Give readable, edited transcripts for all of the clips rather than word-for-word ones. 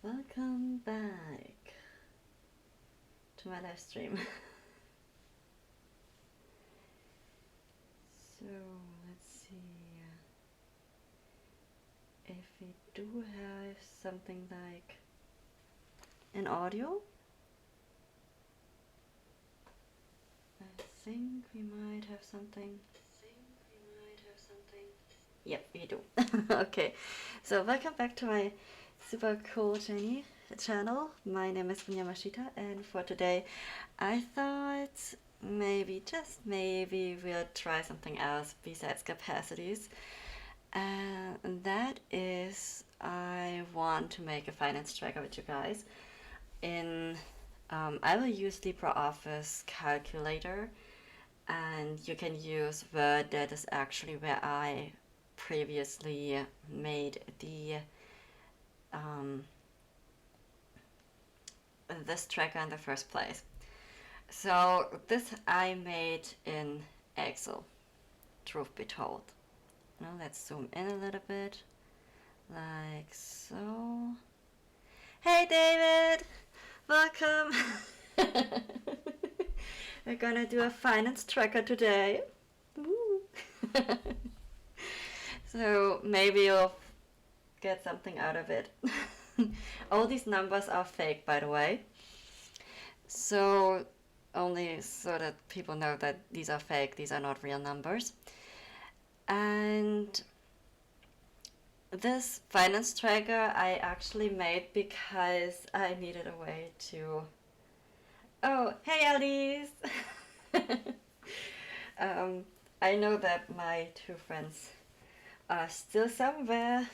Welcome back to my live stream. So let's see if we do have something like an audio. I think we might have something. Yep, we do. Okay, so welcome back to my super cool Chinese channel. My name is Yamashita, and for today I thought maybe, just maybe, we'll try something else besides capacities. And that is, I want to make a finance tracker with you guys. I will use LibreOffice Calculator, and you can use Word. That is actually where I previously made this tracker in the first place. So this I made in Excel, truth be told. Now let's zoom in a little bit, like so. Hey David, welcome. We're gonna do a finance tracker today. Woo. So maybe you'll get something out of it. All these numbers are fake, by the way. So only so that people know that these are fake, these are not real numbers. And this finance tracker I actually made because I needed a way to... Oh, hey Alice! I know that my two friends are still somewhere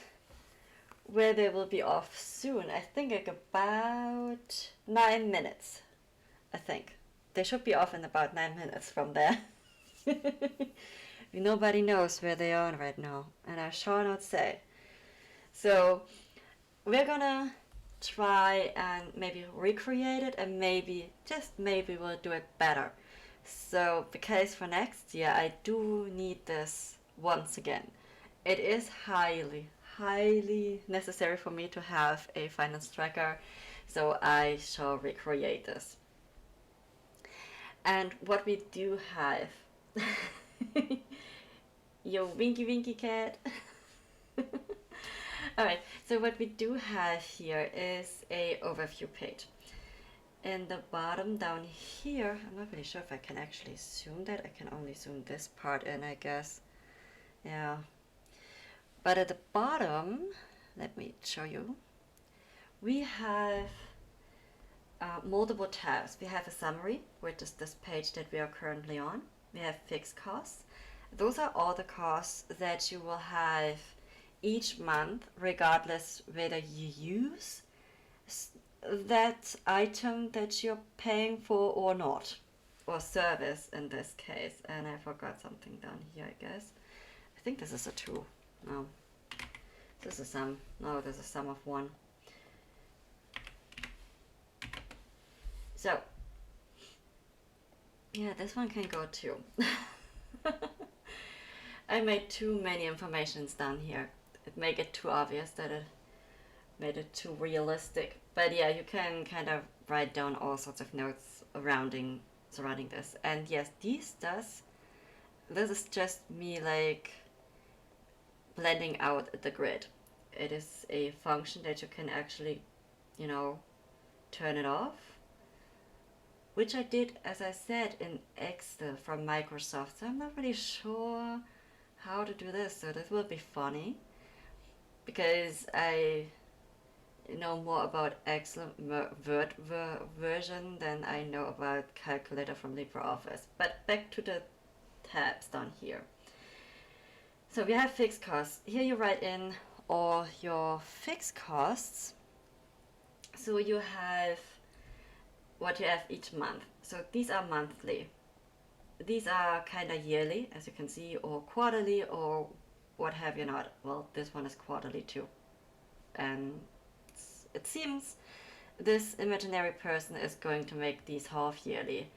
where they will be off soon. I think like about 9 minutes. I think. They should be off in about 9 minutes from there. Nobody knows where they are right now, and I shall not say. So we're gonna try and maybe recreate it, and maybe, just maybe, we'll do it better. So because for next year I do need this once again. It is highly necessary for me to have a finance tracker, so I shall recreate this. And what we do have, yo winky cat. Alright, so what we do have here is a overview page. In the bottom down here, I'm not really sure if I can actually zoom that. I can only zoom this part in, I guess. Yeah. But at the bottom, let me show you, we have multiple tabs. We have a summary, which is this page that we are currently on. We have fixed costs. Those are all the costs that you will have each month, regardless whether you use that item that you're paying for or not, or service in this case. And I forgot something down here, I guess. I think this is a 2. No, this is a sum. No, this is a sum of 1. So yeah, this one can go too. I made too many informations down here. It make it too obvious that it made it too realistic. But yeah, you can kind of write down all sorts of notes surrounding this. And yes, this is just me like blending out the grid. It is a function that you can actually, turn it off, which I did, as I said, in Excel from Microsoft. So I'm not really sure how to do this, so this will be funny, because I know more about Excel Word version than I know about Calculator from LibreOffice. But back to the tabs down here. So we have fixed costs. Here you write in all your fixed costs. So you have what you have each month. So these are monthly. These are kind of yearly, as you can see, or quarterly, or what have you not. Well, this one is quarterly too. And it seems this imaginary person is going to make these half yearly.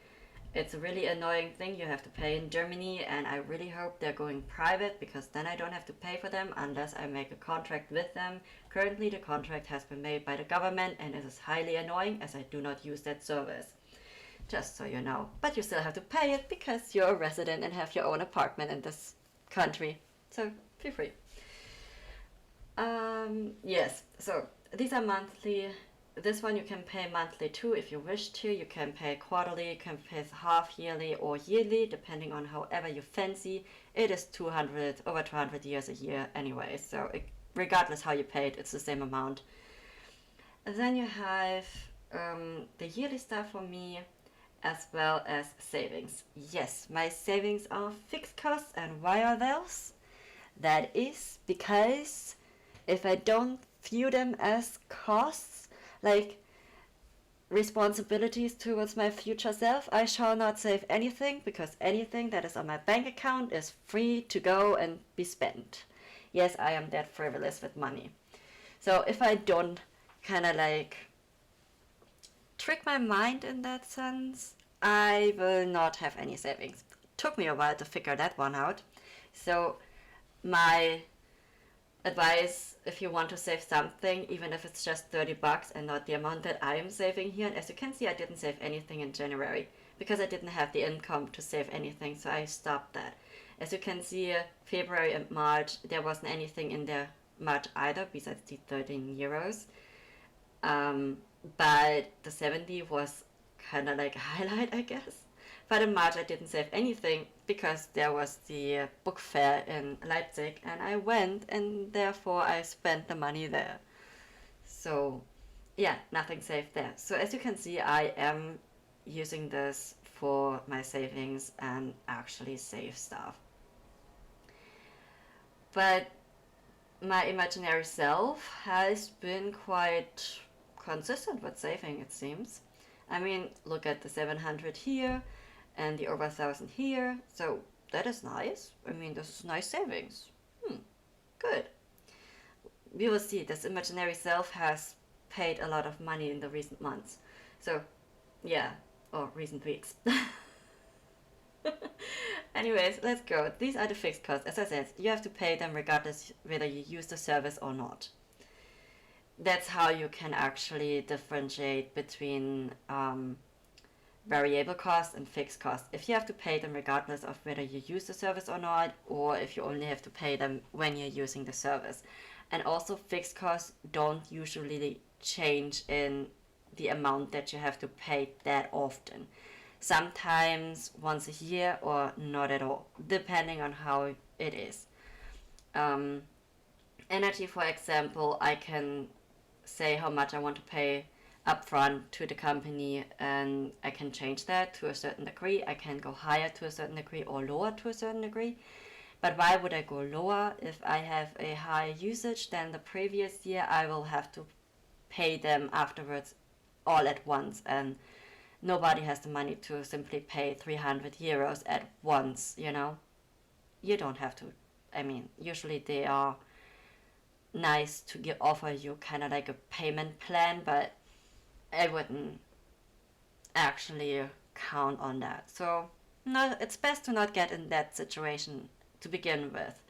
It's a really annoying thing you have to pay in Germany, and I really hope they're going private because then I don't have to pay for them unless I make a contract with them. Currently, the contract has been made by the government, and it is highly annoying as I do not use that service. Just so you know. But you still have to pay it because you're a resident and have your own apartment in this country. So feel free. Yes, so these are monthly. This one you can pay monthly too if you wish to. You can pay quarterly, you can pay half yearly or yearly, depending on however you fancy. It is 200, over 200 years a year anyway, so regardless how you pay it, it's the same amount. And then you have the yearly stuff for me, as well as savings. Yes, my savings are fixed costs, and why are those? That is because if I don't view them as costs, like responsibilities towards my future self, I shall not save anything because anything that is on my bank account is free to go and be spent. Yes, I am that frivolous with money. So if I don't kind of like trick my mind in that sense, I will not have any savings. Took me a while to figure that one out. So my advice, if you want to save something, even if it's just 30 bucks and not the amount that I am saving here, and as you can see, I didn't save anything in January because I didn't have the income to save anything, so I stopped that. As you can see, February and March, there wasn't anything in there much either besides the 13 euros. But the 70 was kind of like a highlight, I guess. But in March I didn't save anything because there was the book fair in Leipzig and I went, and therefore I spent the money there. So yeah, nothing saved there. So as you can see, I am using this for my savings and actually save stuff. But my imaginary self has been quite consistent with saving, it seems. I mean, look at the 700 here and the over 1,000 here. So that is nice. I mean, this is nice savings. Good. We will see. This imaginary self has paid a lot of money in the recent months. So, yeah, or recent weeks. Anyways, let's go. These are the fixed costs. As I said, you have to pay them regardless whether you use the service or not. That's how you can actually differentiate between variable costs and fixed costs. If you have to pay them regardless of whether you use the service or not, or if you only have to pay them when you're using the service. And also fixed costs don't usually change in the amount that you have to pay that often. Sometimes once a year or not at all, depending on how it is. Energy, for example, I can say how much I want to pay upfront to the company, and I can change that to a certain degree. I can go higher to a certain degree or lower to a certain degree. But why would I go lower? If I have a higher usage than the previous year, I will have to pay them afterwards all at once, and nobody has the money to simply pay 300 euros at once, you know? You don't have to. I mean, usually they are nice to offer you kind of like a payment plan, but I wouldn't actually count on that. So no, it's best to not get in that situation to begin with.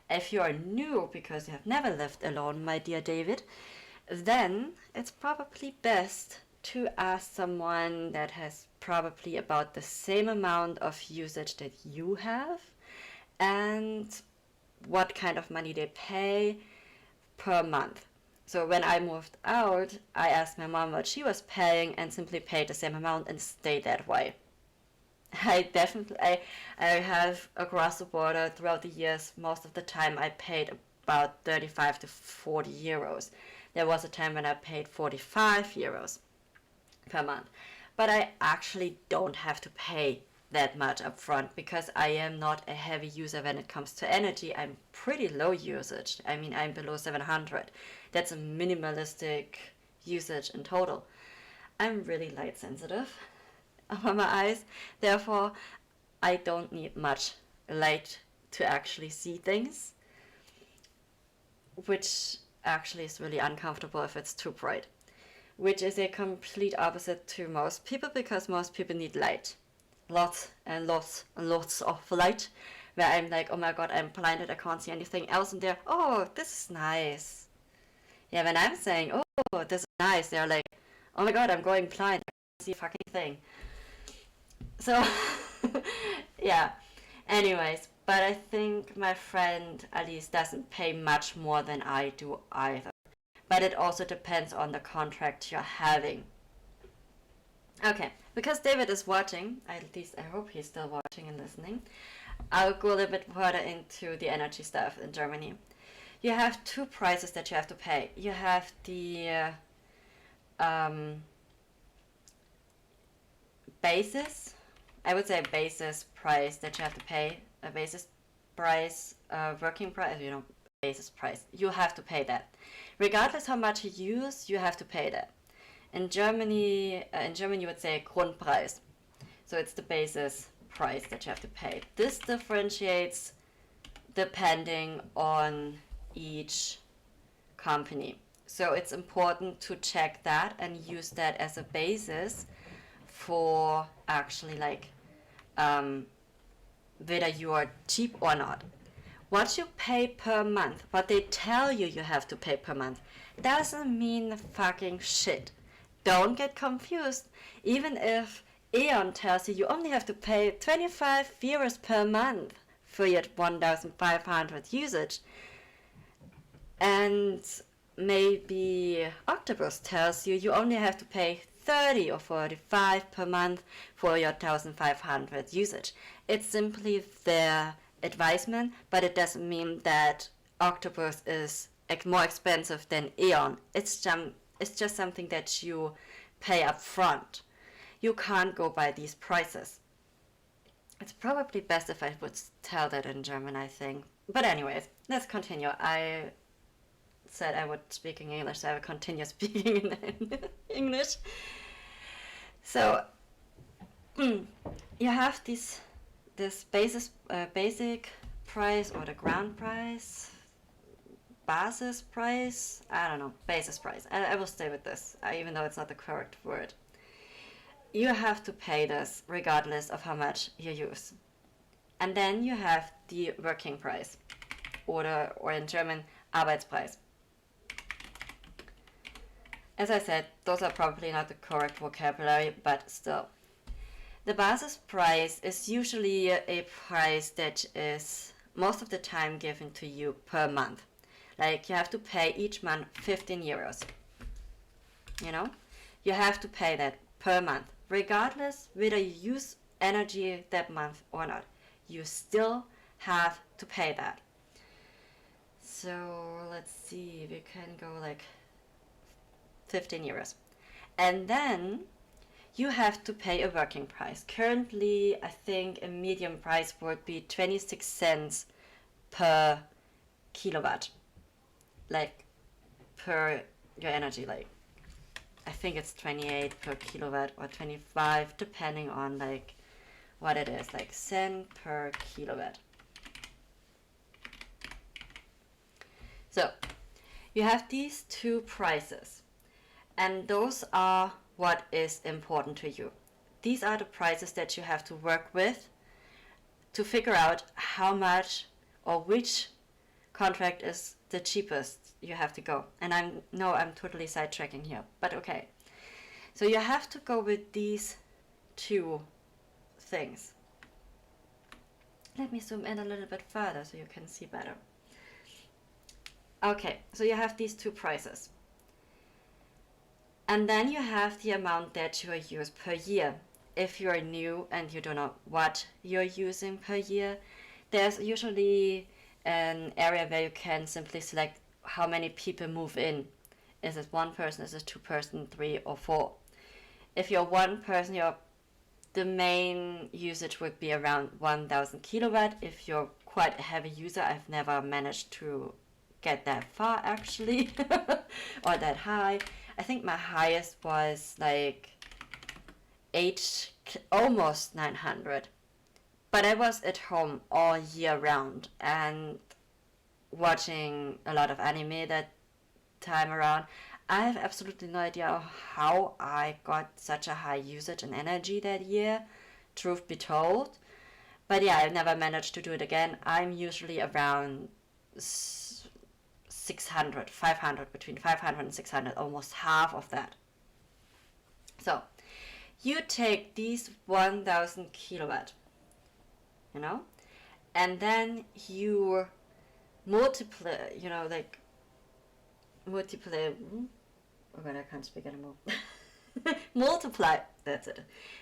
If you are new because you have never lived alone, my dear David, then it's probably best to ask someone that has probably about the same amount of usage that you have and what kind of money they pay per month. So when I moved out, I asked my mom what she was paying and simply paid the same amount and stayed that way. I have across the border throughout the years, most of the time I paid about 35 to 40 euros. There was a time when I paid 45 euros per month. But I actually don't have to pay that much up front because I am not a heavy user when it comes to energy. I'm pretty low usage. I mean, I'm below 700. That's a minimalistic usage in total. I'm really light sensitive on my eyes. Therefore, I don't need much light to actually see things, which actually is really uncomfortable if it's too bright, which is a complete opposite to most people because most people need light. lots and lots and lots of light, where I'm like, oh my god, I'm blinded, I can't see anything else in there. Oh, this is nice. Yeah, when I'm saying, oh, this is nice, they're like, oh my god, I'm going blind, I can't see a fucking thing. So, yeah. Anyways, but I think my friend Alice doesn't pay much more than I do either. But it also depends on the contract you're having. Okay, because David is watching, at least I hope he's still watching and listening, I'll go a little bit further into the energy stuff in Germany. You have two prices that you have to pay. You have the basis, I would say basis price that you have to pay, a basis price, working price, basis price. You have to pay that. Regardless how much you use, you have to pay that. In Germany you would say Grundpreis. So it's the basis price that you have to pay. This differentiates depending on each company. So it's important to check that and use that as a basis for actually whether you are cheap or not. What you pay per month, what they tell you have to pay per month, doesn't mean fucking shit. Don't get confused. Even if E.ON tells you only have to pay 25 euros per month for your 1,500 usage, and maybe Octopus tells you only have to pay 30 or 45 per month for your 1,500 usage. It's simply their advisement, but it doesn't mean that Octopus is more expensive than E.ON. It's just something that you pay up front. You can't go by these prices. It's probably best if I would tell that in German, I think. But anyways, let's continue. I said I would speak in English, so I will continue speaking in English. So you have this basic price, or the ground price, basis price, I don't know, basis price. I will stay with this, even though it's not the correct word. You have to pay this regardless of how much you use. And then you have the working price, or in German, Arbeitspreis. As I said, those are probably not the correct vocabulary, but still. The basis price is usually a price that is most of the time given to you per month. Like, you have to pay each month 15 euros. You have to pay that per month, regardless whether you use energy that month or not. You still have to pay that. So let's see, we can go like 15 euros. And then you have to pay a working price. Currently, I think a medium price would be 26 cents per kilowatt, like per your energy. Like, I think it's 28 per kilowatt or 25, depending on like what it is, like cent per kilowatt. So you have these two prices, and those are what is important to you. These are the prices that you have to work with to figure out how much or which contract is the cheapest you have to go. And I'm totally sidetracking here, but okay. So you have to go with these two things. Let me zoom in a little bit further so you can see better. Okay, so you have these two prices. And then you have the amount that you use per year. If you're new and you don't know what you're using per year, there's usually an area where you can simply select how many people move in. Is it one person, is it two person, 3 or 4? If you're one person, the main usage would be around 1,000 kilowatt. If you're quite a heavy user, I've never managed to get that far actually, or that high. I think my highest was like almost 900. But I was at home all year round and watching a lot of anime that time around. I have absolutely no idea how I got such a high usage and energy that year. truth be told. But yeah, I've never managed to do it again. I'm usually around 600, 500, between 500 and 600, almost half of that. So you take these 1000 kilowatt, you know, and then you multiply, you know, like multiply. Oh god, I can't speak anymore. Multiply, that's it.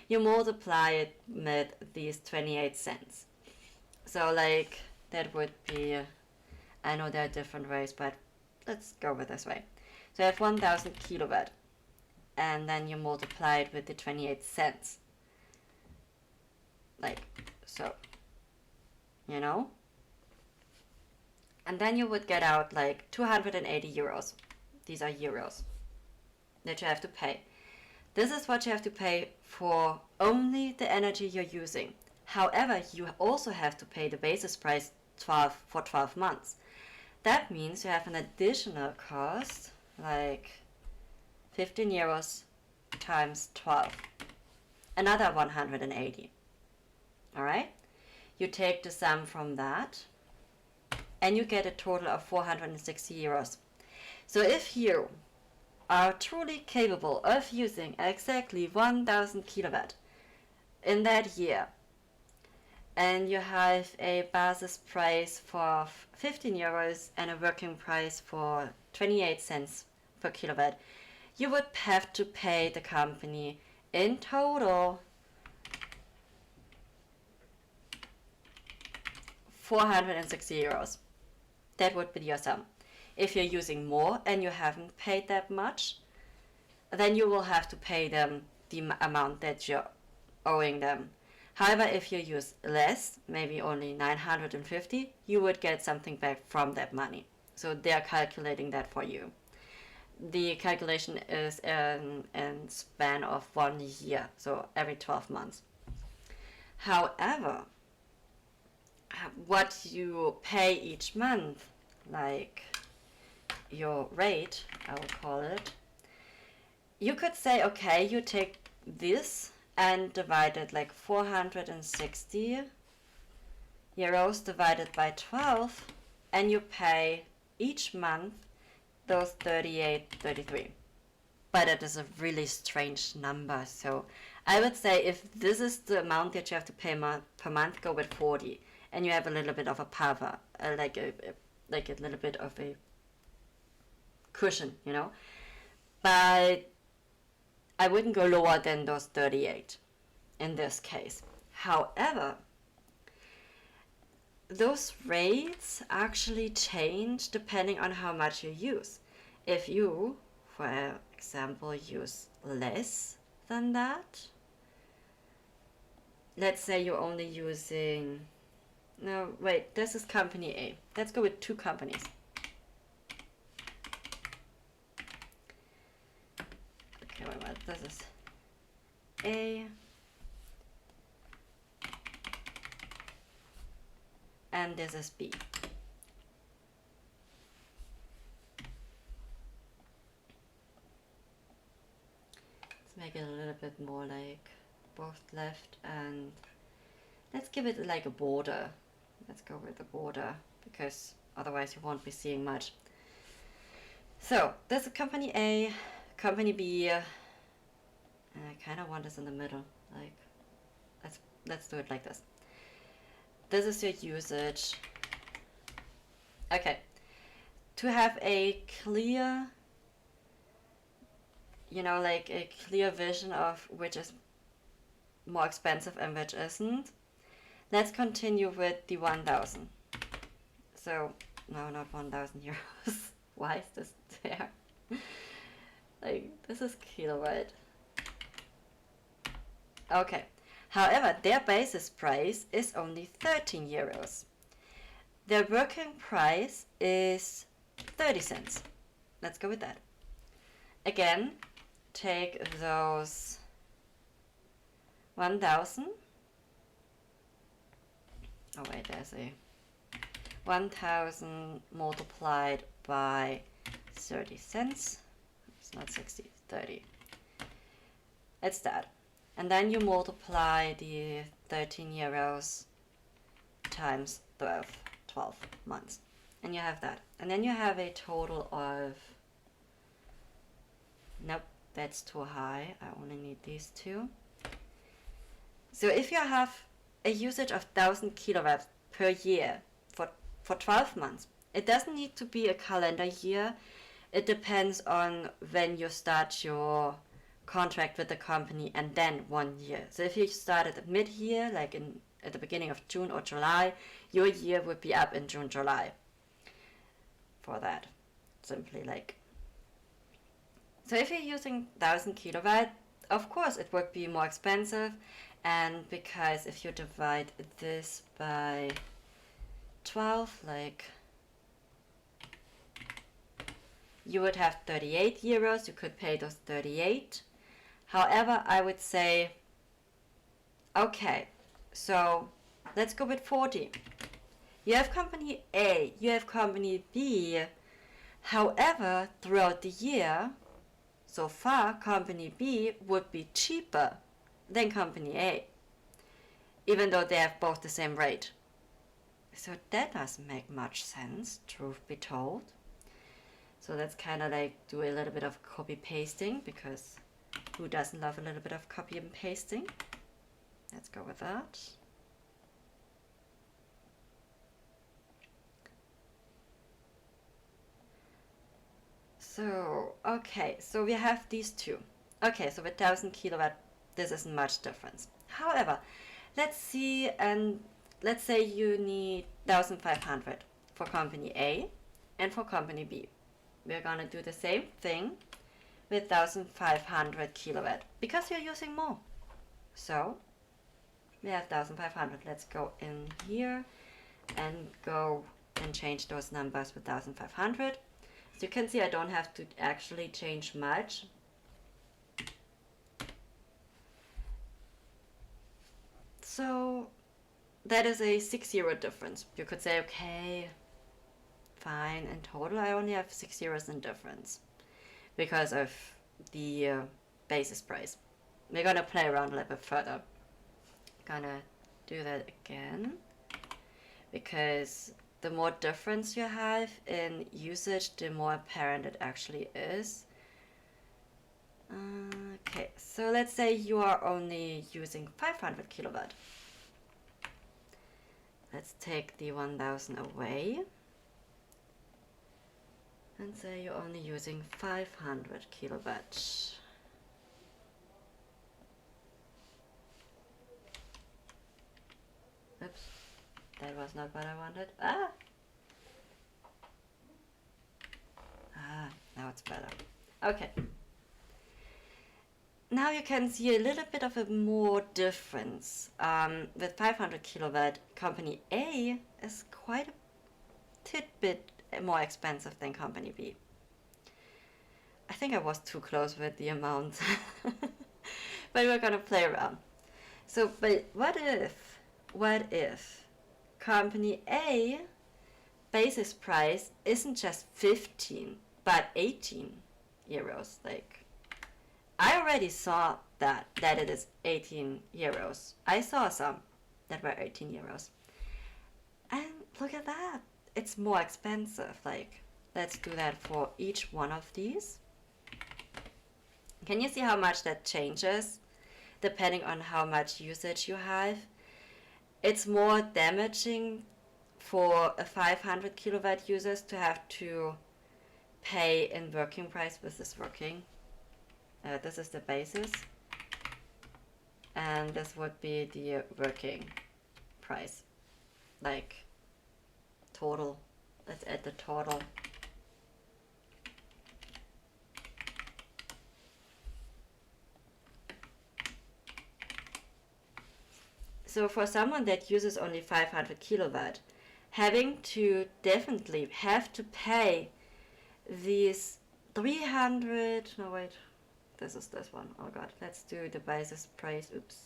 You multiply it with these 28 cents. So like that would be, I know there are different ways, but let's go with this way. So you have 1000 kilowatt, and then you multiply it with the 28 cents. Like so, you know? And then you would get out like 280 euros. These are euros that you have to pay. This is what you have to pay for only the energy you're using. However, you also have to pay the basis price for 12 months. That means you have an additional cost, like 15 euros times 12. Another 180. Alright? You take the sum from that, and you get a total of 460 euros. So if you are truly capable of using exactly 1000 kilowatt in that year, and you have a basis price for 15 euros and a working price for 28 cents per kilowatt, you would have to pay the company in total 460 euros. That would be your sum. If you're using more and you haven't paid that much, then you will have to pay them the amount that you're owing them. However, if you use less, maybe only 950, you would get something back from that money. So they're calculating that for you. The calculation is in span of 1 year, so every 12 months. However, what you pay each month, like your rate, I will call it, you could say, okay, you take this and divide it like 460 euros divided by 12, and you pay each month those 33. But it is a really strange number, so I would say if this is the amount that you have to pay per month, go with 40, and you have a little bit of a buffer, like a little bit of a cushion, you know. But I wouldn't go lower than those 38 in this case. However, those rates actually change depending on how much you use. If you, for example, use less than that, let's say you're only using, no, wait, this is company A. Let's go with two companies. Okay, wait, this is A. And this is B. Let's make it a little bit more like both left, and let's give it like a border. Let's go with the border, because otherwise you won't be seeing much. So this is company A, company B, and I kind of want this in the middle. Like, let's do it like this. This is your usage. Okay, to have a clear, you know, like a clear vision of which is more expensive and which isn't, let's continue with the 1000. So, no, not 1000 euros. Why is this there? Like, this is kilowatt. Okay. However, their basis price is only 13 euros. Their working price is 30 cents. Let's go with that. Again, take those 1000. Oh wait, there's a 1000 multiplied by 30 cents. It's not 60, 30. It's that. And then you multiply the 13 euros times 12 months. And you have that. And then you have a total of, nope, that's too high. I only need these two. So if you have a usage of 1000 kilowatts per year for 12 months, it doesn't need to be a calendar year. It depends on when you start your contract with the company and then 1 year. So if you started at mid-year, like at the beginning of June or July, your year would be up in June, July for that. Simply like. So if you're using 1000 kilowatt, of course it would be more expensive, and because if you divide this by 12, like, you would have 38 euros. You could pay those 38. However, I would say, okay, so let's go with 40. You have company A, you have company B. However, throughout the year, so far, company B would be cheaper than company A, even though they have both the same rate. So that doesn't make much sense, truth be told. So let's kind of like do a little bit of copy pasting, because who doesn't love a little bit of copy and pasting? Let's go with that. So, okay, so we have these two. Okay, so with 1000 kilowatt, this isn't much difference. However, let's see, and let's say you need 1500 for company A and for company B. We're gonna do the same thing with 1500 kilowatt because you're using more. So we have 1500. Let's go in here and go and change those numbers with 1500. As you can see, I don't have to actually change much. So that is a 6 euro difference. You could say, okay, fine, in total I only have 6 euros in difference because of the basis price. We're gonna play around a little bit further. Gonna do that again, because the more difference you have in usage, the more apparent it actually is. Okay, so let's say you are only using 500 kilowatt. Let's take the 1000 away and say you're only using 500 kilowatt. Oops, that was not what I wanted. Now it's better. Okay. Now you can see a little bit of a more difference. With 500 kilowatt, company A is quite a tidbit more expensive than company B. I think I was too close with the amount, but we're gonna play around. So, but what if company A basis price isn't just 15 but 18 euros? Like, I already saw that it is 18 euros. I saw some that were 18 euros. And look at that. It's more expensive. Like, let's do that for each one of these. Can you see how much that changes depending on how much usage you have? It's more damaging for a 500 kilowatt users to have to pay in working price versus working. This is the basis, and this would be the working price, like total. Let's add the total. So for someone that uses only 500 kilowatt, having to definitely have to pay these 300, no wait, this is this one. Oh god, let's do the basis price. Oops,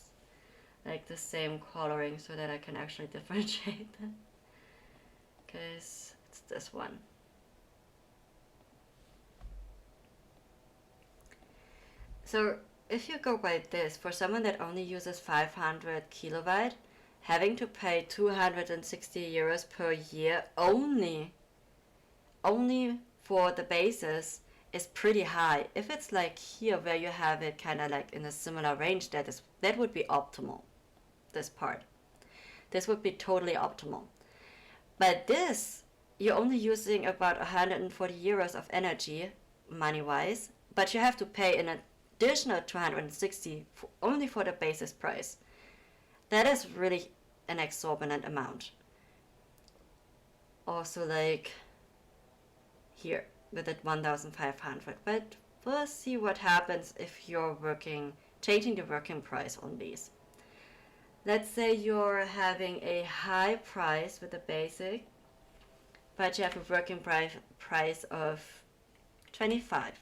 like the same coloring so that I can actually differentiate them, because it's this one. So if you go by this, for someone that only uses 500 kilowatt, having to pay 260 euros per year only for the basis is pretty high. If it's like here where you have it kind of like in a similar range, that would be optimal. This part, this would be totally optimal. But this, you're only using about 140 euros of energy money wise, but you have to pay an additional 260 only for the basis price. That is really an exorbitant amount. Also, like here with it 1,500, but we'll see what happens if you're changing the working price on these. Let's say you're having a high price with the basic, but you have a working price of 25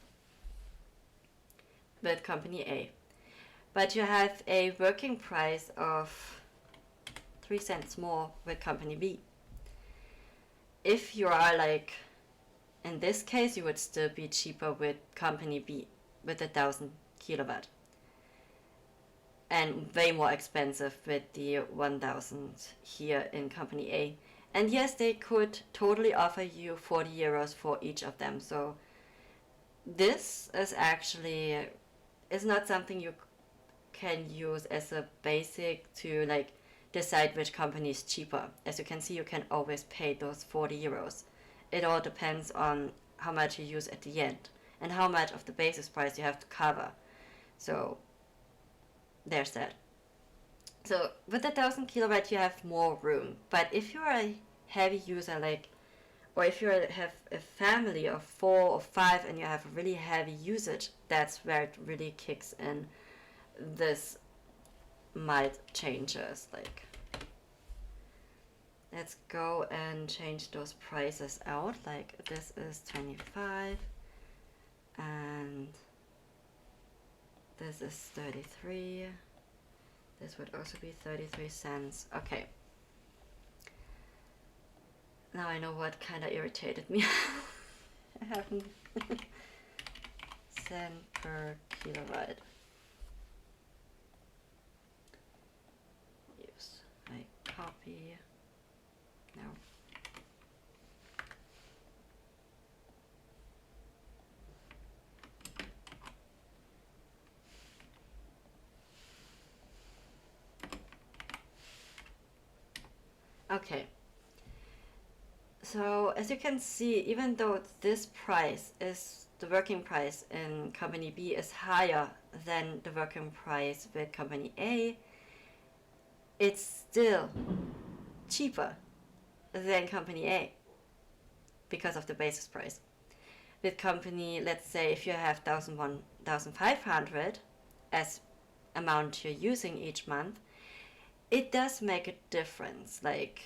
with company A. But you have a working price of 3 cents more with company B. If you are like, in this case, you would still be cheaper with company B with 1,000 kilowatt. And way more expensive with the 1,000 here in company A. And yes, they could totally offer you 40 euros for each of them. So this is actually is not something you can use as a basic to like decide which company is cheaper. As you can see, you can always pay those 40 euros. It all depends on how much you use at the end and how much of the basis price you have to cover. So there's that. So with 1,000 kilowatt you have more room, but if you're a heavy user or if you have a family of 4 or 5 and you have really heavy usage, that's where it really kicks in. This might change us. Let's go and change those prices out. Like this is 25 and this is 33. This would also be 33 cents. Okay. Now I know what kind of irritated me. I haven't. Cent per kilowatt. Use. I copy. No. Okay. So as you can see, even though this price is the working price in company B is higher than the working price with company A, it's still cheaper than company A because of the basis price. With company, let's say if you have 1,500 as amount you're using each month, it does make a difference. Like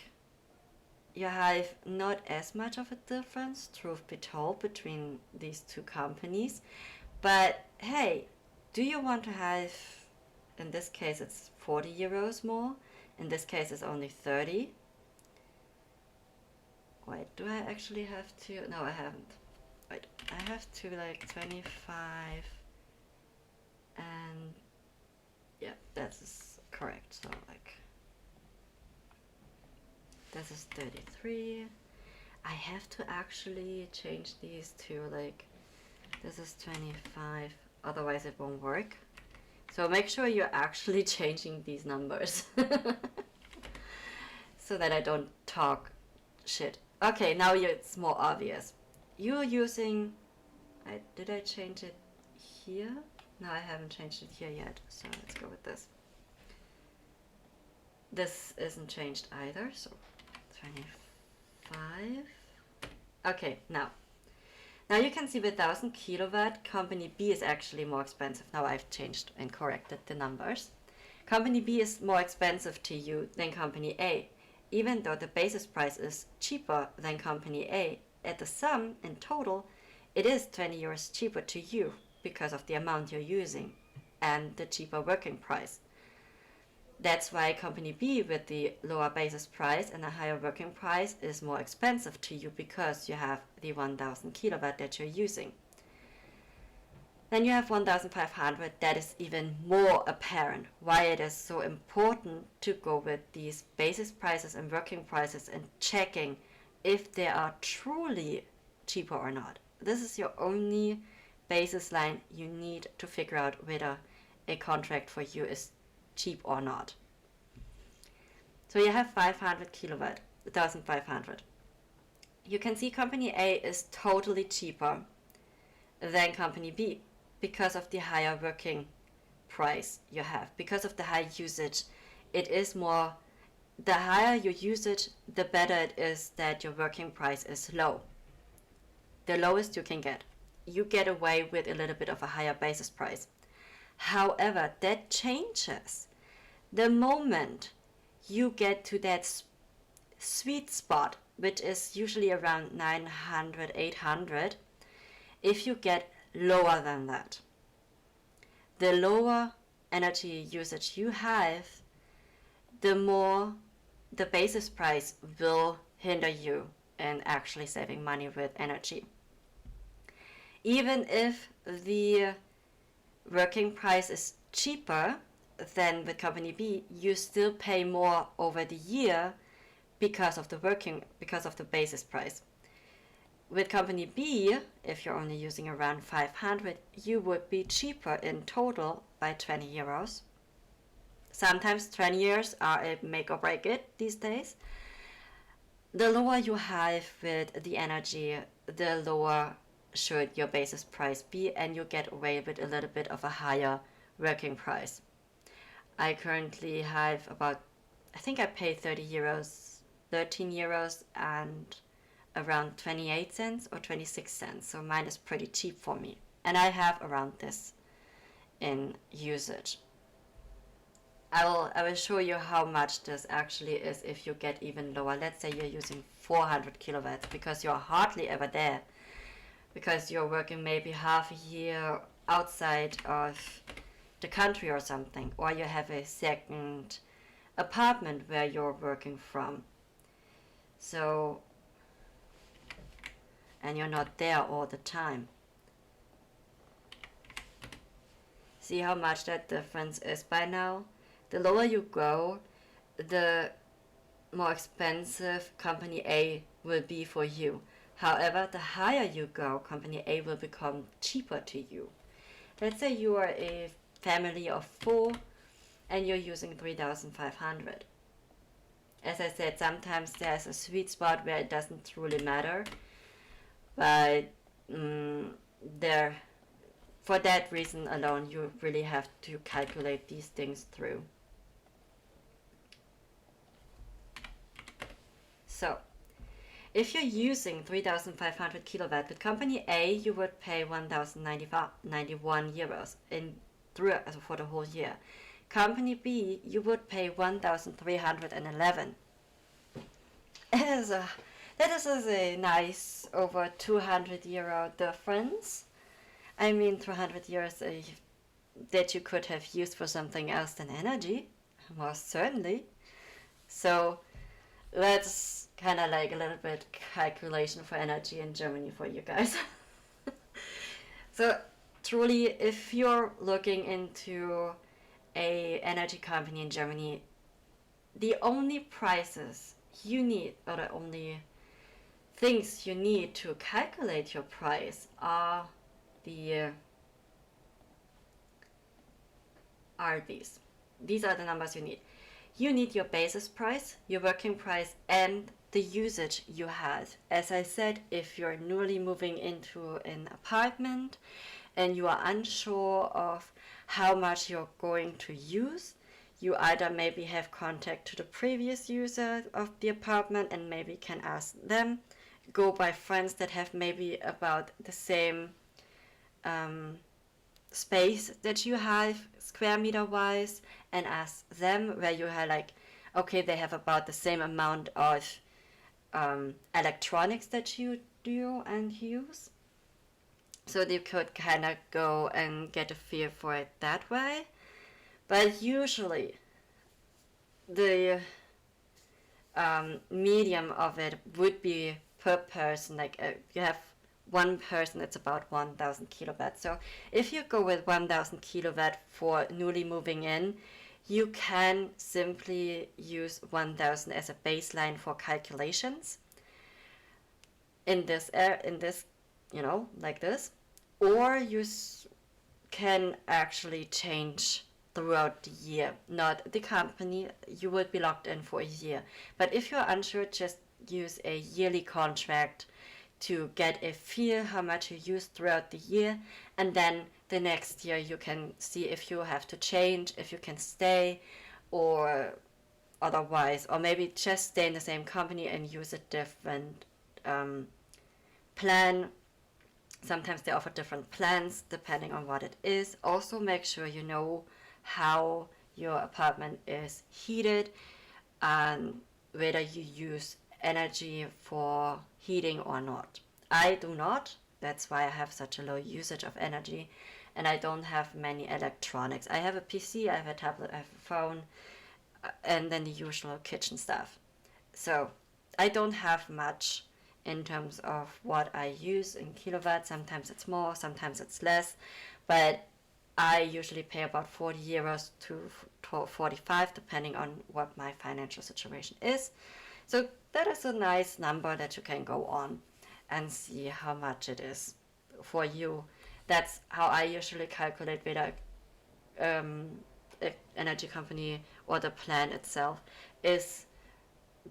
you have not as much of a difference, truth be told, between these two companies. But hey, do you want to have, in this case it's 40 euros more, in this case it's only 30. Wait, do I actually have to? No, I haven't. Wait, I have to like 25 and yeah, that is correct. So like this is 33. I have to actually change these to like, this is 25, otherwise it won't work. So make sure you're actually changing these numbers so that I don't talk shit. Okay, now it's more obvious. You're using, did I change it here? No, I haven't changed it here yet, so let's go with this. This isn't changed either, so 25. Okay, now you can see with 1,000 kilowatt, company B is actually more expensive. Now I've changed and corrected the numbers. Company B is more expensive to you than company A, even though the basis price is cheaper than company A. At the sum, in total, it is 20 euros cheaper to you because of the amount you're using and the cheaper working price. That's why company B with the lower basis price and a higher working price is more expensive to you because you have the 1,000 kilowatt that you're using. Then you have 1,500. That is even more apparent why it is so important to go with these basis prices and working prices and checking if they are truly cheaper or not. This is your only basis line you need to figure out whether a contract for you is cheap or not. So you have 500 kilowatt, 1,500. You can see company A is totally cheaper than company B because of the higher working price you have, because of the high usage. It is more, the higher your usage, the better it is that your working price is low. The lowest you can get. You get away with a little bit of a higher basis price. However, that changes the moment you get to that sweet spot, which is usually around 900, 800. If you get lower than that, the lower energy usage you have, the more the basis price will hinder you in actually saving money with energy. Even if the working price is cheaper than with company B, you still pay more over the year because of the basis price. With company B, if you're only using around 500, you would be cheaper in total by 20 euros. Sometimes 20 years are a make or break it these days. The lower you have with the energy, the lower should your basis price be, and you get away with a little bit of a higher working price. I currently have about, I think I pay 13 euros and around 28 cents or 26 cents, so mine is pretty cheap for me, and I have around this in usage. I will show you how much this actually is if you get even lower. Let's say you're using 400 kilowatts, because you're hardly ever there, because you're working maybe half a year outside of the country or something, or you have a second apartment where you're working from. So, and you're not there all the time. See how much that difference is by now? The lower you go, the more expensive company A will be for you. However, the higher you go, company A will become cheaper to you. Let's say you are a family of 4 and you're using 3,500. As I said, sometimes there's a sweet spot where it doesn't truly matter, but for that reason alone, you really have to calculate these things through. So, if you're using 3,500 kilowatt with company A, you would pay 1,091 euros for the whole year. Company B, you would pay 1,311. That is a nice over 200 euro difference. I mean, 200 euros that you could have used for something else than energy, most certainly. So let's kind of like a little bit calculation for energy in Germany for you guys. So truly, if you're looking into a energy company in Germany, the only prices you need, or the only things you need to calculate your price are these. These are the numbers you need. You need your basis price, your working price, and the usage you had. As I said, if you're newly moving into an apartment and you are unsure of how much you're going to use, you either maybe have contact to the previous user of the apartment and maybe can ask them, go by friends that have maybe about the same space that you have square meter wise, and ask them where you have like, okay, they have about the same amount of electronics that you do and use. So you could kind of go and get a feel for it that way. But usually the medium of it would be per person, like you have one person it's about 1000 kilowatt. So if you go with 1000 kilowatt for newly moving in, you can simply use 1000 as a baseline for calculations in this like this, or you can actually change throughout the year. Not the company, you would be locked in for a year. But if you're unsure, just use a yearly contract to get a feel how much you use throughout the year, and then the next year you can see if you have to change, if you can stay, or otherwise, or maybe just stay in the same company and use a different plan. Sometimes they offer different plans depending on what it is. Also make sure you know how your apartment is heated and whether you use energy for heating or not. I do not. That's why I have such a low usage of energy, and I don't have many electronics. I have a PC, I have a tablet, I have a phone, and then the usual kitchen stuff. So I don't have much in terms of what I use in kilowatts. Sometimes it's more, sometimes it's less, but I usually pay about 40 euros to 45 depending on what my financial situation is. So that is a nice number that you can go on and see how much it is for you. That's how I usually calculate whether energy company or the plan itself is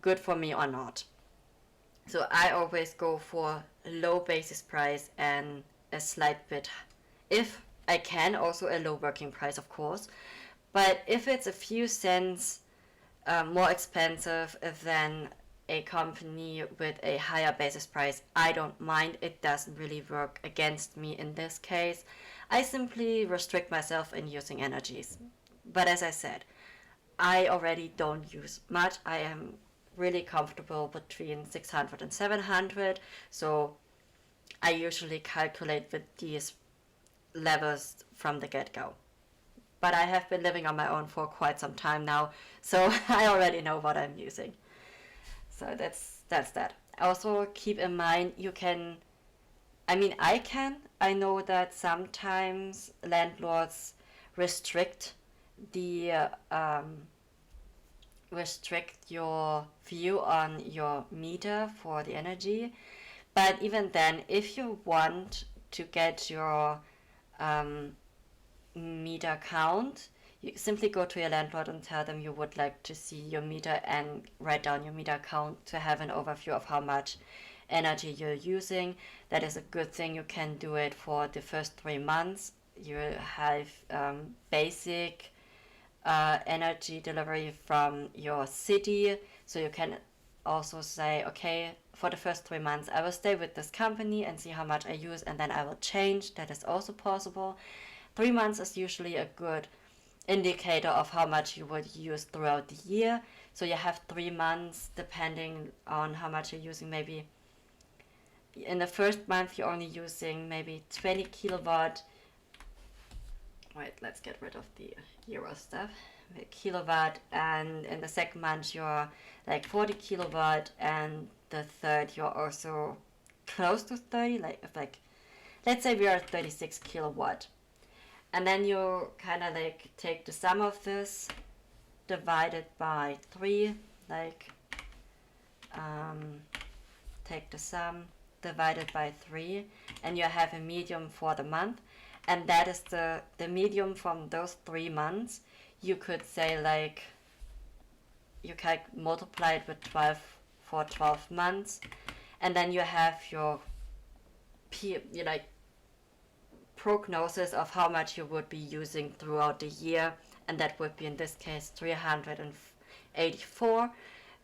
good for me or not. So I always go for a low basis price and a slight bit, if I can, also a low working price, of course. But if it's a few cents more expensive than a company with a higher basis price, I don't mind. It doesn't really work against me in this case. I simply restrict myself in using energies. But as I said, I already don't use much. I am really comfortable between 600 and 700, so I usually calculate with these levels from the get-go. But I have been living on my own for quite some time now, so I already know what I'm using. So that's that. Also keep in mind I know that sometimes landlords restrict the restrict your view on your meter for the energy. But even then, if you want to get your meter count, you simply go to your landlord and tell them you would like to see your meter and write down your meter count to have an overview of how much energy you're using. That is a good thing. You can do it for the first 3 months. You have basic energy delivery from your city, so you can also say, okay, for the first 3 months I will stay with this company and see how much I use, and then I will change. That is also possible. 3 months is usually a good indicator of how much you would use throughout the year. So you have 3 months depending on how much you're using. Maybe in the first month you're only using maybe 20 kilowatt. Wait, let's get rid of the euro stuff. Kilowatt, and in the second month you're like 40 kilowatt, and the third you're also close to 30, like let's say we are 36 kilowatt. And then you kind of like take the sum of this, divided by 3, take the sum, divided by 3, and you have a medium for the month. And that is the medium from those 3 months. You could say you can multiply it with 12 for 12 months, and then you have your prognosis of how much you would be using throughout the year, and that would be in this case 384.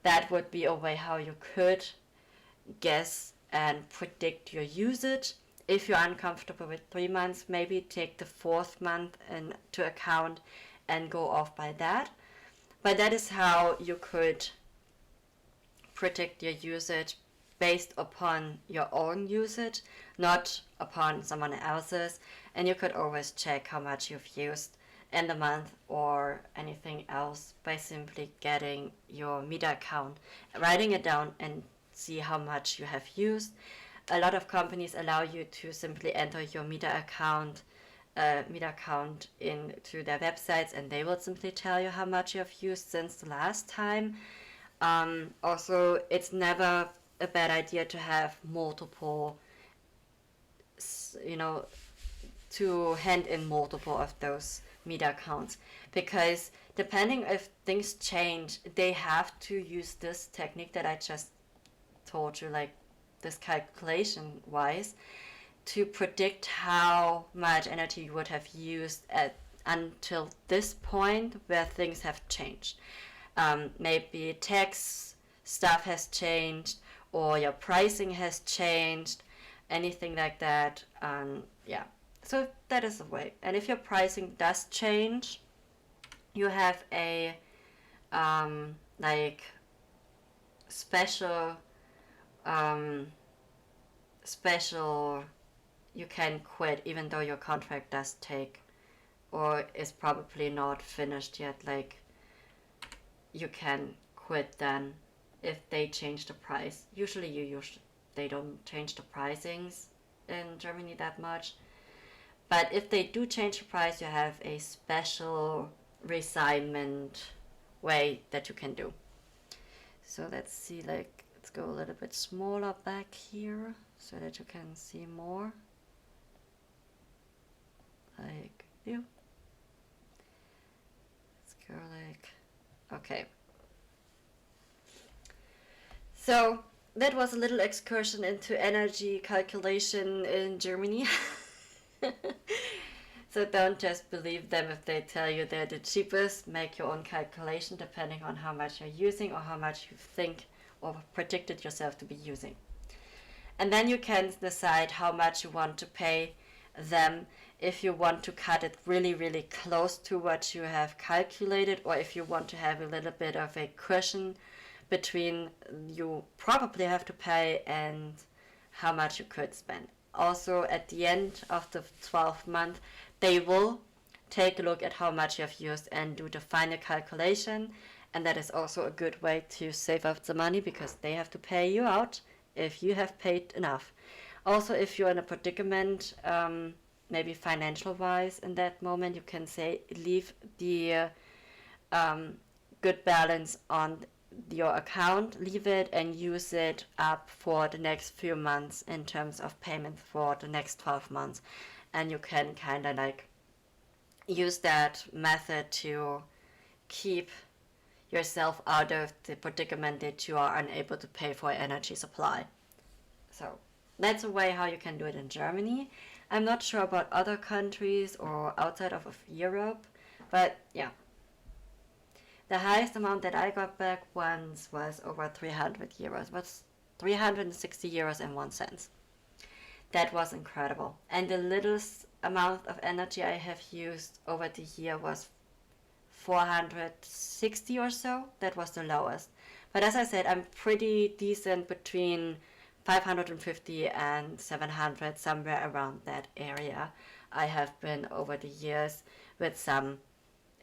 That would be a way how you could guess and predict your usage. If you're uncomfortable with 3 months, maybe take the 4th month into account and go off by that. But that is how you could predict your usage based upon your own usage, not upon someone else's. And you could always check how much you've used in the month or anything else by simply getting your meter count, writing it down, and see how much you have used. A lot of companies allow you to simply enter your meter account into their websites, and they will simply tell you how much you have used since the last time. Also, it's never a bad idea to have multiple, to hand in multiple of those meter accounts, because depending if things change, they have to use this technique that I just told you, like this calculation wise, to predict how much energy you would have used until this point where things have changed. Maybe tax stuff has changed, or your pricing has changed, anything like that. Yeah, so that is the way. And if your pricing does change, you have a like special you can quit even though your contract does take or is probably not finished yet. Like, you can quit then if they change the price. Usually they don't change the pricings in Germany that much, but if they do change the price, you have a special reassignment way that you can do. So let's see, like, let's go a little bit smaller back here so that you can see more. Like you. Let's go like, okay. So that was a little excursion into energy calculation in Germany. So don't just believe them if they tell you they're the cheapest. Make your own calculation depending on how much you're using or how much you think or predicted yourself to be using. And then you can decide how much you want to pay them, if you want to cut it really, really close to what you have calculated, or if you want to have a little bit of a cushion between you probably have to pay and how much you could spend. Also, at the end of the 12th month, they will take a look at how much you have used and do the final calculation. And that is also a good way to save up the money, because they have to pay you out if you have paid enough. Also, if you're in a predicament, maybe financial wise in that moment, you can say leave the good balance on your account, leave it and use it up for the next few months in terms of payment for the next 12 months. And you can kind of like use that method to keep yourself out of the predicament that you are unable to pay for energy supply. So that's a way how you can do it in Germany. I'm not sure about other countries or outside of Europe, but yeah. The highest amount that I got back once was over 300 euros. Was 360 euros and 1 cent. That was incredible. And the littlest amount of energy I have used over the year was 460 or so. That was the lowest. But as I said, I'm pretty decent between 550 and 700, somewhere around that area. I have been over the years with some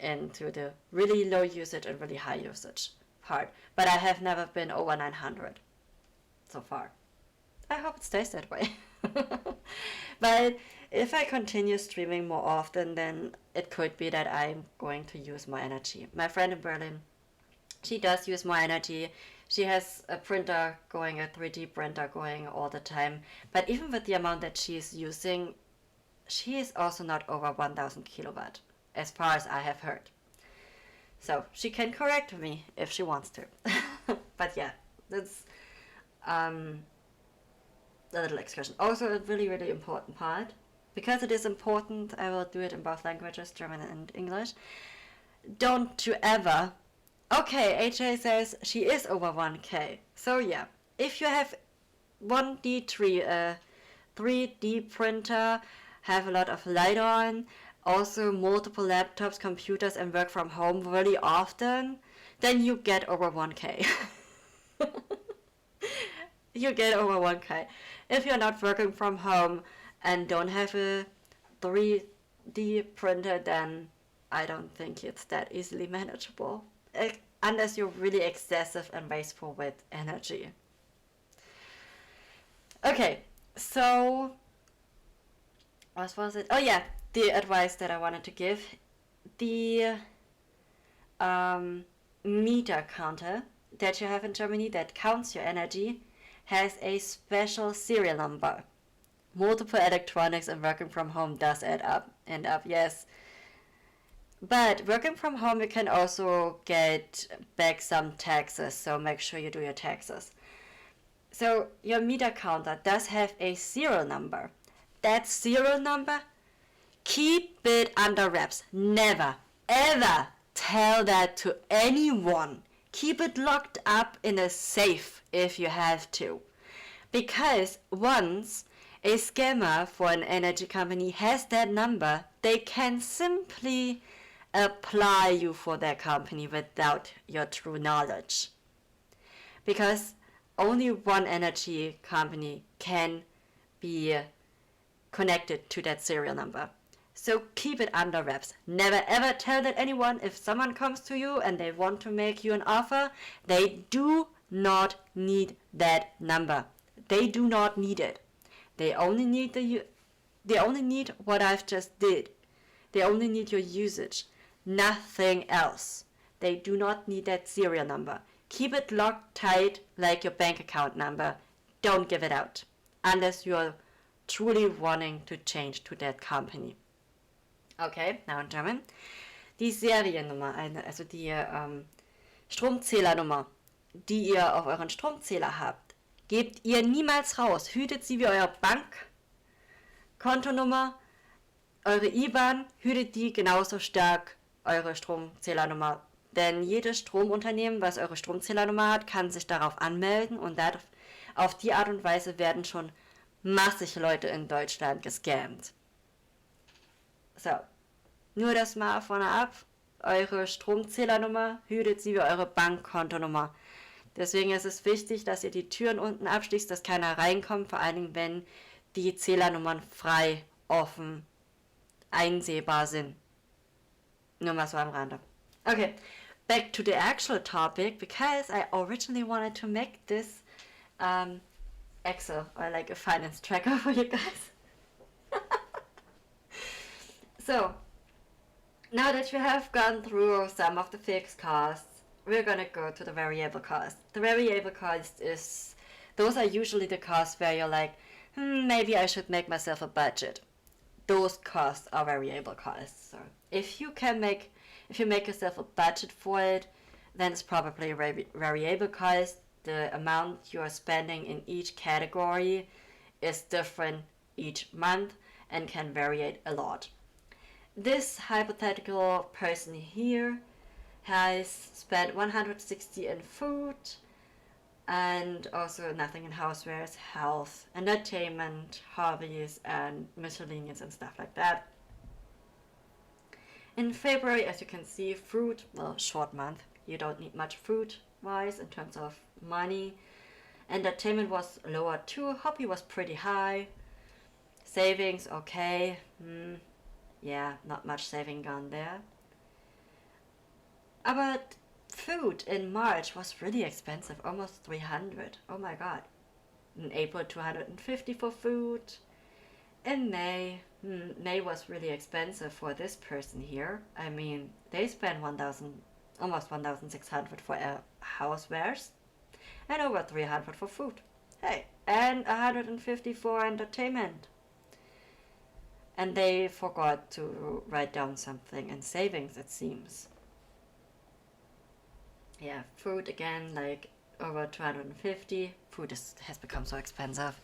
into the really low usage and really high usage part. But I have never been over 900 so far. I hope it stays that way. But if I continue streaming more often, then it could be that I'm going to use more energy. My friend in Berlin, she does use more energy. She has a printer going, a 3D printer going all the time. But even with the amount that she's using, she is also not over 1000 kilowatt, as far as I have heard. So she can correct me if she wants to. But yeah, that's a little excursion. Also a really, really important part. Because it is important, I will do it in both languages, German and English. Don't you ever... Okay, AJ says she is over 1K. So yeah, if you have 3D printer, have a lot of light on, also multiple laptops, computers, and work from home really often, then you get over 1K. You get over 1K. If you're not working from home and don't have a 3D printer, then I don't think it's that easily manageable. Unless you're really excessive and wasteful with energy. Okay, So, what was it? Oh yeah, the advice that I wanted to give. The meter counter that you have in Germany that counts your energy has a special serial number. Multiple electronics and working from home does end up, yes. But working from home, you can also get back some taxes, so make sure you do your taxes. So your meter counter does have a serial number. That serial number, keep it under wraps. Never, ever tell that to anyone. Keep it locked up in a safe if you have to. Because once a scammer for an energy company has that number, they can simply apply you for their company without your true knowledge. Because only one energy company can be connected to that serial number. So keep it under wraps. Never ever tell that anyone. If someone comes to you and they want to make you an offer, they do not need that number. They do not need it. They only need what I've just did. They only need your usage. Nothing else. They do not need that serial number. Keep it locked tight like your bank account number. Don't give it out. Unless you're truly wanting to change to that company. Okay, now in German. Die Seriennummer, also die Stromzählernummer, die ihr auf euren Stromzähler habt, gebt ihr niemals raus. Hütet sie wie euer Bankkontonummer, eure IBAN, hütet die genauso stark eure Stromzählernummer. Denn jedes Stromunternehmen, was eure Stromzählernummer hat, kann sich darauf anmelden und auf die Art und Weise werden schon massig Leute in Deutschland gescammt. So, nur das mal vorne ab. Eure Stromzählernummer hütet sie wie eure Bankkontonummer. Deswegen ist es wichtig, dass ihr die Türen unten abschließt, dass keiner reinkommt, vor allen Dingen, wenn die Zählernummern frei, offen, einsehbar sind. Nur mal so am Rande. Okay, back to the actual topic, because I originally wanted to make this Excel or like a finance tracker for you guys. So, now that you have gone through some of the fixed costs, we're gonna go to the variable cost. The variable cost those are usually the costs where you're like, maybe I should make myself a budget. Those costs are variable costs. So if you make yourself a budget for it, then it's probably a variable cost. The amount you're spending in each category is different each month and can vary a lot. This hypothetical person here has spent 160 in food and also nothing in housewares, health, entertainment, hobbies, and miscellaneous and stuff like that. In February, as you can see, fruit, well, short month, you don't need much fruit-wise in terms of money. Entertainment was lower too, hobby was pretty high. Savings, okay, yeah, not much saving gone there. But food in March was really expensive, almost 300. Oh my god. In April, 250 for food. In May, May was really expensive for this person here. I mean, they spent almost 1,600 for housewares and over 300 for food. Hey, and 150 for entertainment. And they forgot to write down something in savings, it seems. Yeah, food again, like over 250. Food has become so expensive.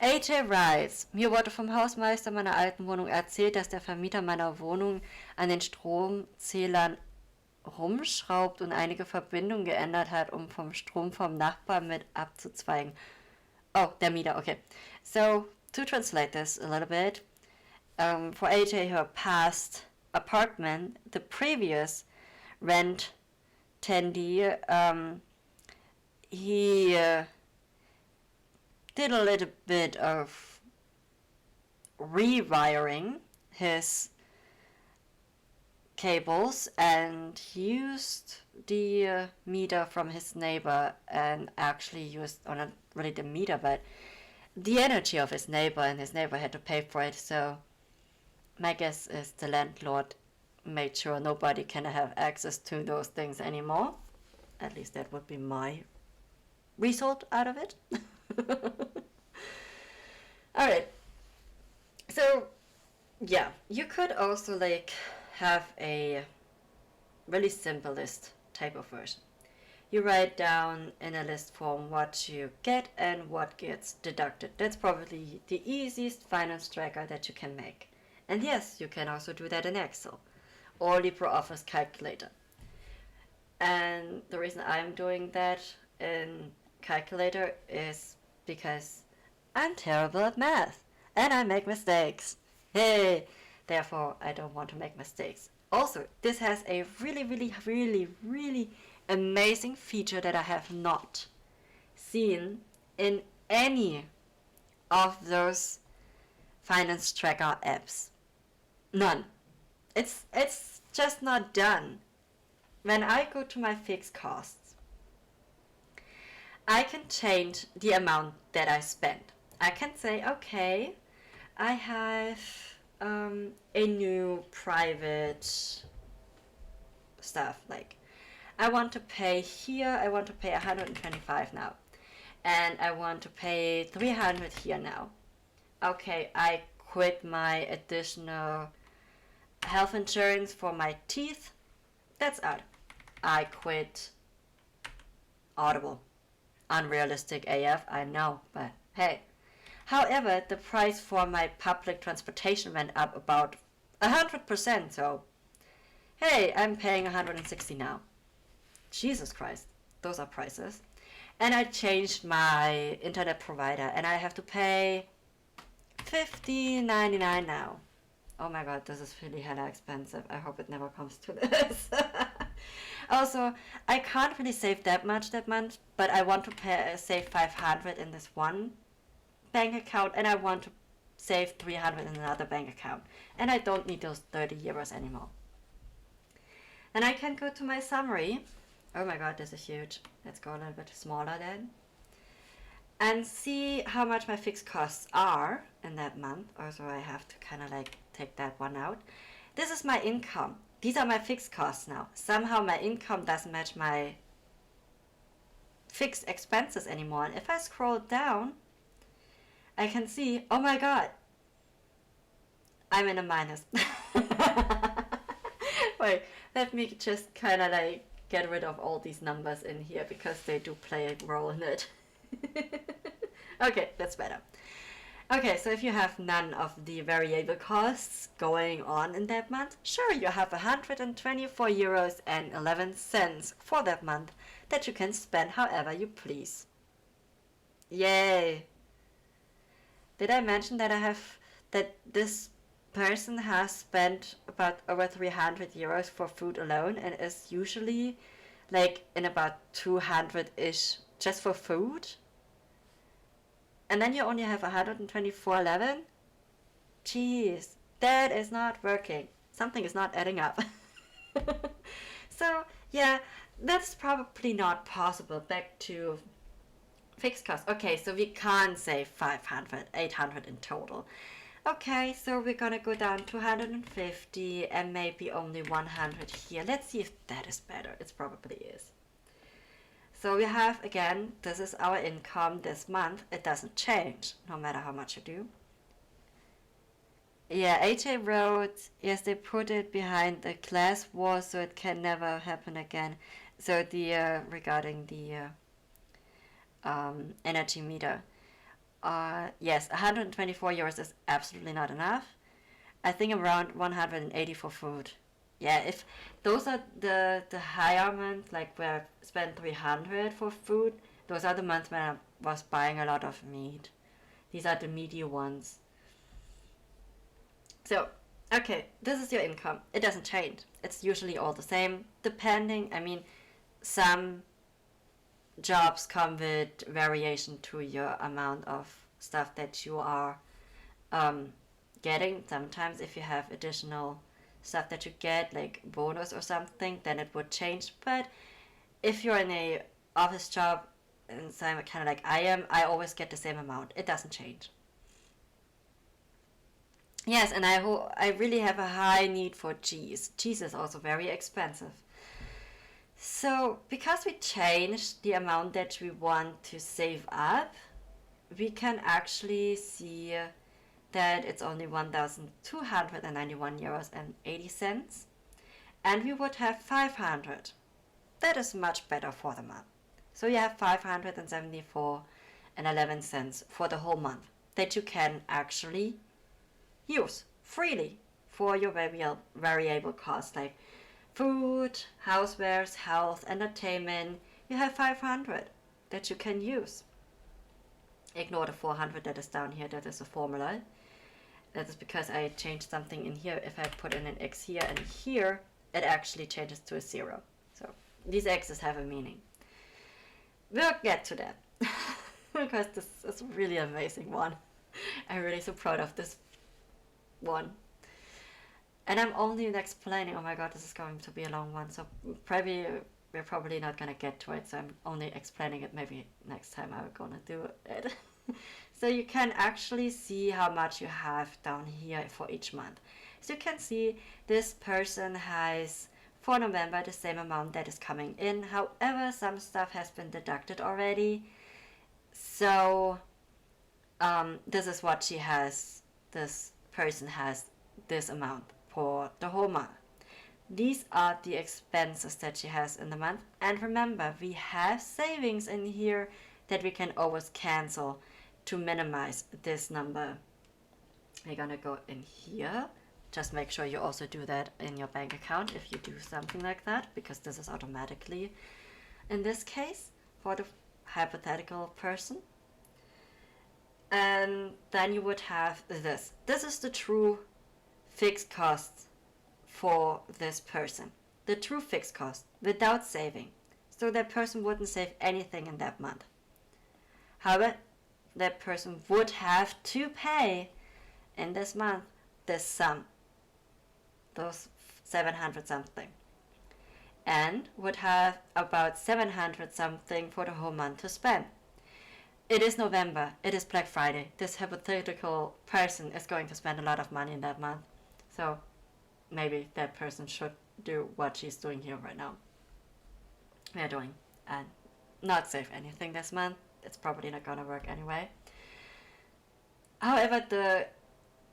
AJ writes, mir wurde vom Hausmeister meiner alten Wohnung erzählt, dass der Vermieter meiner Wohnung an den Stromzählern rumschraubt und einige Verbindungen geändert hat, um vom Strom vom Nachbarn mit abzuzweigen. Oh, der Mieter, okay. So, to translate this a little bit, for AJ, her past apartment, the previous rent Tandy, he did a little bit of rewiring his cables and used the meter from his neighbor and actually used, or not really the meter, but the energy of his neighbor, and his neighbor had to pay for it. So my guess is the landlord made sure nobody can have access to those things anymore. At least that would be my result out of it. Alright. So, yeah, you could also like have a really simple list type of version. You write down in a list form what you get and what gets deducted. That's probably the easiest finance tracker that you can make. And yes, you can also do that in Excel or LibreOffice Calculator. And the reason I'm doing that in Calculator is because I'm terrible at math and I make mistakes. Hey! Therefore, I don't want to make mistakes. Also, this has a really amazing feature that I have not seen in any of those finance tracker apps. None. It's just not done. When I go to my fixed costs, I can change the amount that I spend. I can say, okay, I have a new private stuff, like I want to pay here, I want to pay 125 now, and I want to pay 300 here now. Okay, I quit my additional health insurance for my teeth. That's out. I quit Audible. Unrealistic AF, I know, but hey. However, the price for my public transportation went up about 100%, so hey, I'm paying 160 now. Jesus Christ, those are prices. And I changed my internet provider and I have to pay $50.99 now. Oh my god, this is really hella expensive. I hope it never comes to this. Also, I can't really save that much that month, but I want to save 500 in this one bank account and I want to save 300 in another bank account. And I don't need those 30 euros anymore. And I can go to my summary. Oh my god, this is huge. Let's go a little bit smaller then. And see how much my fixed costs are in that month. Also, I have to kind of like take that one out. This is my income. These are my fixed costs now. Somehow my income doesn't match my fixed expenses anymore. And if I scroll down, I can see, oh my god, I'm in a minus. Wait, let me just kind of like get rid of all these numbers in here because they do play a role in it. Okay, that's better. Okay, so if you have none of the variable costs going on in that month, sure, you have 124 euros and 11 cents for that month that you can spend however you please. Yay! Did I mention that this person has spent about over 300 euros for food alone and is usually like in about 200-ish just for food? And then you only have 124.11? Jeez, that is not working. Something is not adding up. So, yeah, that's probably not possible. Back to fixed costs. Okay, so we can't say 500, 800 in total. Okay, so we're gonna go down to 150 and maybe only 100 here. Let's see if that is better. It probably is. So we have, again, this is our income this month. It doesn't change, no matter how much you do. Yeah, AJ wrote, yes, they put it behind the class war, so it can never happen again. So the, regarding the energy meter. Yes, 124 euros is absolutely not enough. I think around 180 for food. Yeah, if those are the higher months, like where I spent 300 for food, those are the months when I was buying a lot of meat. These are the meaty ones. So, okay, this is your income. It doesn't change. It's usually all the same, depending, I mean, some jobs come with variation to your amount of stuff that you are getting. Sometimes if you have additional stuff that you get, like bonus or something, then it would change. But if you're in a office job, and so I'm kind of like I am. I always get the same amount. It doesn't change. Yes, and I really have a high need for cheese. Cheese is also very expensive. So because we changed the amount that we want to save up, we can actually see that it's only 1,291 euros and 80 cents, and we would have 500. That is much better for the month. So you have 574 and 11 cents for the whole month that you can actually use freely for your variable costs like food, housewares, health, entertainment. You have 500 that you can use. Ignore the 400 that is down here, that is a formula. That is because I changed something in here. If I put in an X here and here, it actually changes to a 0. So these X's have a meaning. We'll get to that because this is a really amazing one. I'm really so proud of this one. And I'm only explaining, oh my god, this is going to be a long one, so we're probably not gonna get to it, so I'm only explaining it. Maybe next time I'm gonna do it. So you can actually see how much you have down here for each month. So you can see this person has for November the same amount that is coming in. However, some stuff has been deducted already. So this is what she has. This person has this amount for the whole month. These are the expenses that she has in the month. And remember, we have savings in here that we can always cancel to minimize this number. We're gonna go in here. Just make sure you also do that in your bank account if you do something like that, because this is automatically in this case for the hypothetical person. And then you would have this. This is the true fixed cost for this person. The true fixed cost without saving. So that person wouldn't save anything in that month. However, that person would have to pay in this month this sum, those 700 something, and would have about 700 something for the whole month to spend. It is November, it is Black Friday. This hypothetical person is going to spend a lot of money in that month. So maybe that person should do what she's doing here right now. We are doing and not save anything this month. It's probably not gonna work anyway. However, the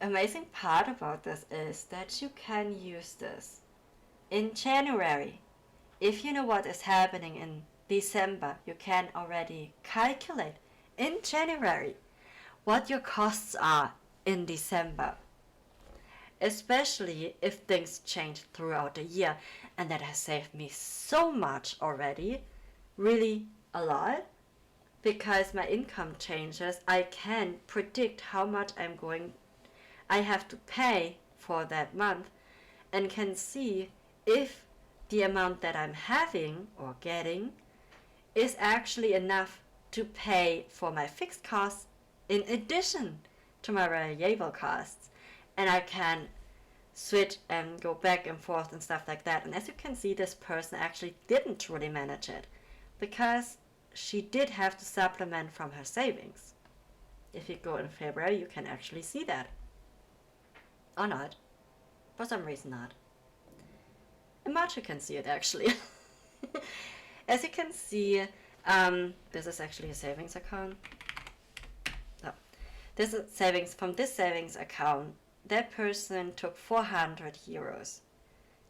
amazing part about this is that you can use this in January. If you know what is happening in December, you can already calculate in January what your costs are in December. Especially if things change throughout the year. And that has saved me so much already. Really a lot. Because my income changes, I can predict how much I have to pay for that month, and can see if the amount that I'm having or getting is actually enough to pay for my fixed costs in addition to my variable costs. And I can switch and go back and forth and stuff like that. And as you can see, this person actually didn't really manage it because she did have to supplement from her savings. If you go in February, you can actually see that. Or not. For some reason not. In March you can see it actually. As you can see, this is actually a savings account. No. This is savings. From this savings account, that person took 400 euros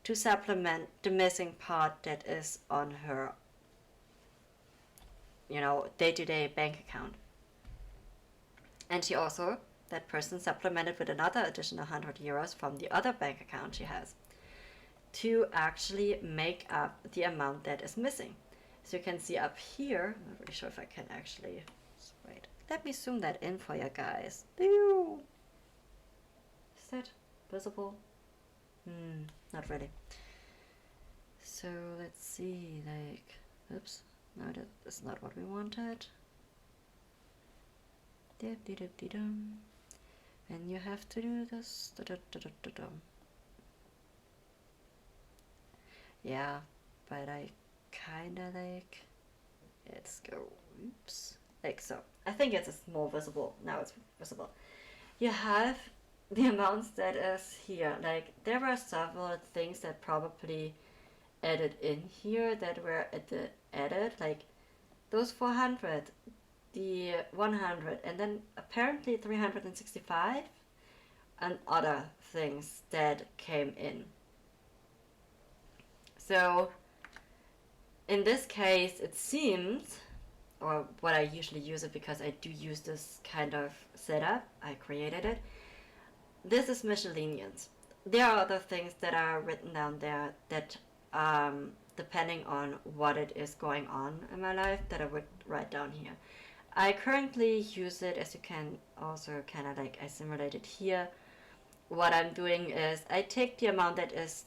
to supplement the missing part that is on her day-to-day bank account. And she also, that person supplemented with another additional 100 euros from the other bank account she has to actually make up the amount that is missing. So you can see up here, I'm not really sure if I can actually, wait, let me zoom that in for you guys. Ew. Is that visible? Not really. So let's see, like, oops. No, that's not what we wanted. And you have to do this. Yeah, but I kinda like, let's go oops, like so. I think it's more visible, now it's visible. You have the amounts that is here. Like, there were several things that probably added in here that were added, like those 400, the 100, and then apparently 365 and other things that came in. So in this case, it seems, or what I usually use it, because I do use this kind of setup, I created it, this is miscellaneous. There are other things that are written down there that depending on what it is going on in my life, that I would write down here. I currently use it, as you can also kind of like, I simulate it here. What I'm doing is I take the amount that is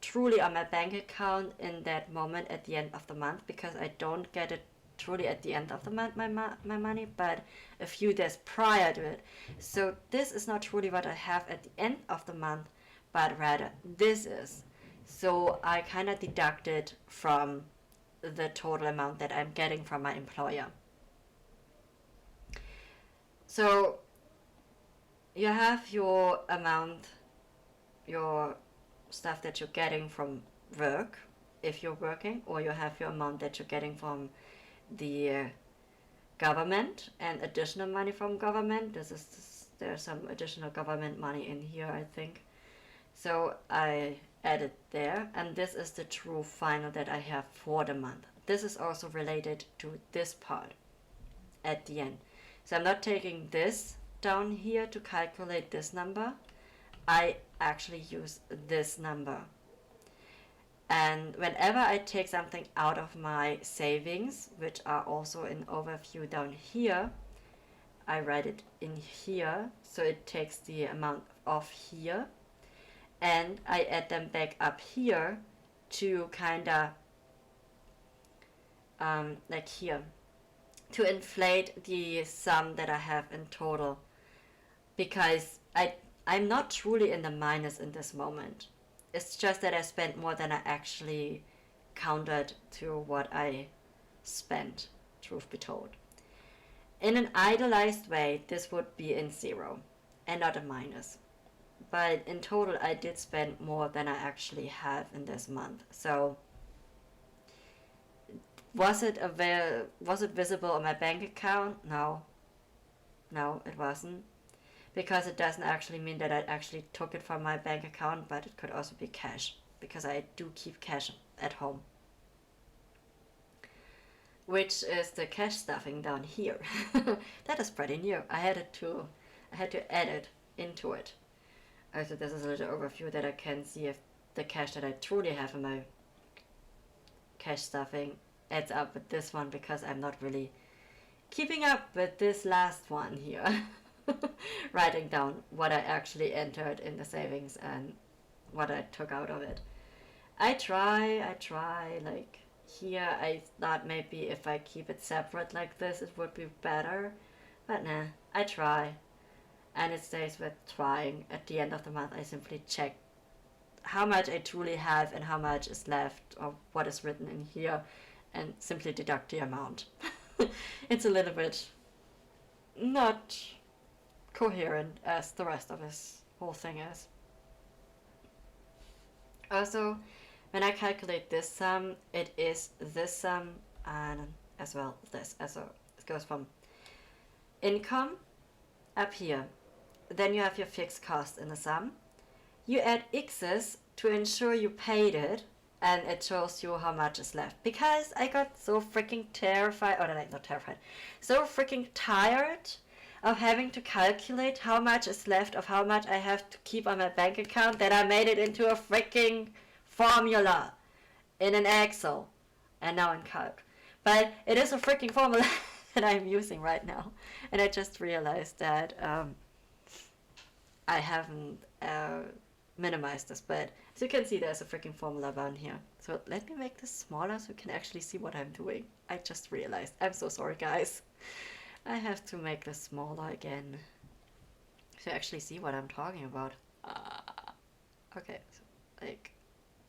truly on my bank account in that moment at the end of the month, because I don't get it truly at the end of the month, my money, but a few days prior to it. So this is not truly what I have at the end of the month, but rather this is. So I kind of deduct it from the total amount that I'm getting from my employer. So you have your amount, your stuff that you're getting from work, if you're working, or you have your amount that you're getting from the government and additional money from government. There's some additional government money in here, I think. So I added there, and this is the true final that I have for the month. This is also related to this part at the end. So I'm not taking this down here to calculate this number. I actually use this number. And whenever I take something out of my savings, which are also in overview down here, I write it in here, so it takes the amount off here, and I add them back up here to kinda like here, to inflate the sum that I have in total, because I'm not truly in the minus in this moment. It's just that I spent more than I actually counted to what I spent, truth be told. In an idealized way, this would be in zero and not a minus. But in total, I did spend more than I actually have in this month. So was it visible on my bank account? No, it wasn't. Because it doesn't actually mean that I actually took it from my bank account, but it could also be cash, because I do keep cash at home. Which is the cash stuffing down here. That is pretty new. I had to add it into it. Also, this is a little overview that I can see if the cash that I truly have in my cash stuffing adds up with this one, because I'm not really keeping up with this last one here. Writing down what I actually entered in the savings and what I took out of it. I try, like here I thought maybe if I keep it separate like this it would be better, but nah, I try, and it stays with trying. At the end of the month I simply check how much I truly have and how much is left, or what is written in here, and simply deduct the amount. It's a little bit not coherent as the rest of this whole thing is. Also, when I calculate this sum, it is this sum and as well this. So it goes from income up here. Then you have your fixed cost in the sum. You add x's to ensure you paid it, and it shows you how much is left. Because I got so freaking terrified, or like not terrified, so freaking tired of having to calculate how much is left of how much I have to keep on my bank account, that I made it into a freaking formula in an Excel and now in Calc. But it is a freaking formula that I'm using right now, and I just realized that I haven't minimized this, but as you can see there's a freaking formula down here. So let me make this smaller so you can actually see what I'm doing. I just realized. I'm so sorry, guys. I have to make this smaller again to actually see what I'm talking about. Okay, so like,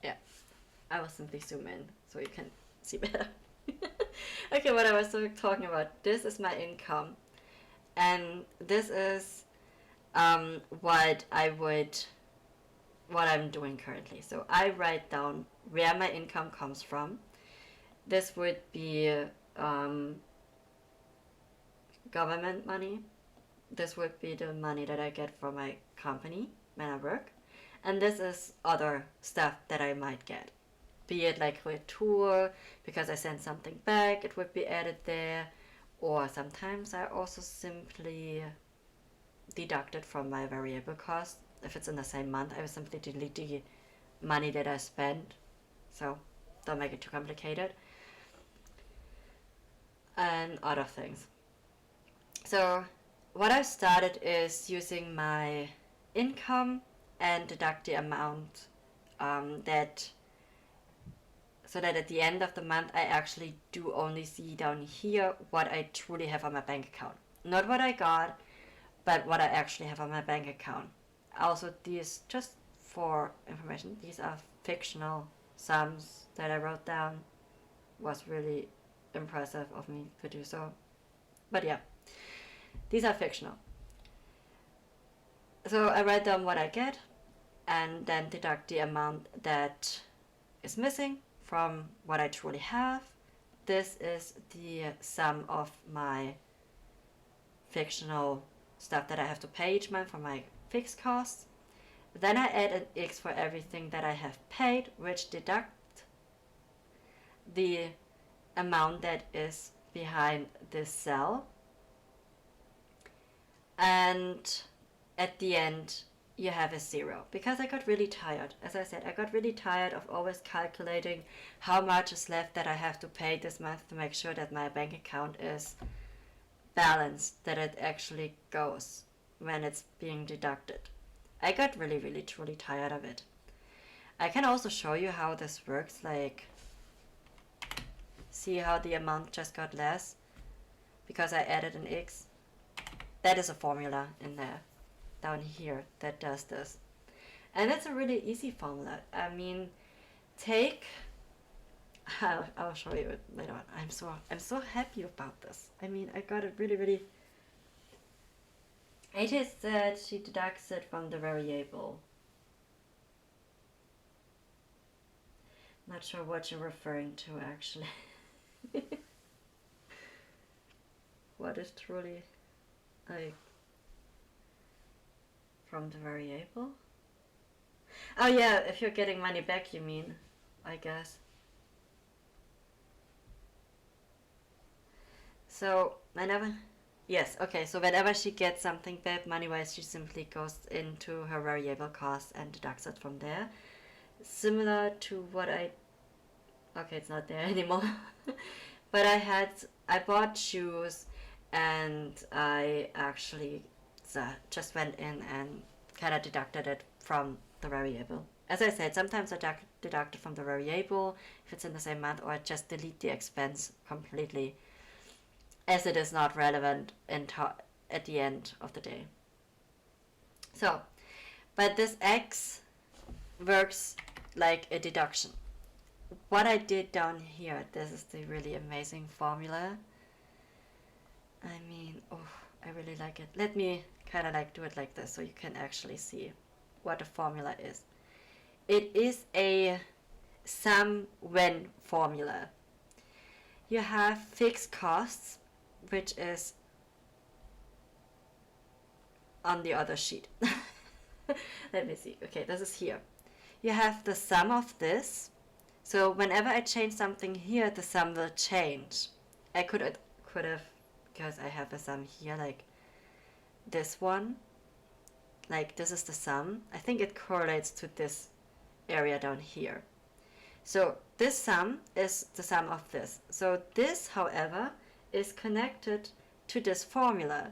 yeah, I will simply zoom in so you can see better. Okay, what I was talking about. This is my income, and this is what what I'm doing currently. So I write down where my income comes from. This would be um, government money. This would be the money that I get from my company when I work. And this is other stuff that I might get. Be it like a tour, because I send something back, it would be added there. Or sometimes I also simply deduct it from my variable cost. If it's in the same month, I will simply delete the money that I spent. So don't make it too complicated. And other things. So what I started is using my income and deduct the amount that so that at the end of the month I actually do only see down here what I truly have on my bank account. Not what I got, but what I actually have on my bank account. Also, these, just for information, these are fictional sums that I wrote down. Was really impressive of me to do so. But yeah, these are fictional. So I write down what I get and then deduct the amount that is missing from what I truly have. This is the sum of my fictional stuff that I have to pay each month for my fixed costs. Then I add an X for everything that I have paid, which deduct the amount that is behind this cell. And at the end, you have a 0. Because I got really tired. As I said, I got really tired of always calculating how much is left that I have to pay this month to make sure that my bank account is balanced, that it actually goes when it's being deducted. I got really, really, truly tired of it. I can also show you how this works, like, see how the amount just got less because I added an X. That is a formula in there, down here, that does this. And it's a really easy formula. I mean, I'll show you it later on. I'm so happy about this. I mean, I got it really, really. It is that she deducts it from the variable. Not sure what you're referring to, actually. What is truly, like, from the variable? Oh yeah, if you're getting money back, you mean, I guess. So whenever, yes, okay, so whenever she gets something back money-wise, she simply goes into her variable cost and deducts it from there. Similar to what okay, it's not there anymore. But I bought shoes and I actually just went in and kind of deducted it from the variable. As I said, sometimes I deduct it from the variable if it's in the same month, or I just delete the expense completely, as it is not relevant at the end of the day. So, but this X works like a deduction. What I did down here, this is the really amazing formula. I mean, oh, I really like it. Let me kind of like do it like this so you can actually see what the formula is. It is a sum-when formula. You have fixed costs, which is on the other sheet. Let me see. Okay, this is here. You have the sum of this. So whenever I change something here, the sum will change. I could have, because I have a sum here, like this one. Like this is the sum. I think it correlates to this area down here. So this sum is the sum of this. So this, however, is connected to this formula.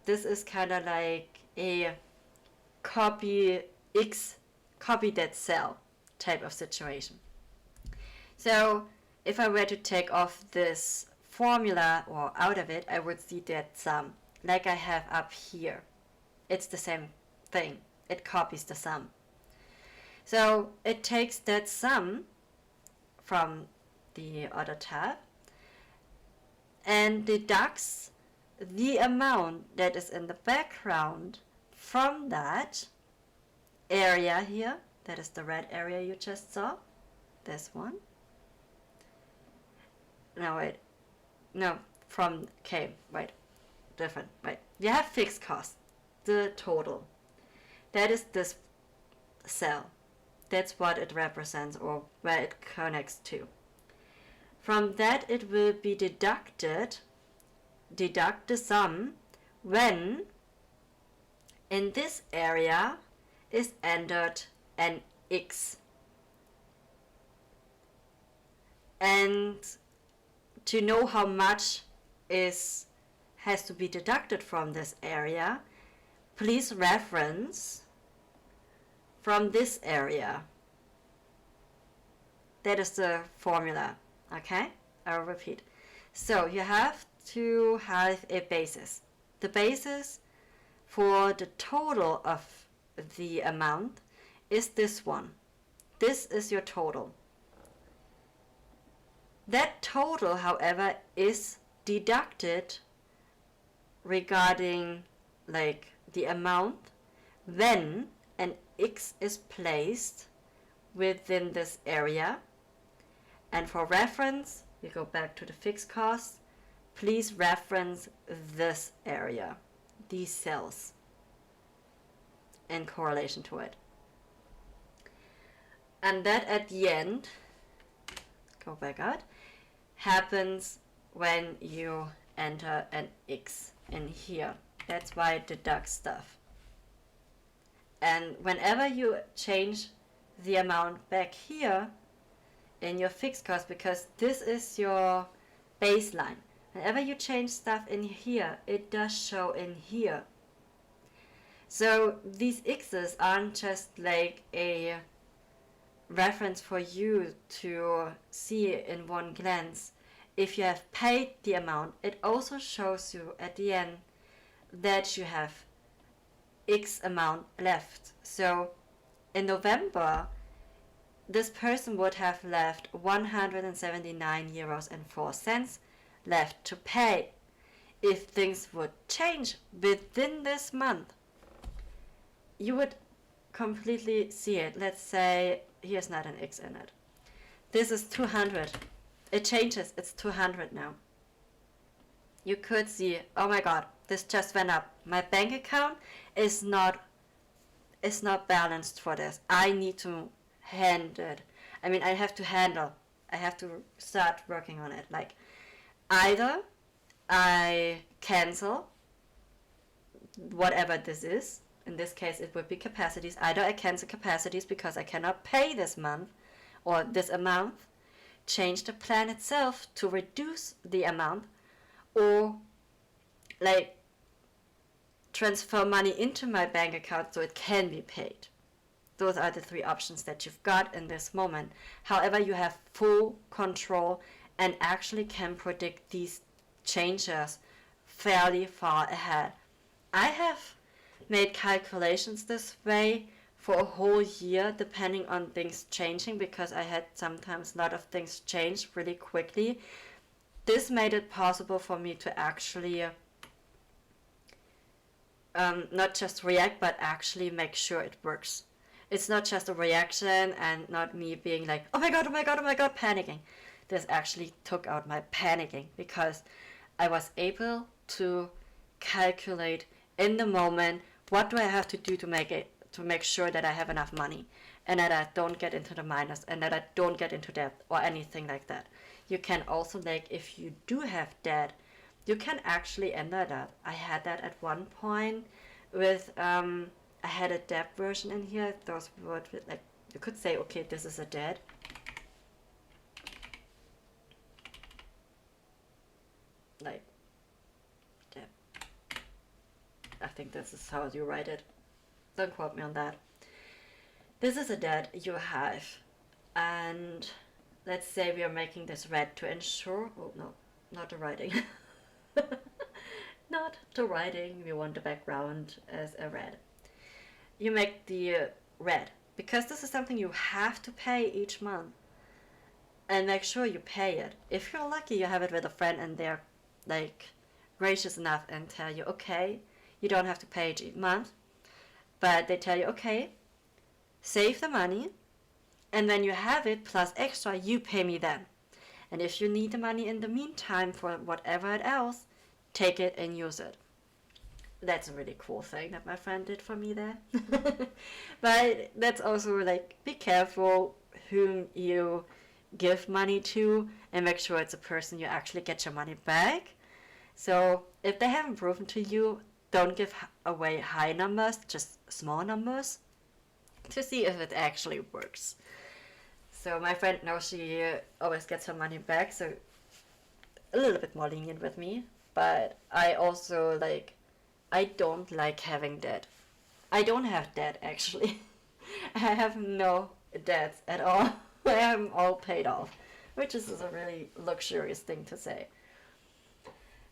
This is kind of like a copy that cell type of situation. So if I were to take off this formula or out of it, I would see that sum like I have up here. It's the same thing. It copies the sum. So it takes that sum from the other tab and deducts the amount that is in the background from that area here. That is the red area you just saw. This one. No, wait. No, from, okay, wait. Different, wait. You have fixed cost, the total. That is this cell. That's what it represents or where it connects to. From that it will be deduct the sum when in this area is entered an x. And to know how much has to be deducted from this area, please reference from this area. That is the formula, okay? I'll repeat. So you have to have a basis. The basis for the total of the amount is this one. This is your total. That total, however, is deducted regarding like the amount when an x is placed within this area. And for reference, you go back to the fixed cost. Please reference this area, these cells, in correlation to it. And that at the end, go back out, happens when you enter an x in here. That's why it deducts stuff. And whenever you change the amount back here in your fixed cost, because this is your baseline, whenever you change stuff in here, it does show in here. So these x's aren't just like a reference for you to see in one glance. If you have paid the amount, it also shows you at the end that you have X amount left. So in November, this person would have left 179 euros and 4 cents left to pay. If things would change within this month, you would completely see it. Let's say here's not an X in it. This is 200. It changes. It's 200 now. You could see, oh my god, this just went up. My bank account is not balanced for this. I need to handle it. I have to handle. I have to start working on it. Like, either I cancel whatever this is. In this case, it would be capacities. Either I cancel capacities because I cannot pay this month or this amount, change the plan itself to reduce the amount, or like transfer money into my bank account so it can be paid. Those are the three options that you've got in this moment. However, you have full control and actually can predict these changes fairly far ahead. I have made calculations this way for a whole year, depending on things changing, because I had sometimes a lot of things change really quickly. This made it possible for me to actually not just react, but actually make sure it works. It's not just a reaction and not me being like, oh my god, panicking. This actually took out my panicking because I was able to calculate in the moment, what do I have to do to make sure that I have enough money and that I don't get into the minus and that I don't get into debt or anything like that. You can also, like, if you do have debt, you can actually enter that. I had that at one point with, I had a debt version in here. Those would, like, you could say, okay, this is a debt. Like, debt. I think this is how you write it. Don't quote me on that. This is a debt you have, and let's say we are making this red to ensure, oh no, not the writing. Not the writing, we want the background as a red. You make the red, because this is something you have to pay each month, and make sure you pay it. If you're lucky, you have it with a friend and they're like gracious enough and tell you, okay, you don't have to pay each month, but they tell you, okay, save the money, and when you have it plus extra, you pay me then. And if you need the money in the meantime for whatever else, take it and use it. That's a really cool thing that my friend did for me there. But that's also like, be careful whom you give money to and make sure it's a person you actually get your money back. So if they haven't proven to you, don't give away high numbers, just small numbers, to see if it actually works. So my friend knows she always gets her money back, so a little bit more lenient with me. But I also I don't like having debt. I don't have debt actually. I have no debts at all. I am all paid off, which is a really luxurious thing to say.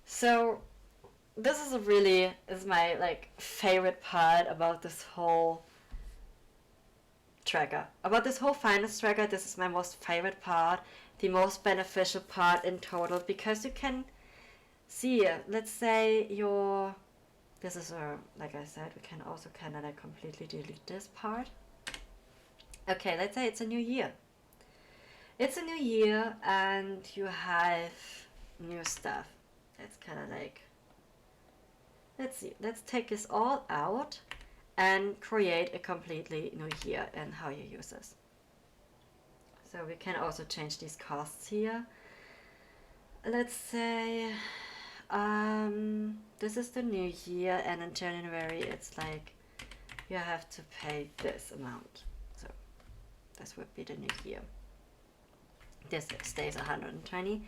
So this is my favorite part about this whole tracker. About this whole finance tracker, this is my most favorite part, the most beneficial part in total, because you can see, let's say this is like I said, we can also kind of completely delete this part. Okay, let's say it's a new year. It's a new year and you have new stuff. It's kind of let's see, let's take this all out and create a completely new year and how you use this. So we can also change these costs here. Let's say this is the new year, and in January it's you have to pay this amount. So this would be the new year. This stays 120,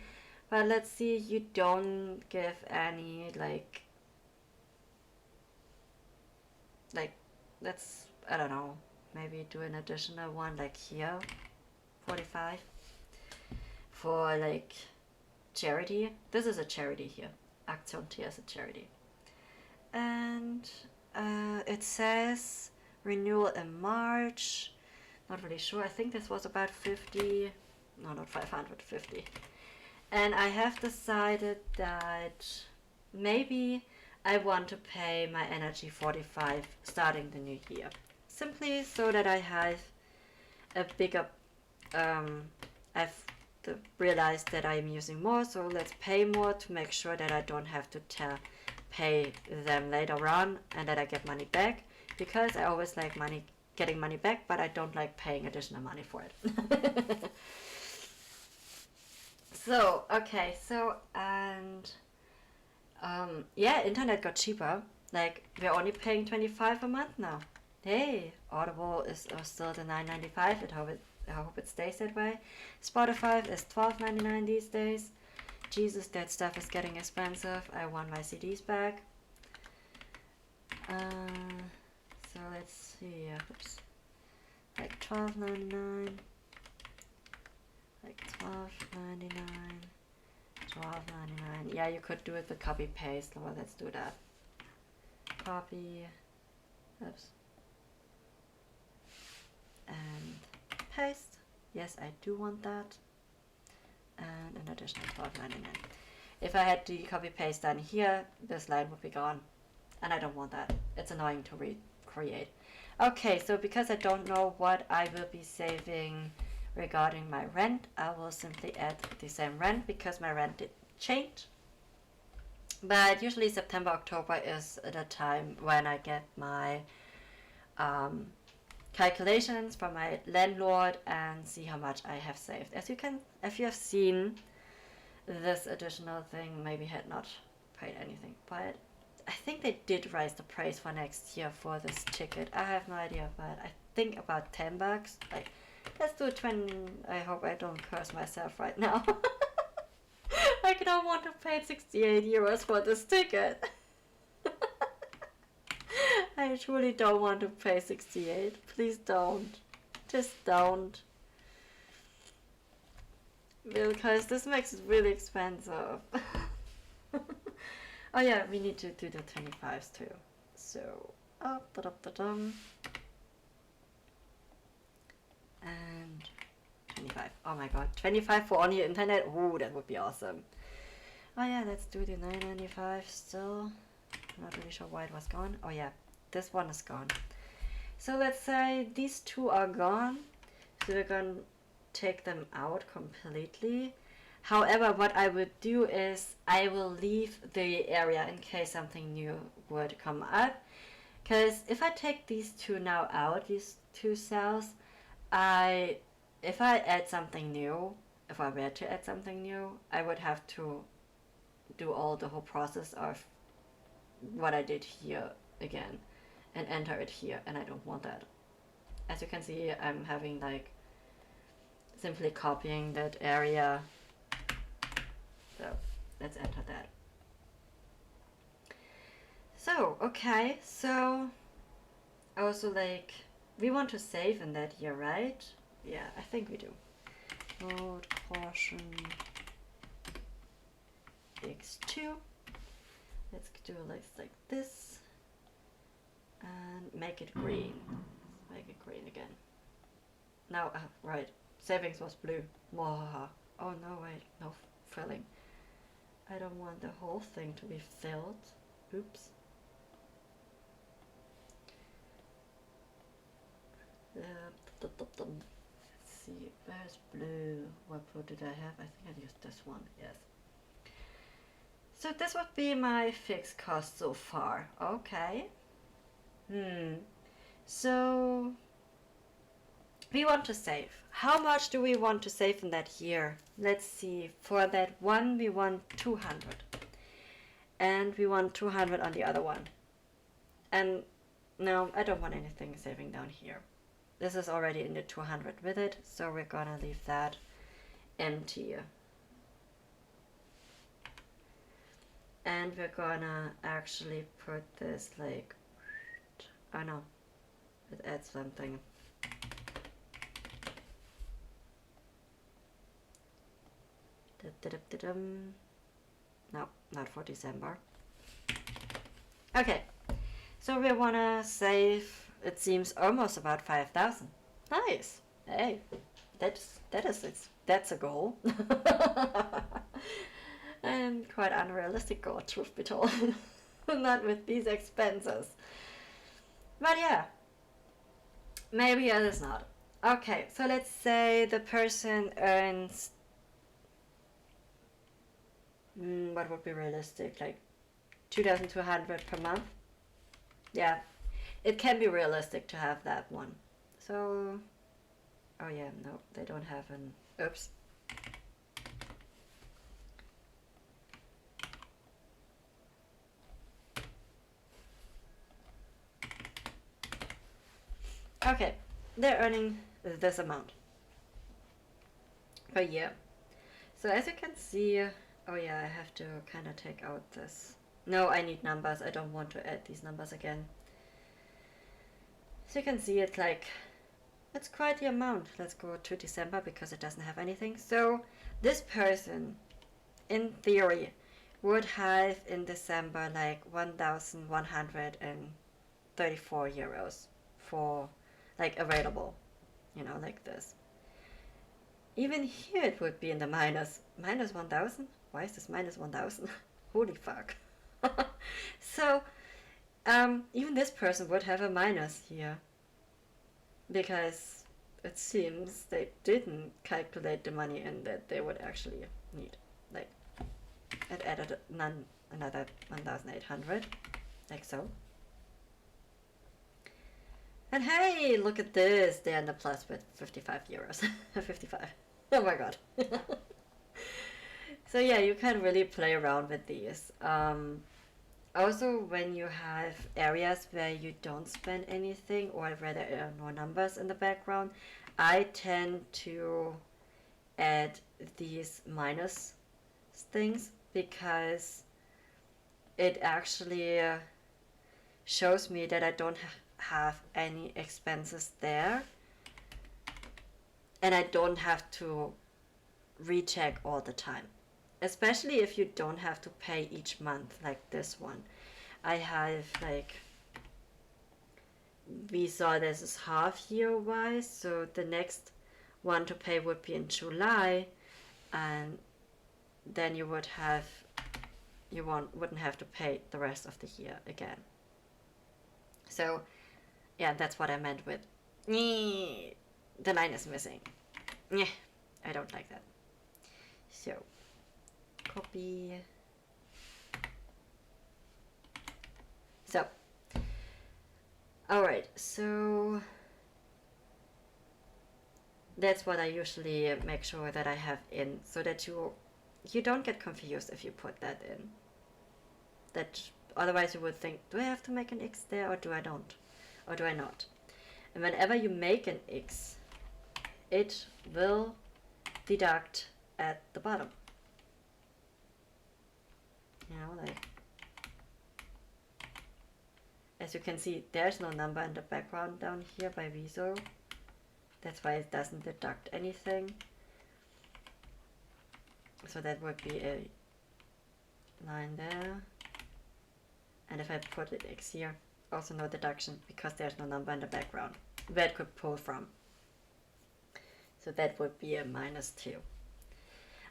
but let's see, you don't give any let's, I don't know, maybe do an additional one here, 45, for charity. This is a charity here. Aktion Tier is a charity. And it says renewal in March. Not really sure. I think this was about 50. No, not 550. And I have decided that maybe I want to pay my energy 45 starting the new year. Simply so that I have a bigger, I've realized that I'm using more, so let's pay more to make sure that I don't have to pay them later on and that I get money back, because I always like getting money back, but I don't like paying additional money for it. So, okay, so, and yeah, internet got cheaper. We're only paying 25 a month now. Hey, Audible is still the $9.95. I hope it stays that way. Spotify is $12.99 these days. Jesus, that stuff is getting expensive. I want my CDs back. So let's see. Oops. $12.99. $12.99. $12.99. Yeah, you could do it with copy paste. Well, let's do that. Copy. Oops. And paste. Yes, I do want that. And an additional $12.99. If I had to copy paste down here, this line would be gone. And I don't want that. It's annoying to recreate. Okay, so because I don't know what I will be saving regarding my rent, I will simply add the same rent because my rent did change. But usually September, October is the time when I get my calculations from my landlord and see how much I have saved. If you have seen this additional thing, maybe had not paid anything, but I think they did raise the price for next year for this ticket. I have no idea, but I think about $10. Let's do 20. I hope I don't curse myself right now. I don't want to pay 68 euros for this ticket. I truly don't want to pay 68. Please don't. Just don't. Because this makes it really expensive. Oh yeah, we need to do the 25s too. So, and 25. Oh my god, 25 for only internet? Ooh, that would be awesome. Oh yeah, let's do the 995 still. I'm not really sure why it was gone. Oh yeah, this one is gone. So let's say these two are gone. So we're gonna take them out completely. However, what I would do is I will leave the area in case something new would come up. Because if I take these two now out, these two cells, if I add something new, if I were to add something new, I would have to do all the whole process of what I did here again and enter it here, and I don't want that. As you can see, I'm having like simply copying that area. So let's enter that. So okay, so also like we want to save in that here, right? Yeah, I think we do. Mode caution x2. Let's do like this and make it green. Make it green again. Now, right, savings was blue. Mwahaha. Oh no, wait, no filling. I don't want the whole thing to be filled. Oops. Let's see, where's blue? What blue did I have? I think I used this one, yes. So this would be my fixed cost so far. Okay. So we want to save. How much do we want to save in that year? Let's see. For that one, we want 200. And we want 200 on the other one. And no, I don't want anything saving down here. This is already in the 200 with it, so we're gonna leave that empty. And we're gonna actually put this like, oh no, it adds something. No, not for December. Okay, so we wanna save, it seems almost about 5,000. Nice. Hey, that's a goal. And quite unrealistic goal, truth be told. Not with these expenses. But yeah, maybe it is not. Okay, so let's say the person earns, what would be realistic, like 2,200 per month. Yeah, it can be realistic to have that one. So, oh yeah, no, they don't have an, oops. Okay, they're earning this amount per year. So as you can see, oh yeah, I have to kind of take out this. No, I need numbers. I don't want to add these numbers again. So you can see it's like, it's quite the amount. Let's go to December because it doesn't have anything. So this person, in theory, would have in December like 1,134 euros for like available, you know, like this. Even here it would be in the minus 1,000. Why is this minus 1,000? Holy fuck. So even this person would have a minus here because it seems they didn't calculate the money in that they would actually need. Like it added another 1,800, like so. And hey, look at this, they're in the plus with 55 euros. 55. Oh my god. So yeah, you can really play around with these. Also, when you have areas where you don't spend anything or where there are no numbers in the background, I tend to add these minus things because it actually shows me that I don't have any expenses there, and I don't have to recheck all the time, especially if you don't have to pay each month like this one. I have like, we saw this is half year wise, so the next one to pay would be in July, and then you would have you wouldn't have to pay the rest of the year again. So yeah, that's what I meant with the line is missing. Yeah, I don't like that. So copy. So alright, so that's what I usually make sure that I have in, so that you don't get confused if you put that in. That otherwise you would think, do I have to make an X there, or do I don't? Or do I not? And whenever you make an X, it will deduct at the bottom. You know, like, as you can see, there's no number in the background down here by Viso. That's why it doesn't deduct anything. So that would be a line there. And if I put it X here, also no deduction because there's no number in the background where it could pull from. So that would be a -2.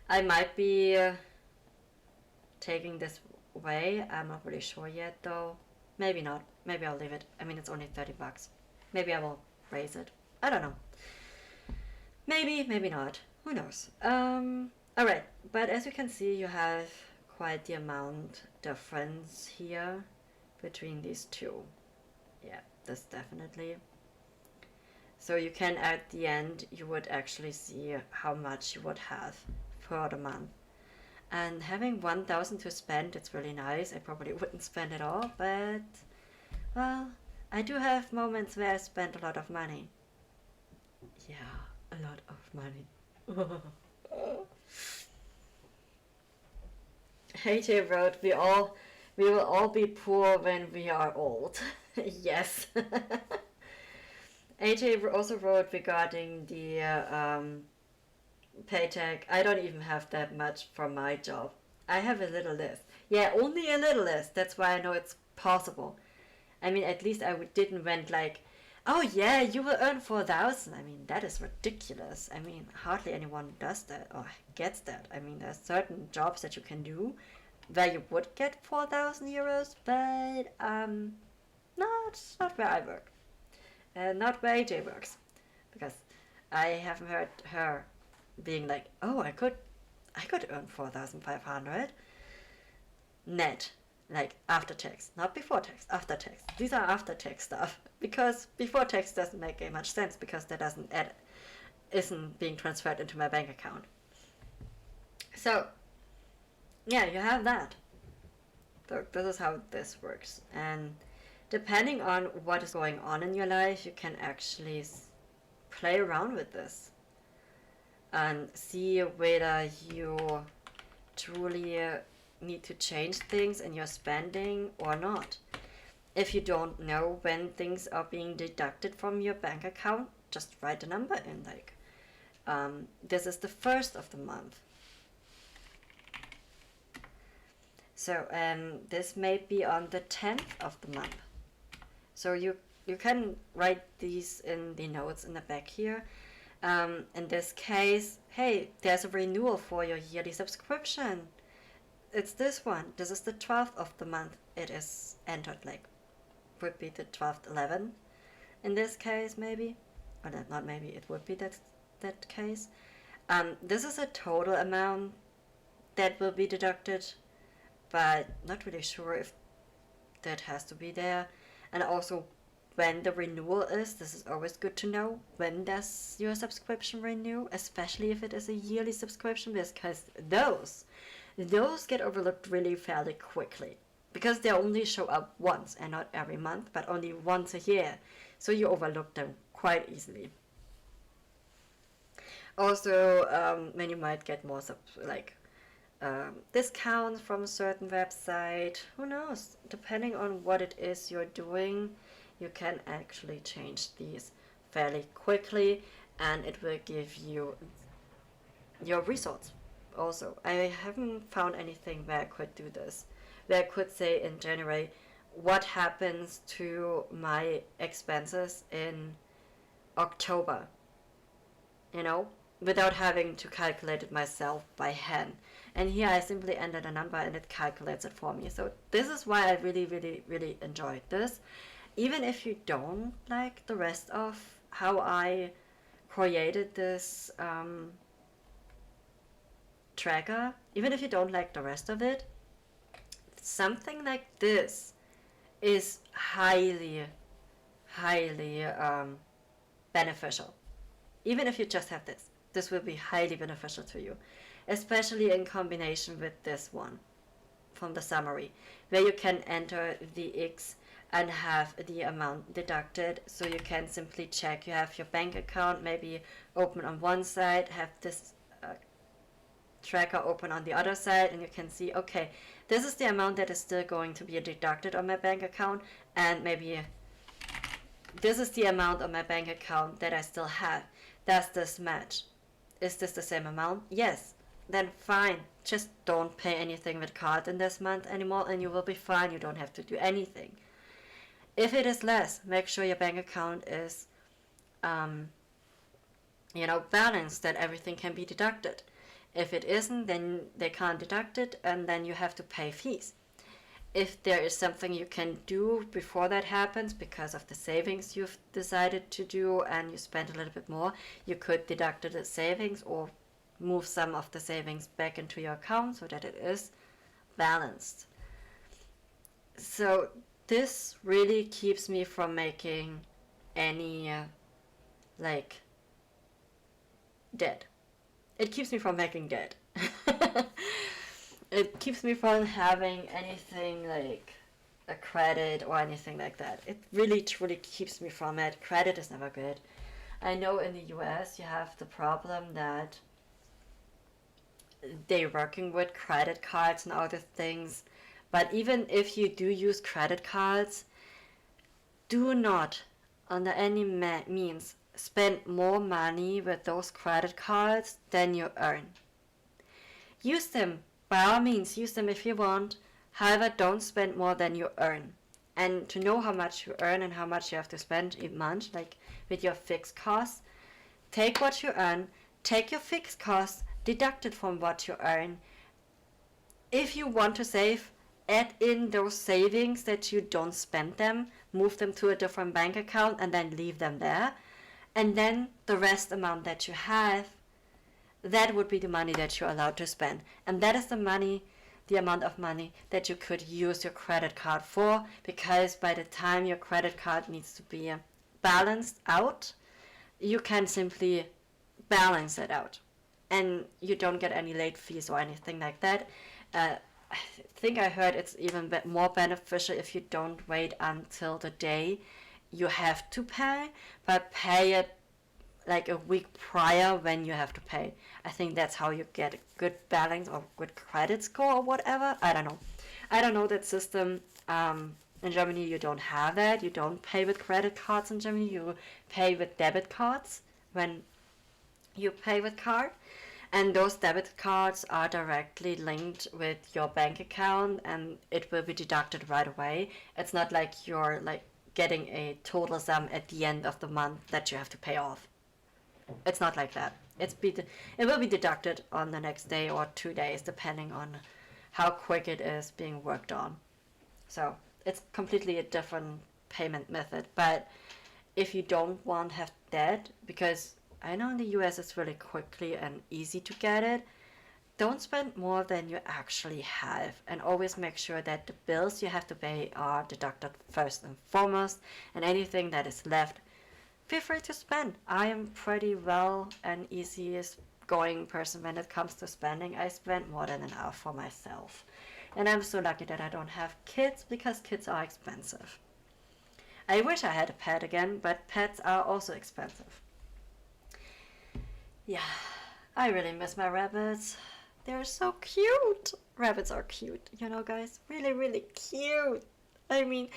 I might be taking this away. I'm not really sure yet though. Maybe not. Maybe I'll leave it. I mean, it's only 30 bucks. Maybe I will raise it. I don't know. Maybe, maybe not. Who knows? Alright, but as you can see, you have quite the amount difference here between these two. Yeah, this definitely. So you can, at the end, you would actually see how much you would have for the month. And having 1,000 to spend, it's really nice. I probably wouldn't spend it all, but, well, I do have moments where I spend a lot of money. Yeah, a lot of money. AJ wrote, we will all be poor when we are old. Yes. AJ also wrote regarding the paycheck. I don't even have that much from my job. I have a little less. Yeah, only a little less. That's why I know it's possible. I mean, at least I didn't went like, oh yeah, you will earn 4,000. I mean, that is ridiculous. I mean, hardly anyone does that or gets that. I mean, there's certain jobs that you can do where you would get 4,000 euros, but not where I work. Not where AJ works. Because I haven't heard her being like, oh, I could earn 4,500 net. Like after tax, not before tax, after tax. These are after tax stuff because before tax doesn't make much sense because that isn't being transferred into my bank account. So yeah, you have that. So this is how this works, and depending on what is going on in your life, you can actually play around with this and see whether you truly need to change things in your spending or not. If you don't know when things are being deducted from your bank account, just write a number in, like this is the 1st of the month. So this may be on the 10th of the month. So you can write these in the notes in the back here. In this case, hey, there's a renewal for your yearly subscription. It's this one. This is the 12th of the month. It is entered, like, would be the 12th 11. In this case, maybe, or not maybe, it would be that case. This is a total amount that will be deducted, but not really sure if that has to be there. And also when the renewal is, this is always good to know. When does your subscription renew, especially if it is a yearly subscription, because those get overlooked really fairly quickly because they only show up once and not every month, but only once a year. So you overlook them quite easily. Also, when you might get more discounts from a certain website, who knows? Depending on what it is you're doing, you can actually change these fairly quickly, and it will give you your results. Also, I haven't found anything where I could do this, where I could say in January what happens to my expenses in October. You know, without having to calculate it myself by hand. And here I simply enter a number and it calculates it for me. So this is why I really, really, really enjoyed this. Even if you don't like the rest of how I created this tracker, even if you don't like the rest of it, something like this is highly, highly beneficial. Even if you just have this will be highly beneficial to you, especially in combination with this one from the summary, where you can enter the X and have the amount deducted. So you can simply check, you have your bank account maybe open on one side, have this tracker open on the other side, and you can see, okay, this is the amount that is still going to be deducted on my bank account, and maybe this is the amount on my bank account that I still have. Does this match? Is this the same amount? Yes. Then fine. Just don't pay anything with card in this month anymore and you will be fine. You don't have to do anything. If it is less, make sure your bank account is balanced, that everything can be deducted. If it isn't, then they can't deduct it and then you have to pay fees. If there is something you can do before that happens because of the savings you've decided to do and you spend a little bit more, you could deduct the savings or move some of the savings back into your account so that it is balanced. So this really keeps me from making any debt. It keeps me from making debt. It keeps me from having anything like a credit or anything like that. It really truly keeps me from it. Credit is never good. I know in the US you have the problem that they're working with credit cards and other things, but even if you do use credit cards, do not under any means spend more money with those credit cards than you earn. Use them. By all means, use them if you want. However, don't spend more than you earn. And to know how much you earn and how much you have to spend each month, like with your fixed costs, take what you earn, take your fixed costs, deduct it from what you earn. If you want to save, add in those savings that you don't spend them, move them to a different bank account and then leave them there. And then the rest amount that you have, that would be the money that you're allowed to spend. And that is the amount of money that you could use your credit card for, because by the time your credit card needs to be balanced out, you can simply balance it out. And you don't get any late fees or anything like that. I think I heard it's even more beneficial if you don't wait until the day you have to pay, but pay it like a week prior when you have to pay. I think that's how you get a good balance or good credit score or whatever. I don't know that system. In Germany you don't have that. You don't pay with credit cards in Germany. You pay with debit cards when you pay with card. And those debit cards are directly linked with your bank account and it will be deducted right away. It's not like you're getting a total sum at the end of the month that you have to pay off. It's not like that. It will be deducted on the next day or 2 days, depending on how quick it is being worked on. So it's completely a different payment method. But if you don't want to have that, because I know in the US it's really quickly and easy to get it, don't spend more than you actually have, and always make sure that the bills you have to pay are deducted first and foremost, and anything that is left, feel free to spend. I am pretty well an easiest going person when it comes to spending. I spend more than enough for myself. And I'm so lucky that I don't have kids, because kids are expensive. I wish I had a pet again, but pets are also expensive. Yeah, I really miss my rabbits. They're so cute. Rabbits are cute, guys. Really, really cute. I mean,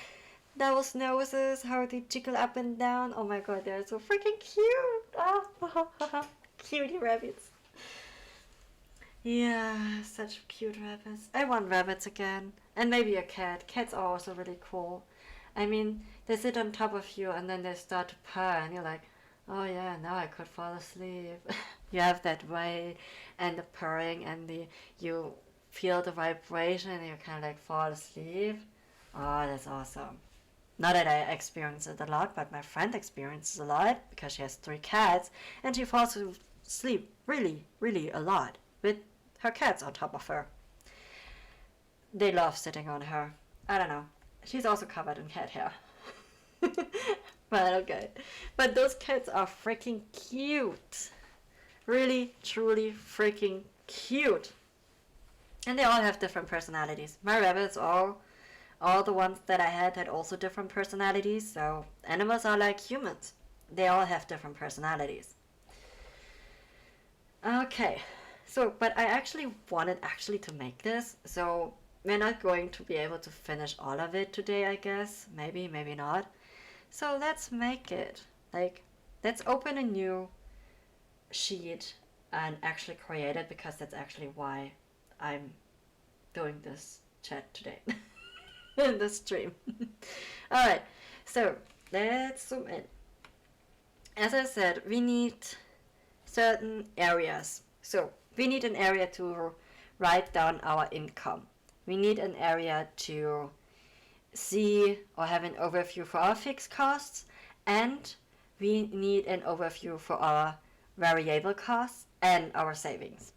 those noses, how they jiggle up and down. Oh my god, they're so freaking cute. Oh, cutie rabbits. Yeah, such cute rabbits. I want rabbits again. And maybe a cat. Cats are also really cool. I mean, they sit on top of you and then they start to purr and you're like, Oh yeah, now I could fall asleep. You have that way and the purring and the you feel the vibration and you kind of like fall asleep. Oh, that's awesome. Not that I experience it a lot, but my friend experiences a lot because she has 3 cats and she falls asleep really, really a lot with her cats on top of her. They love sitting on her. I don't know. She's also covered in cat hair. But okay. But those cats are freaking cute. Really, truly freaking cute. And they all have different personalities. My rabbits, all the ones that I had also different personalities. So animals are like humans. They all have different personalities. Okay. So, but I actually wanted to make this. So we're not going to be able to finish all of it today, I guess. Maybe, maybe not. So let's make it. Like, let's open a new sheet and actually create it because that's actually why I'm doing this chat today in the stream. Alright, so let's zoom in. As I said, we need certain areas. So we need an area to write down our income. We need an area to see or have an overview for our fixed costs, and we need an overview for our variable costs and our savings.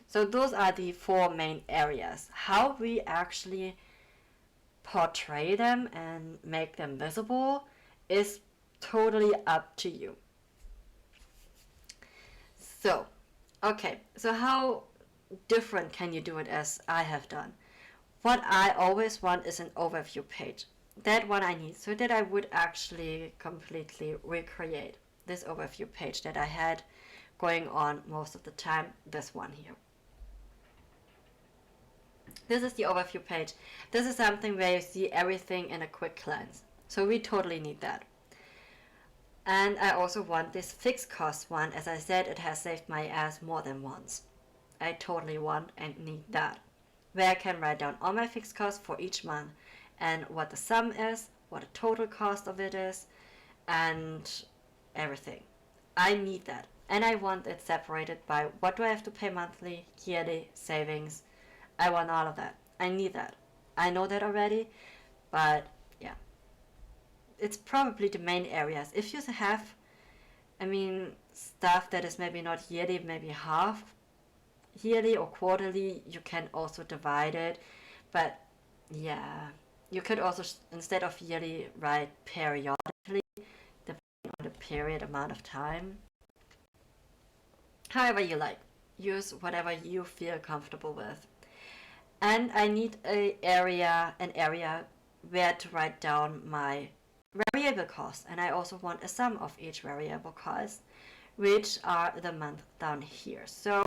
So those are the 4 main areas. How we actually portray them and make them visible is totally up to you. So, okay, so how different can you do it as I have done? What I always want is an overview page. That one I need so that I would actually completely recreate this overview page that I had going on most of the time, this one here. This is the overview page. This is something where you see everything in a quick glance. So we totally need that. And I also want this fixed cost one. As I said, it has saved my ass more than once. I totally want and need that, where I can write down all my fixed costs for each month and what the sum is, what the total cost of it is, and everything. I need that. And I want it separated by what do I have to pay monthly, yearly, savings. I want all of that. I need that. I know that already, but yeah. It's probably the main areas. If you have, stuff that is maybe not yearly, maybe half yearly or quarterly, you can also divide it. But yeah, you could also, instead of yearly, write periodically, depending on the period amount of time. However you like. Use whatever you feel comfortable with. And I need an area where to write down my variable costs. And I also want a sum of each variable cost, which are the month down here. So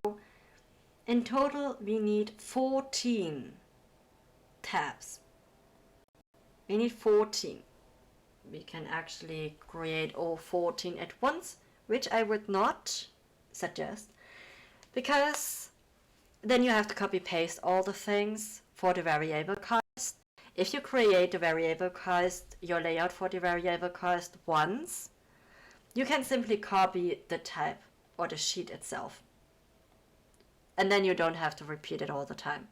in total, we need 14 tabs. We need 14. We can actually create all 14 at once, which I would not suggest, because then you have to copy paste all the things for the variable cost. If you create the variable cost, your layout for the variable cost once, you can simply copy the type or the sheet itself. And then you don't have to repeat it all the time.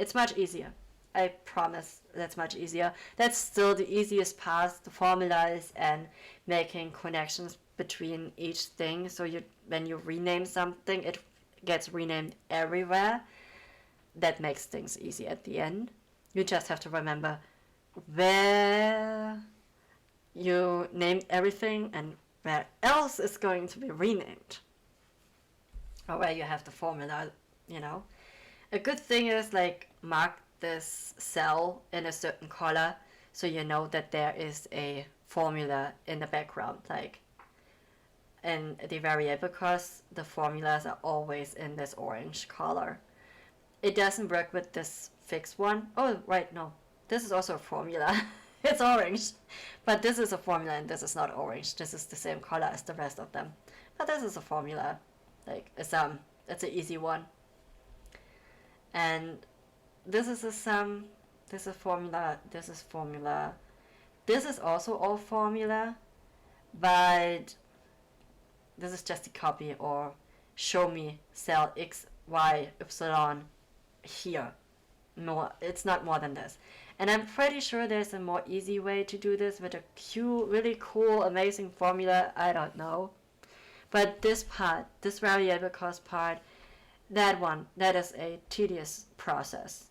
It's much easier. I promise that's much easier. That's still the easiest part, the formulas and making connections between each thing. So when you rename something, it gets renamed everywhere. That makes things easy at the end. You just have to remember where you named everything and where else is going to be renamed. Or where you have the formula, A good thing is mark this cell in a certain color so you know that there is a formula in the background. In the variable cost, the formulas are always in this orange color. It doesn't work with this fixed one. Oh, right, no. This is also a formula. It's orange. But this is a formula and this is not orange. This is the same color as the rest of them. But this is a formula. A sum. That's an easy one. And this is a sum. This is formula. This is formula. This is also all formula. But this is just a copy, or show me cell X, Y, Y here. No, it's not more than this. And I'm pretty sure there's a more easy way to do this with a really cool, amazing formula. I don't know. But this part, this variable cost part, that is a tedious process.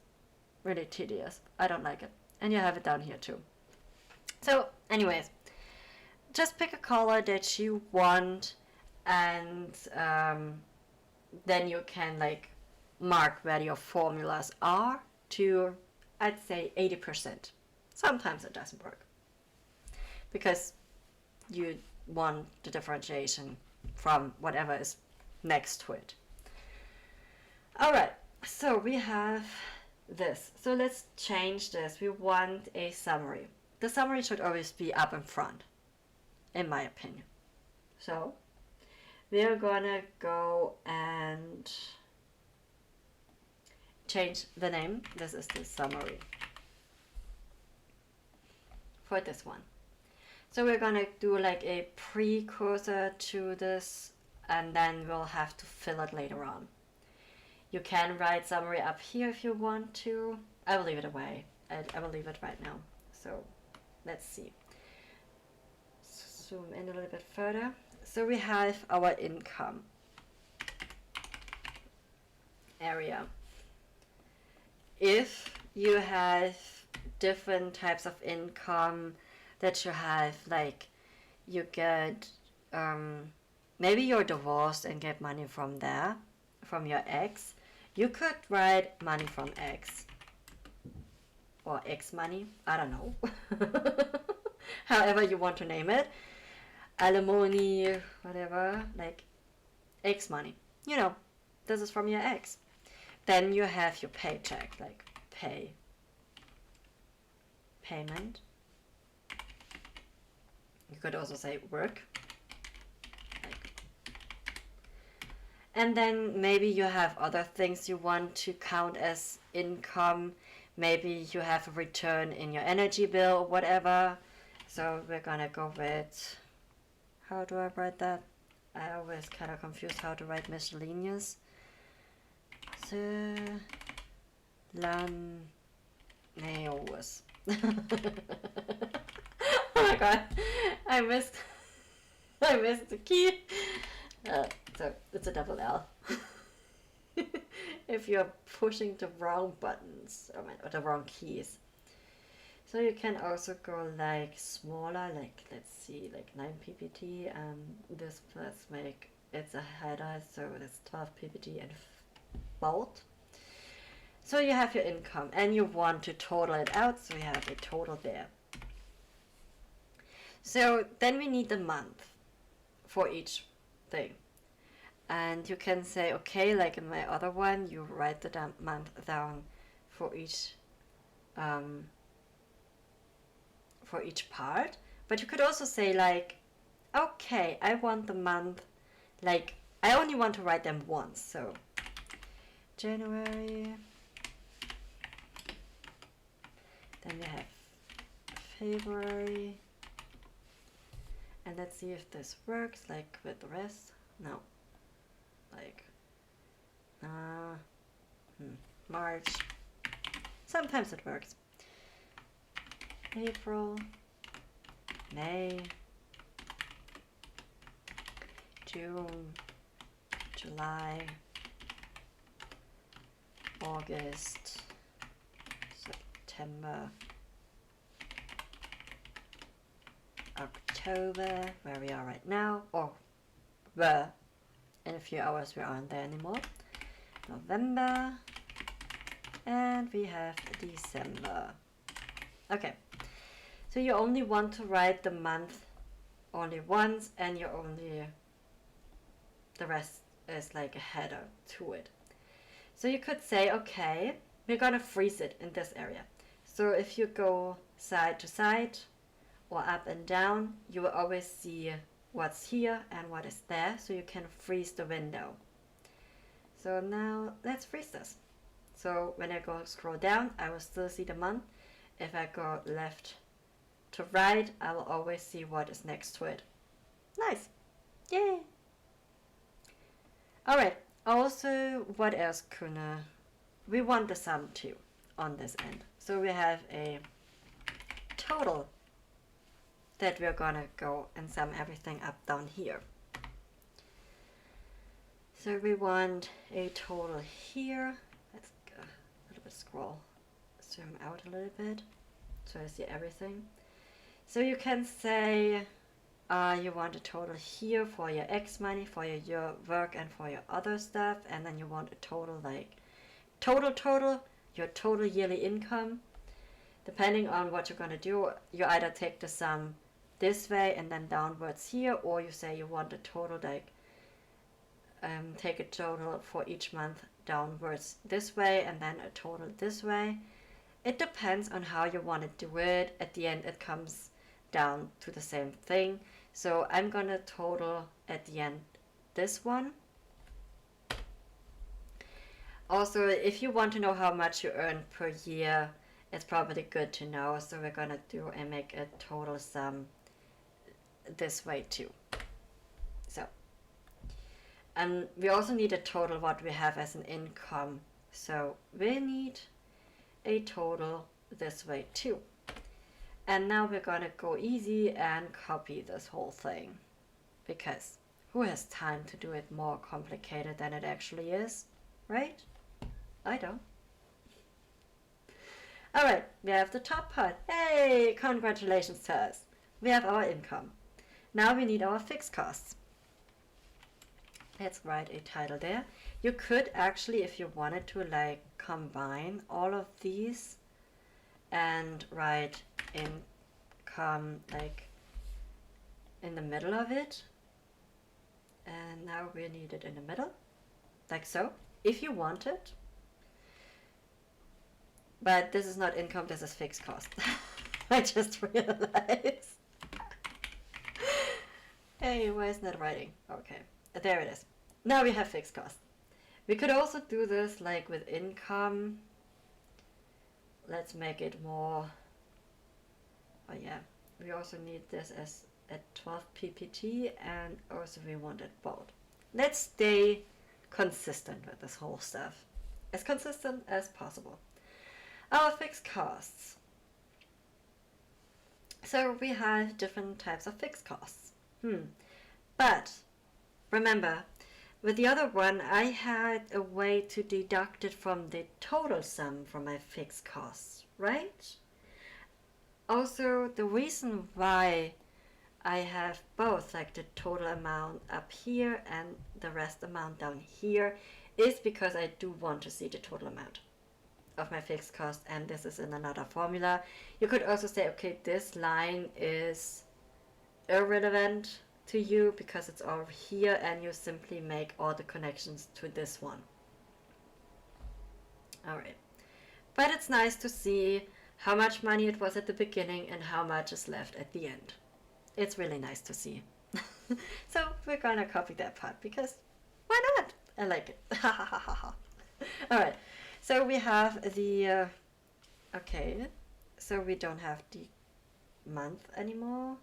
Really tedious. I don't like it. And you have it down here too. So, anyways, just pick a color that you want, and then you can like mark where your formulas are to, I'd say, 80%. Sometimes it doesn't work because you want the differentiation from whatever is next to it. Alright, so we have this. So let's change this. We want a summary. The summary should always be up in front, in my opinion. So we're gonna go and change the name. This is the summary for this one. So we're gonna do like a precursor to this, and then we'll have to fill it later on. You can write summary up here if you want to. I will leave it away. I will leave it right now. So let's see. Zoom in a little bit further. So we have our income area. If you have different types of income that you have, like you get, maybe you're divorced and get money from there, from your ex, you could write money from ex, or ex money, I don't know, however you want to name it, alimony, whatever, like ex money, you know, this is from your ex. Then you have your paycheck, like payment. You could also say work. And then maybe you have other things you want to count as income. Maybe you have a return in your energy bill or whatever. So we're gonna go with, how do I write that? I always kind of confuse how to write miscellaneous. Miscellaneous. Oh my god, I missed the key. So it's a double L. If you're pushing the wrong buttons or the wrong keys. So you can also go like smaller, like let's see, like 9 ppt, and this let's make it's a header, so it's 12 ppt and bold. So you have your income and you want to total it out, so you have a total there. So then we need the month for each thing. And you can say, okay, like in my other one, you write the month down for each part. But you could also say like, okay, I want the month, like I only want to write them once. So January, then we have February, and let's see if this works like with the rest. No. Like March. Sometimes it works. April, May, June, July, August, September, October, where we are right now, or were in a few hours. We aren't there anymore. November, and we have December. Okay, so you only want to write the month only once, and you only, the rest is like a header to it. So you could say, okay, we're gonna freeze it in this area. So if you go side to side or up and down, you will always see what's here and what is there, so you can freeze the window. So now let's freeze this. So when I go scroll down, I will still see the month. If I go left to right, I will always see what is next to it. Nice. Yay. All right. Also, what else we want the sum too on this end. So we have a total that we're gonna go and sum everything up down here. So we want a total here. Let's go a little bit zoom out a little bit so I see everything. So you can say you want a total here for your X money, for your work and for your other stuff, and then you want a total like total, your total yearly income. Depending on what you're gonna do, you either take the sum this way and then downwards here, or you say you want a total like take a total for each month downwards this way and then a total this way. It depends on how you want to do it. At the end it comes down to the same thing. So I'm gonna total at the end this one. Also, if you want to know how much you earn per year, it's probably good to know. So we're gonna do and make a total sum this way too. So, and we also need a total what we have as an income. So we need a total this way too. And now we're gonna go easy and copy this whole thing, because who has time to do it more complicated than it actually is, right? I don't. All right, we have the top part. Hey, congratulations to us. We have our income. Now we need our fixed costs. Let's write a title there. You could actually, if you wanted to, like combine all of these and write income like in the middle of it. And now we need it in the middle, like so, if you want it. But this is not income, this is fixed cost. I just realized. Hey, why isn't that writing? Okay, there it is. Now we have fixed cost. We could also do this like with income. Let's make it more. Oh yeah, we also need this as at 12 ppt, and also we want it bold. Let's stay consistent with this whole stuff, as consistent as possible. Our fixed costs. So we have different types of fixed costs. But remember, with the other one, I had a way to deduct it from the total sum from my fixed costs, right? Also, the reason why I have both, like the total amount up here and the rest amount down here, is because I do want to see the total amount of my fixed cost, and this is in another formula. You could also say, okay, this line is irrelevant to you because it's over here, and you simply make all the connections to this one. Alright, but it's nice to see how much money it was at the beginning and how much is left at the end. It's really nice to see. So we're gonna copy that part because why not? I like it. Alright, so we have the okay, so we don't have the month anymore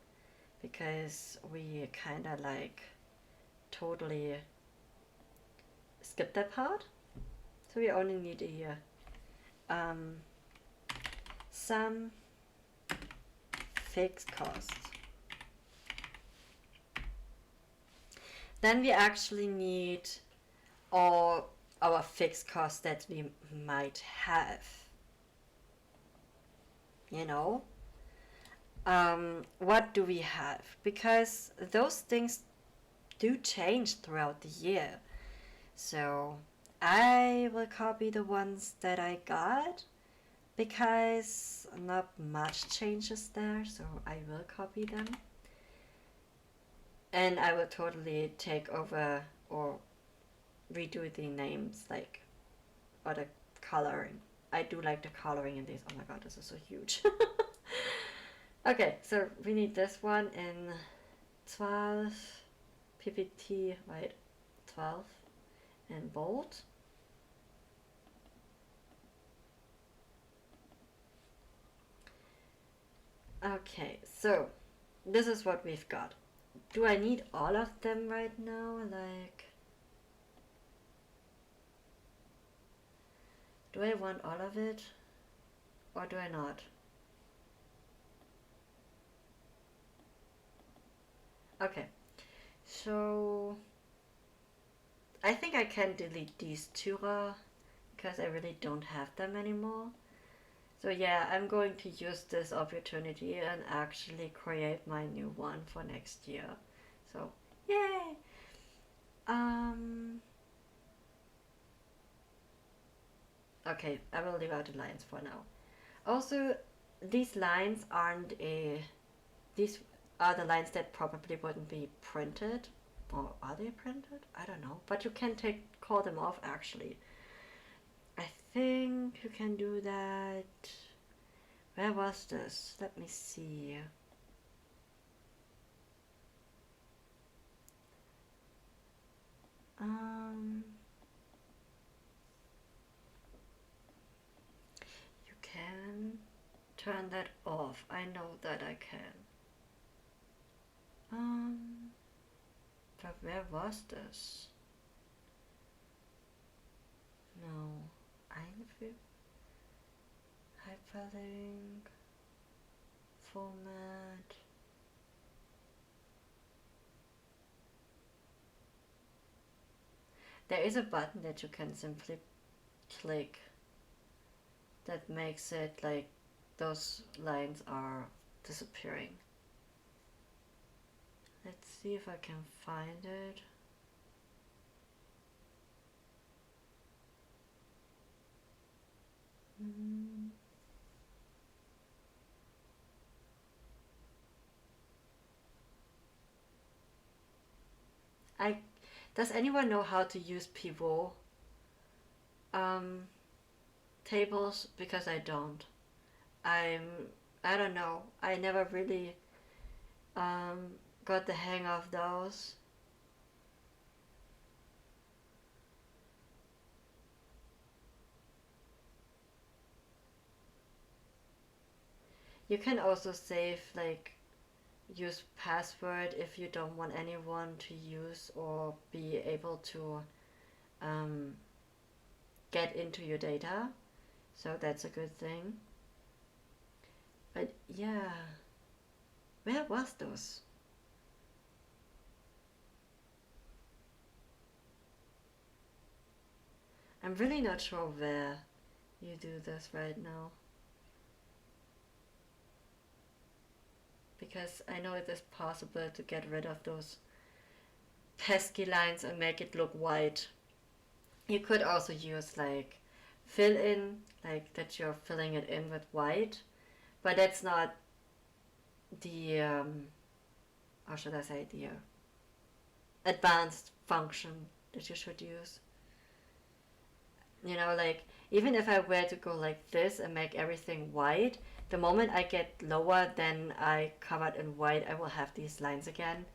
because we kind of like totally skipped that part. So we only need a some fixed costs. Then we actually need all our fixed costs that we might have. You know? What do we have? Because those things do change throughout the year. So I will copy the ones that I got because not much changes there, so I will copy them. And I will totally take over or redo the names, like, or the coloring. I do like the coloring in these. Oh my god, this is so huge. Okay, so we need this one in 12 ppt, right? 12 in bold. Okay, so this is what we've got. Do I need all of them right now? Like, Do I want all of it? Or do I not? Okay, so I think I can delete these two because I really don't have them anymore. So yeah, I'm going to use this opportunity and actually create my new one for next year. So yay! Um. Okay, I will leave out the lines for now. Also, these lines aren't a. These are the lines that probably wouldn't be printed, or are they printed? I don't know. But you can call them off actually. I think you can do that. Where was this? Let me see. Um, you can turn that off. I know that I can. But where was this? No, Einfüg, Hyperlink, Format. There is a button that you can simply click that makes it like those lines are disappearing. Let's see if I can find it. I Does anyone know how to use pivot um, tables? Because I don't. I'm I don't know. I never really got the hang of those. You can also save like use password if you don't want anyone to use or be able to um, get into your data. So that's a good thing. But yeah, where was those? I'm really not sure where you do this right now. Because I know it is possible to get rid of those pesky lines and make it look white. You could also use like fill in, like that you're filling it in with white, but that's not the, how should I say, the advanced function that you should use. You know, like even if I were to go like this and make everything white, the moment I get lower than I covered in white, I will have these lines again.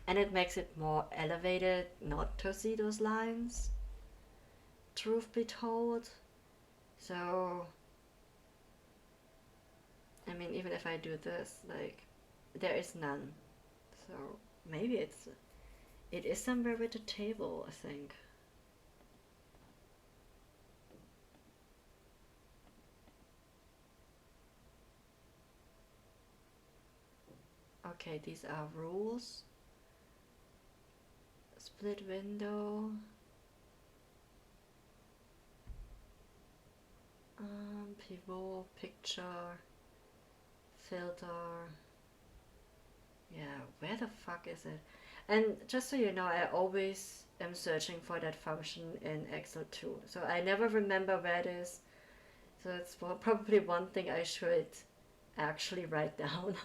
And it makes it more elevated not to see those lines, truth be told. So, I mean, even if I do this, like, there is none. So, maybe it is somewhere with the table, I think. Okay, these are rules. Split window. Pivot, picture, filter. Yeah, where the fuck is it? And just so you know, I always am searching for that function in Excel too. So I never remember where it is. So it's probably one thing I should actually write down.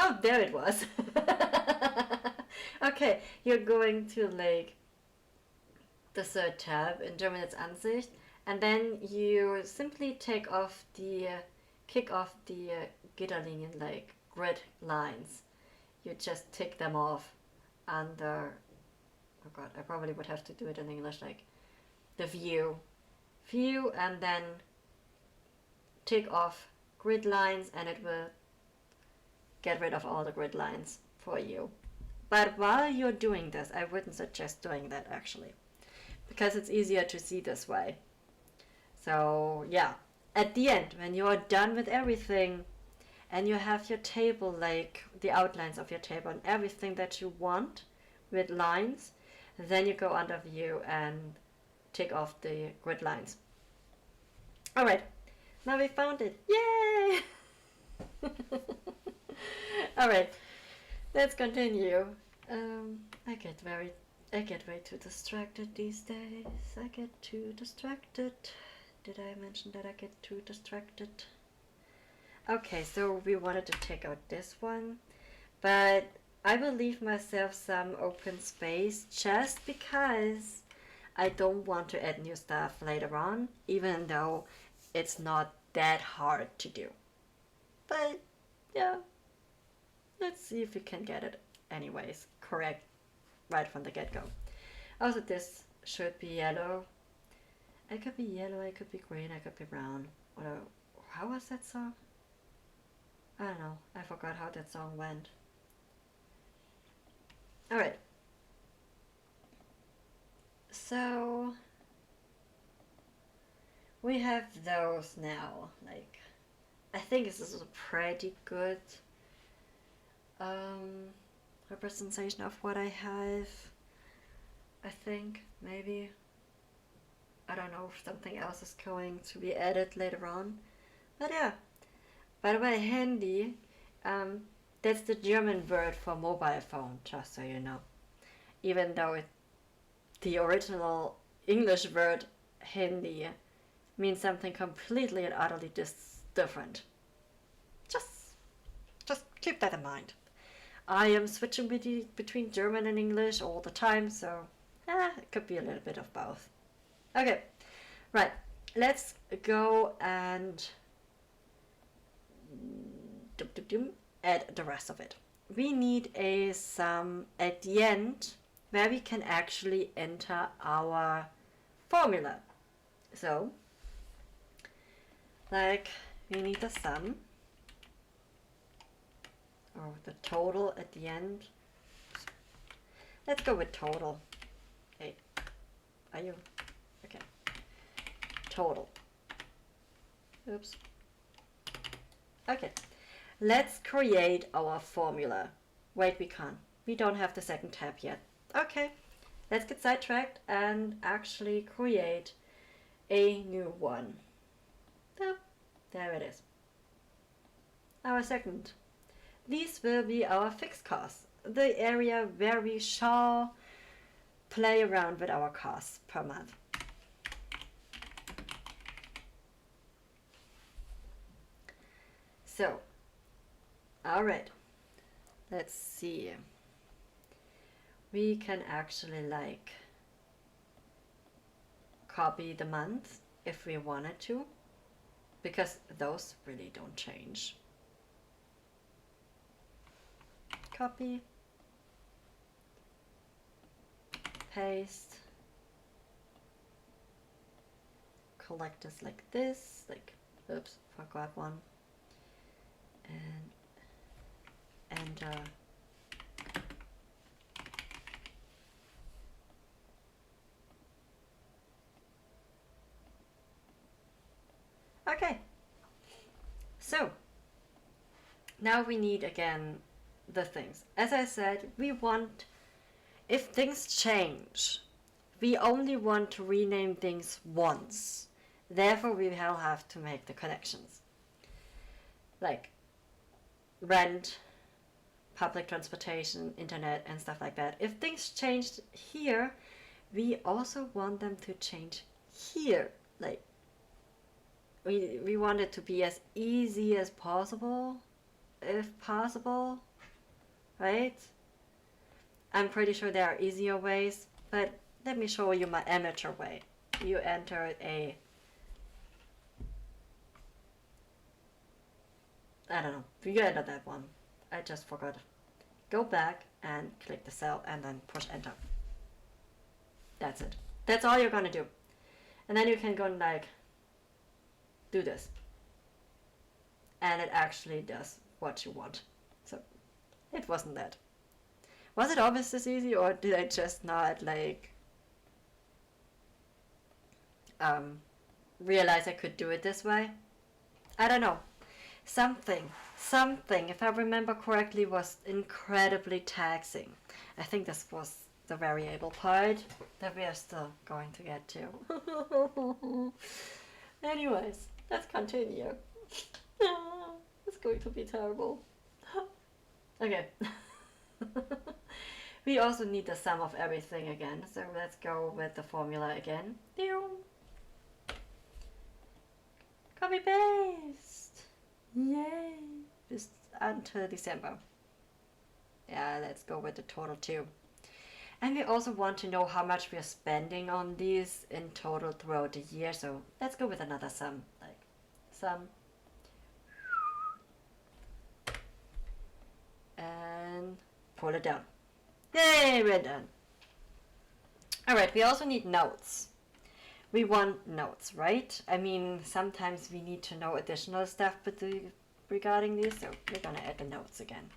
Oh, there it was. Okay, you're going to like the third tab. In German it's Ansicht. And then you simply kick off the Gitterlinien, like grid lines. You just tick them off under, oh god, I probably would have to do it in English, like the view, and then tick off grid lines and it will get rid of all the grid lines for you. But while you're doing this, I wouldn't suggest doing that actually, because it's easier to see this way. So yeah, at the end, when you are done with everything and you have your table, like the outlines of your table and everything that you want with lines, then you go under view and tick off the grid lines. All right, now we found it. Yay! All right, let's continue. I get way too distracted these days. I get too distracted. Did I mention that I get too distracted? Okay, so we wanted to take out this one, but I will leave myself some open space just because I don't want to add new stuff later on, even though it's not that hard to do. But yeah, let's see if we can get it anyways correct right from the get-go. Also, this should be yellow. It could be yellow, it could be green, it could be brown. Or how was that song? I don't know. I forgot how that song went. Alright. So we have those now. Like, I think this is a pretty good representation of what I have. I think, maybe. I don't know if something else is going to be added later on. But yeah. By the way, handy, that's the German word for mobile phone, just so you know. Even though the original English word handy means something completely and utterly different. Just keep that in mind. I am switching between German and English all the time, so it could be a little bit of both. Okay, right, let's go and add the rest of it. We need a sum at the end where we can actually enter our formula. So, like, we need the sum, or the total at the end. Let's go with total. Hey, are you? Okay. Total. Oops. Okay. Let's create our formula. Wait, we can't. We don't have the second tab yet. Okay. Let's get sidetracked and actually create a new one. Oh, there it is. Our second. These will be our fixed costs, the area where we shall play around with our costs per month. So, alright, let's see. We can actually like copy the month if we wanted to, because those really don't change. Copy, paste, collect this like this, like, oops, forgot one, and enter. Okay, so now we need again the things. As I said, we want, if things change, we only want to rename things once. Therefore, we will have to make the connections. Like rent, public transportation, internet, and stuff like that. If things changed here, we also want them to change here. Like, we want it to be as easy as possible, if possible. Right? I'm pretty sure there are easier ways, but let me show you my amateur way. You enter I don't know, you enter that one. I just forgot. Go back and click the cell and then push enter. That's it. That's all you're gonna do. And then you can go and like, do this. and it actually does what you want. So it wasn't that. Was it always this easy, or did I just not like realize I could do it this way? I don't know. Something, if I remember correctly, was incredibly taxing. I think this was the variable part that we are still going to get to. Anyways, let's continue. It's going to be terrible. Okay. We also need the sum of everything again, so let's go with the formula again. Copy paste. Yay. Just until December. Yeah, let's go with the total too. And we also want to know how much we are spending on these in total throughout the year, so let's go with another sum. Like sum. And pull it down. Yay, we're done. Alright, we also need notes. We want notes, right? I mean, sometimes we need to know additional stuff regarding these, so we're gonna add the notes again.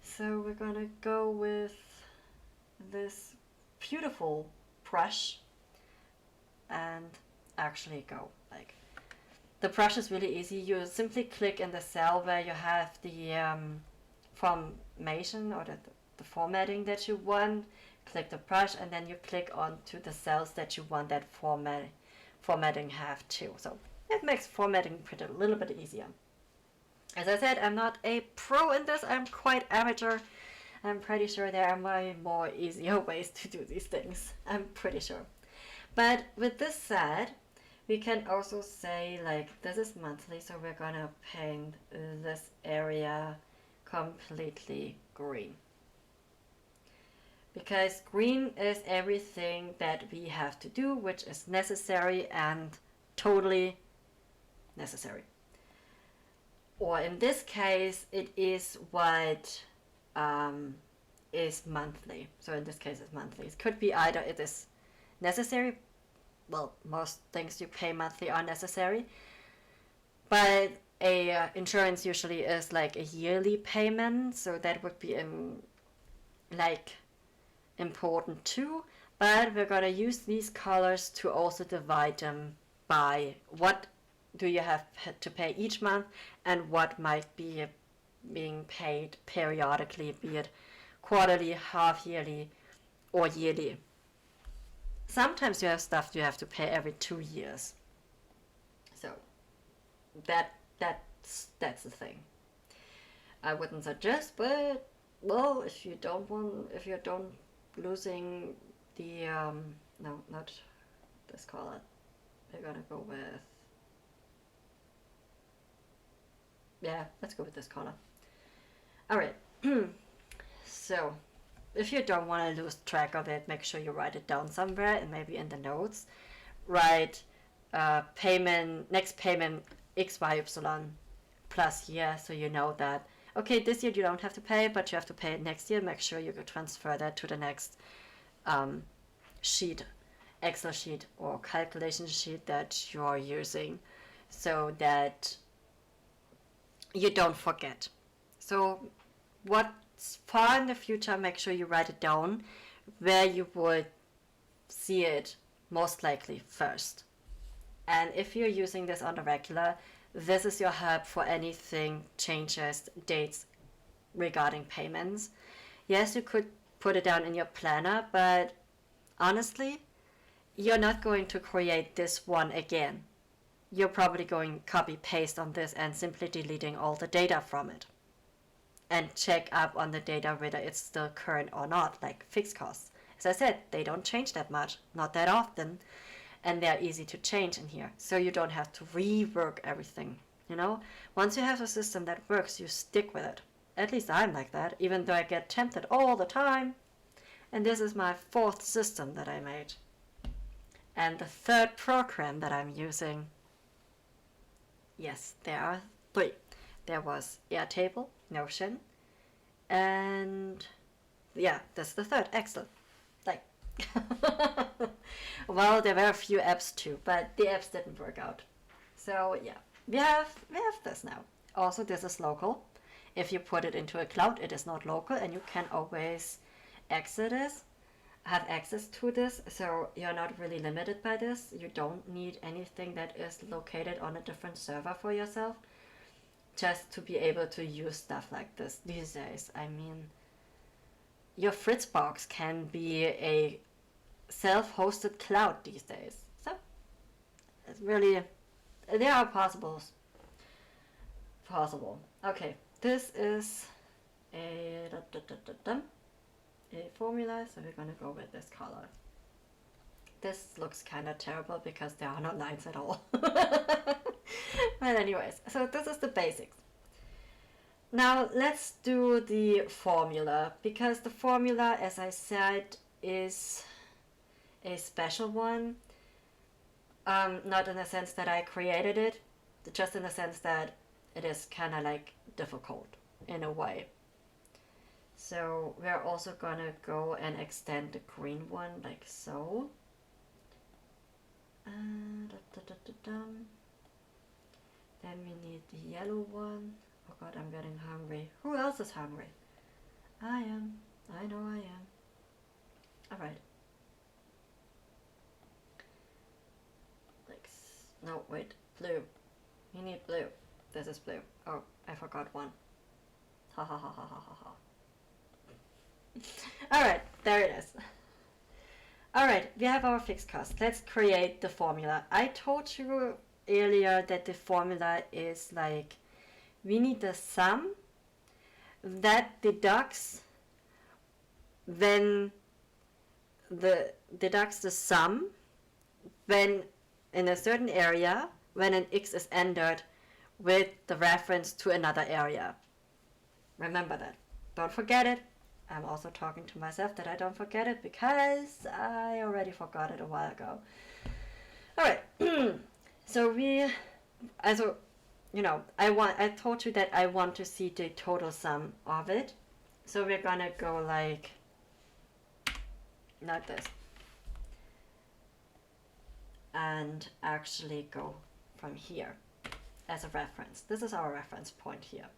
So we're gonna go with this beautiful brush and actually go like the brush is really easy. You simply click in the cell where you have the formation or the formatting that you want, click the brush, and then you click onto the cells that you want that formatting have too. So it makes formatting a little bit easier. As I said, I'm not a pro in this, I'm quite amateur. I'm pretty sure there are way more easier ways to do these things. I'm pretty sure. But with this said, we can also say like this is monthly, so we're gonna paint this area completely green. Because green is everything that we have to do, which is necessary and totally necessary. Or in this case, it is what is monthly. So in this case, it's monthly. It could be either it is necessary. Well, most things you pay monthly are necessary. But a insurance usually is like a yearly payment, so that would be like important too. But we're gonna use these colors to also divide them by what do you have to pay each month and what might be being paid periodically, be it quarterly, half yearly, or yearly. Sometimes you have stuff you have to pay every 2 years. So that's the thing. I wouldn't suggest, but well, if you don't losing the no, not this color. We're gonna go with, yeah, let's go with this color. Alright. So if you don't want to lose track of it, make sure you write it down somewhere, and maybe in the notes write next payment XYY plus year, so you know that okay, this year you don't have to pay, but you have to pay it next year. Make sure you can transfer that to the next sheet, Excel sheet or calculation sheet that you're using, so that you don't forget. So what's far in the future, make sure you write it down where you would see it most likely first. And if you're using this on a regular, this is your help for anything changes, dates regarding payments. Yes, you could put it down in your planner, but honestly, you're not going to create this one again. You're probably going copy paste on this and simply deleting all the data from it. And check up on the data whether it's still current or not, like fixed costs. As I said, they don't change that much, not that often. And they're easy to change in here, so you don't have to rework everything, you know? Once you have a system that works, you stick with it. At least I'm like that, even though I get tempted all the time. And this is my 4th system that I made. And the 3rd program that I'm using. Yes, there are 3. There was Airtable, Notion, and yeah, that's the 3rd, Excel. Like, well, there were a few apps too, but the apps didn't work out. So yeah, we have this now. Also, this is local. If you put it into a cloud, it is not local, and you can always exit this, have access to this, so you're not really limited by this. You don't need anything that is located on a different server for yourself just to be able to use stuff like this these days. I mean, your Fritzbox can be a self-hosted cloud these days. So it's really, there are possible. Okay, this is a formula, so we're gonna go with this color. This looks kind of terrible because there are no lines at all. But anyways, so this is the basics. Now let's do the formula, because the formula, as I said, is a special one. Not in the sense that I created it, just in the sense that it is kind of like difficult in a way. So we're also gonna go and extend the green one like so. Then we need the yellow one. Oh god, I'm getting hungry. Who else is hungry? I am. I know I am. Alright. Like, no, wait. Blue. We need blue. This is blue. Oh, I forgot one. Ha ha ha ha ha ha ha. Alright, there it is. Alright, we have our fixed cost. Let's create the formula. I told you earlier that the formula is like, we need the sum that deducts the sum when in a certain area when an x is entered with the reference to another area. Remember that. Don't forget it. I'm also talking to myself that I don't forget it because I already forgot it a while ago. Alright, so I told you that I want to see the total sum of it. So we're gonna go like this. And actually go from here as a reference. This is our reference point here.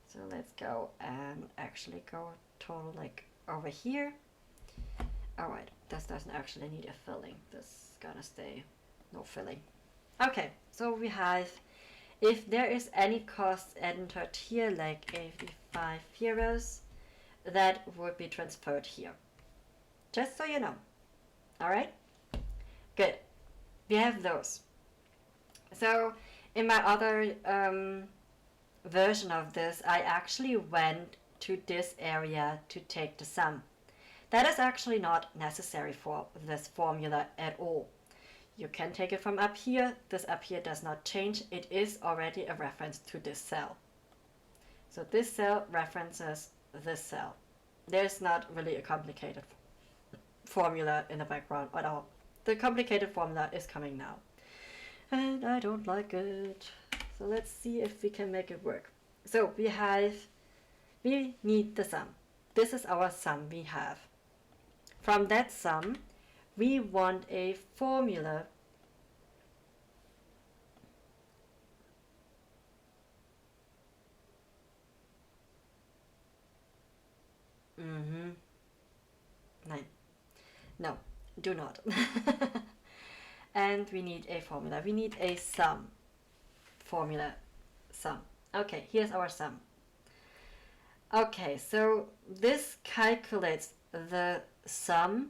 So let's go and actually go total like over here. Alright, this doesn't actually need a filling. This is gonna stay no filling. Okay, so we have, if there is any cost entered here, like 85 euros, that would be transferred here. Just so you know. Alright? Good. We have those. So in my other version of this, I actually went to this area to take the sum. That is actually not necessary for this formula at all. You can take it from up here. This up here does not change. It is already a reference to this cell. So this cell references this cell. There's not really a complicated formula in the background at all. The complicated formula is coming now. And I don't like it. So let's see if we can make it work. So we need the sum. This is our sum we have. From that sum, we want a formula No, do not. And we need a formula. We need a sum. Formula sum. Okay, here's our sum. Okay, so this calculates the sum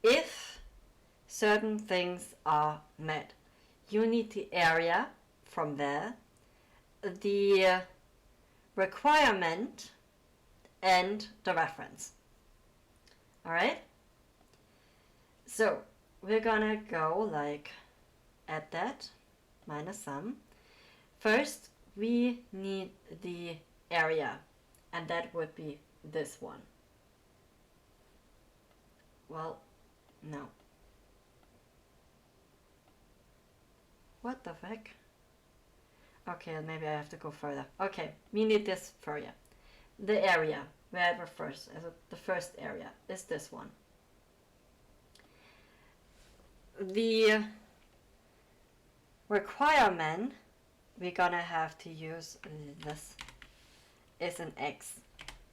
if certain things are met. You need the area from there, the requirement, and the reference. Alright? So we're gonna go like add that minus sum. First we need the area, and that would be this one. Well, no. What the heck? Okay, maybe I have to go further. Okay, we need this further. The area, wherever first, the first area is this one. The requirement we're gonna have to use this is an x.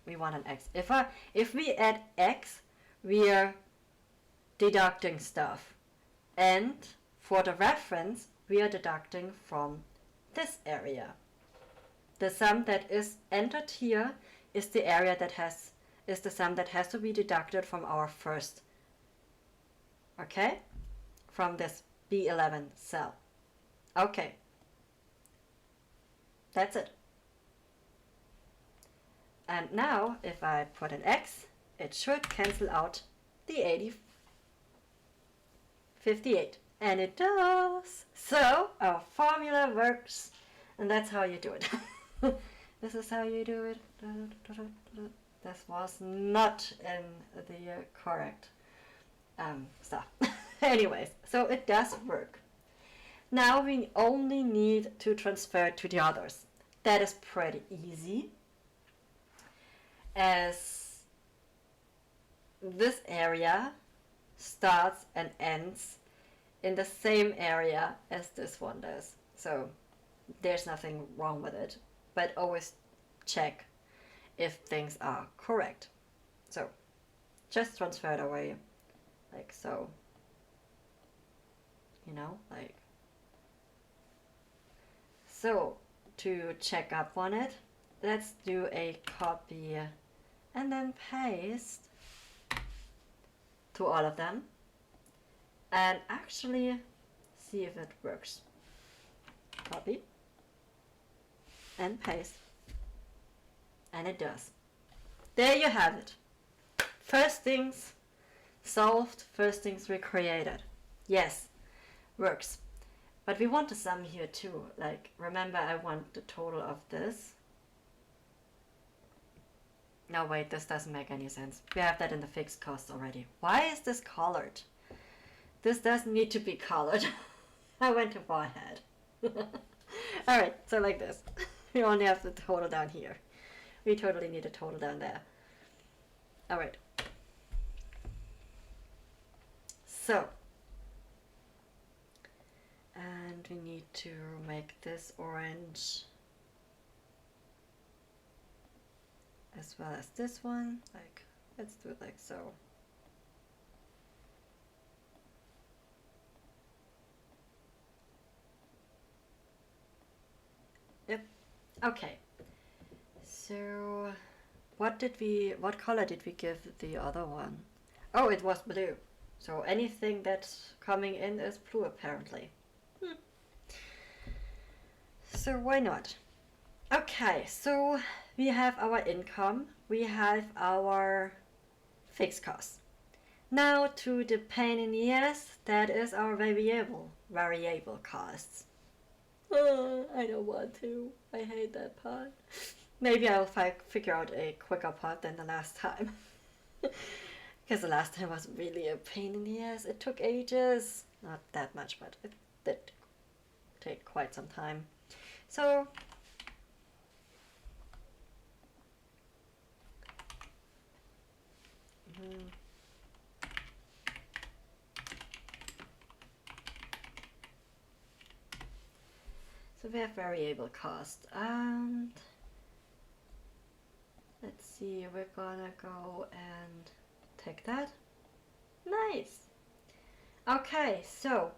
We want an x. If we add x, we are deducting stuff. And for the reference, we are deducting from this area. The sum that is entered here is the area that is the sum that has to be deducted from our first, okay? From this B11 cell. Okay. That's it. And now, if I put an x, it should cancel out the 58. And it does. So, our formula works. And that's how you do it. This is how you do it. This was not in the correct stuff. Anyways, so it does work. Now we only need to transfer to the others. That is pretty easy, as this area starts and ends in the same area as this one does. So there's nothing wrong with it, but always check if things are correct. So just transfer it away like so, you know, like so. To check up on it, let's do a copy and then paste to all of them and actually see if it works. Copy and paste, and it does. There you have it. First things solved, first things recreated. Yes, works. But we want the sum here too. Like, remember, I want the total of this. No, wait, this doesn't make any sense. We have that in the fixed cost already. Why is this colored? This doesn't need to be colored. I went too far ahead. Alright, so like this. We only have the total down here. We totally need a total down there. Alright. So. And we need to make this orange as well as this one. Like, let's do it like so. Yep. Okay. So what color did we give the other one? Oh, it was blue. So anything that's coming in is blue apparently. So why not? Okay, so we have our income, we have our fixed costs. Now to the pain in the ass, that is our variable costs. I don't want to. I hate that part. Maybe I'll figure out a quicker part than the last time. Because the last time was really a pain in the ass. It took ages. Not that much, but it did take quite some time. So so we have variable cost, and let's see, we're gonna go and take that. Nice. Okay, so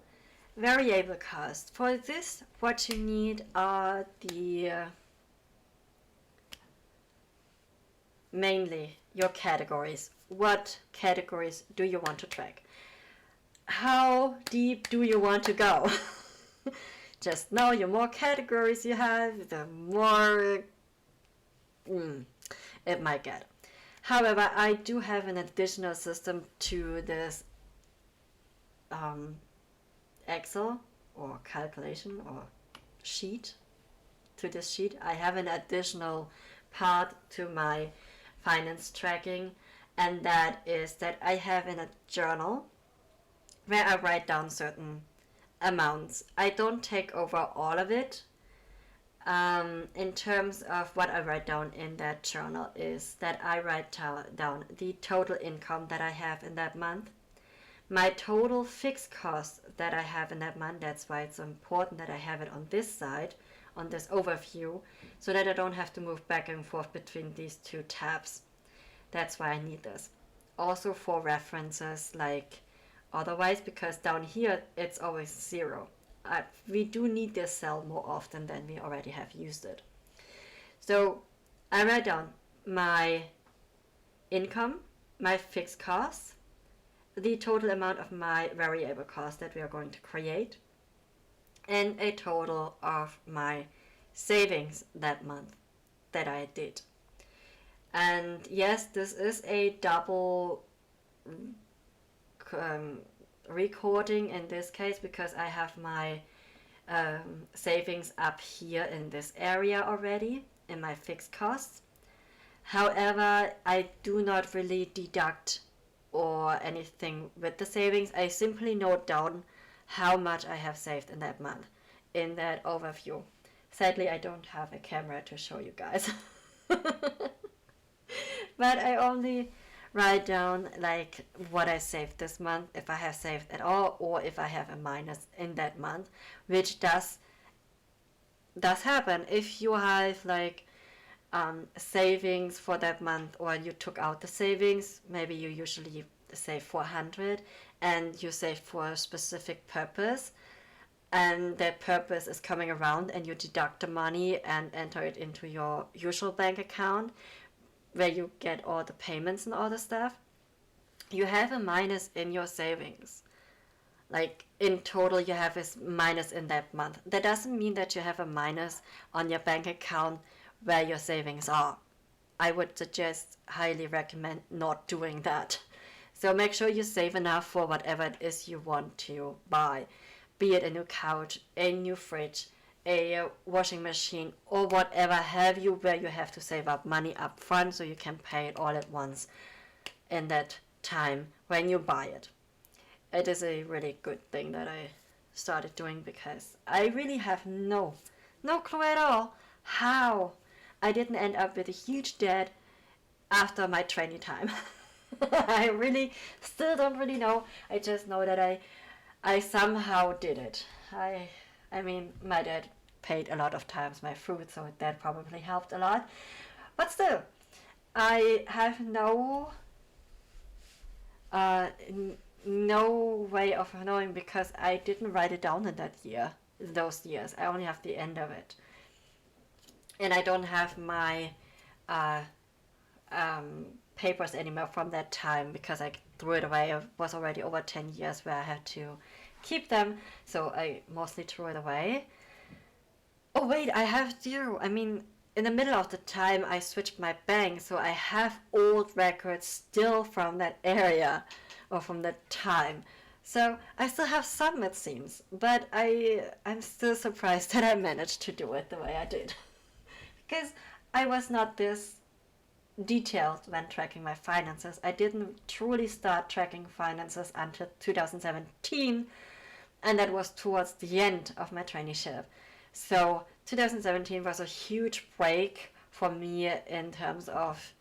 variable cost. For this, what you need are the mainly your categories. What categories do you want to track? How deep do you want to go? Just know the more categories you have, the more it might get. However, I do have an additional system to this Excel or calculation or sheet. To this sheet, I have an additional part to my finance tracking, and that is that I have in a journal where I write down certain amounts. I don't take over all of it. In terms of what I write down in that journal is that I write down the total income that I have in that month, my total fixed cost that I have in that month. That's why it's so important that I have it on this side, on this overview, so that I don't have to move back and forth between these two tabs. That's why I need this. Also for references, like otherwise, because down here it's always 0. We do need this cell more often than we already have used it. So I write down my income, my fixed costs, the total amount of my variable cost that we are going to create, and a total of my savings that month that I did. And yes, this is a double recording in this case, because I have my savings up here in this area already in my fixed costs. However, I do not really deduct or anything with the savings. I simply note down how much I have saved in that month in that overview. Sadly, I don't have a camera to show you guys. But I only write down like what I saved this month, if I have saved at all, or if I have a minus in that month, which does happen if you have like savings for that month, or you took out the savings. Maybe you usually save 400 and you save for a specific purpose, and that purpose is coming around, and you deduct the money and enter it into your usual bank account where you get all the payments and all the stuff. You have a minus in your savings. Like in total you have a minus in that month. That doesn't mean that you have a minus on your bank account where your savings are. I would suggest, highly recommend not doing that. So make sure you save enough for whatever it is you want to buy, be it a new couch, a new fridge, a washing machine, or whatever have you, where you have to save up money up front so you can pay it all at once in that time when you buy it. It is a really good thing that I started doing, because I really have no clue at all how I didn't end up with a huge debt after my training time. I really still don't really know. I just know that I somehow did it. I mean, my dad paid a lot of times my food, so that probably helped a lot. But still, I have no way of knowing, because I didn't write it down in those years. I only have the end of it. And I don't have my papers anymore from that time, because I threw it away. It was already over 10 years where I had to keep them, so I mostly threw it away. Oh wait, I have 0. I mean, in the middle of the time I switched my bank, so I have old records still from that area, or from that time. So I still have some, it seems, but I'm still surprised that I managed to do it the way I did. Because I was not this detailed when tracking my finances. I didn't truly start tracking finances until 2017, and that was towards the end of my traineeship. So 2017 was a huge break for me in terms of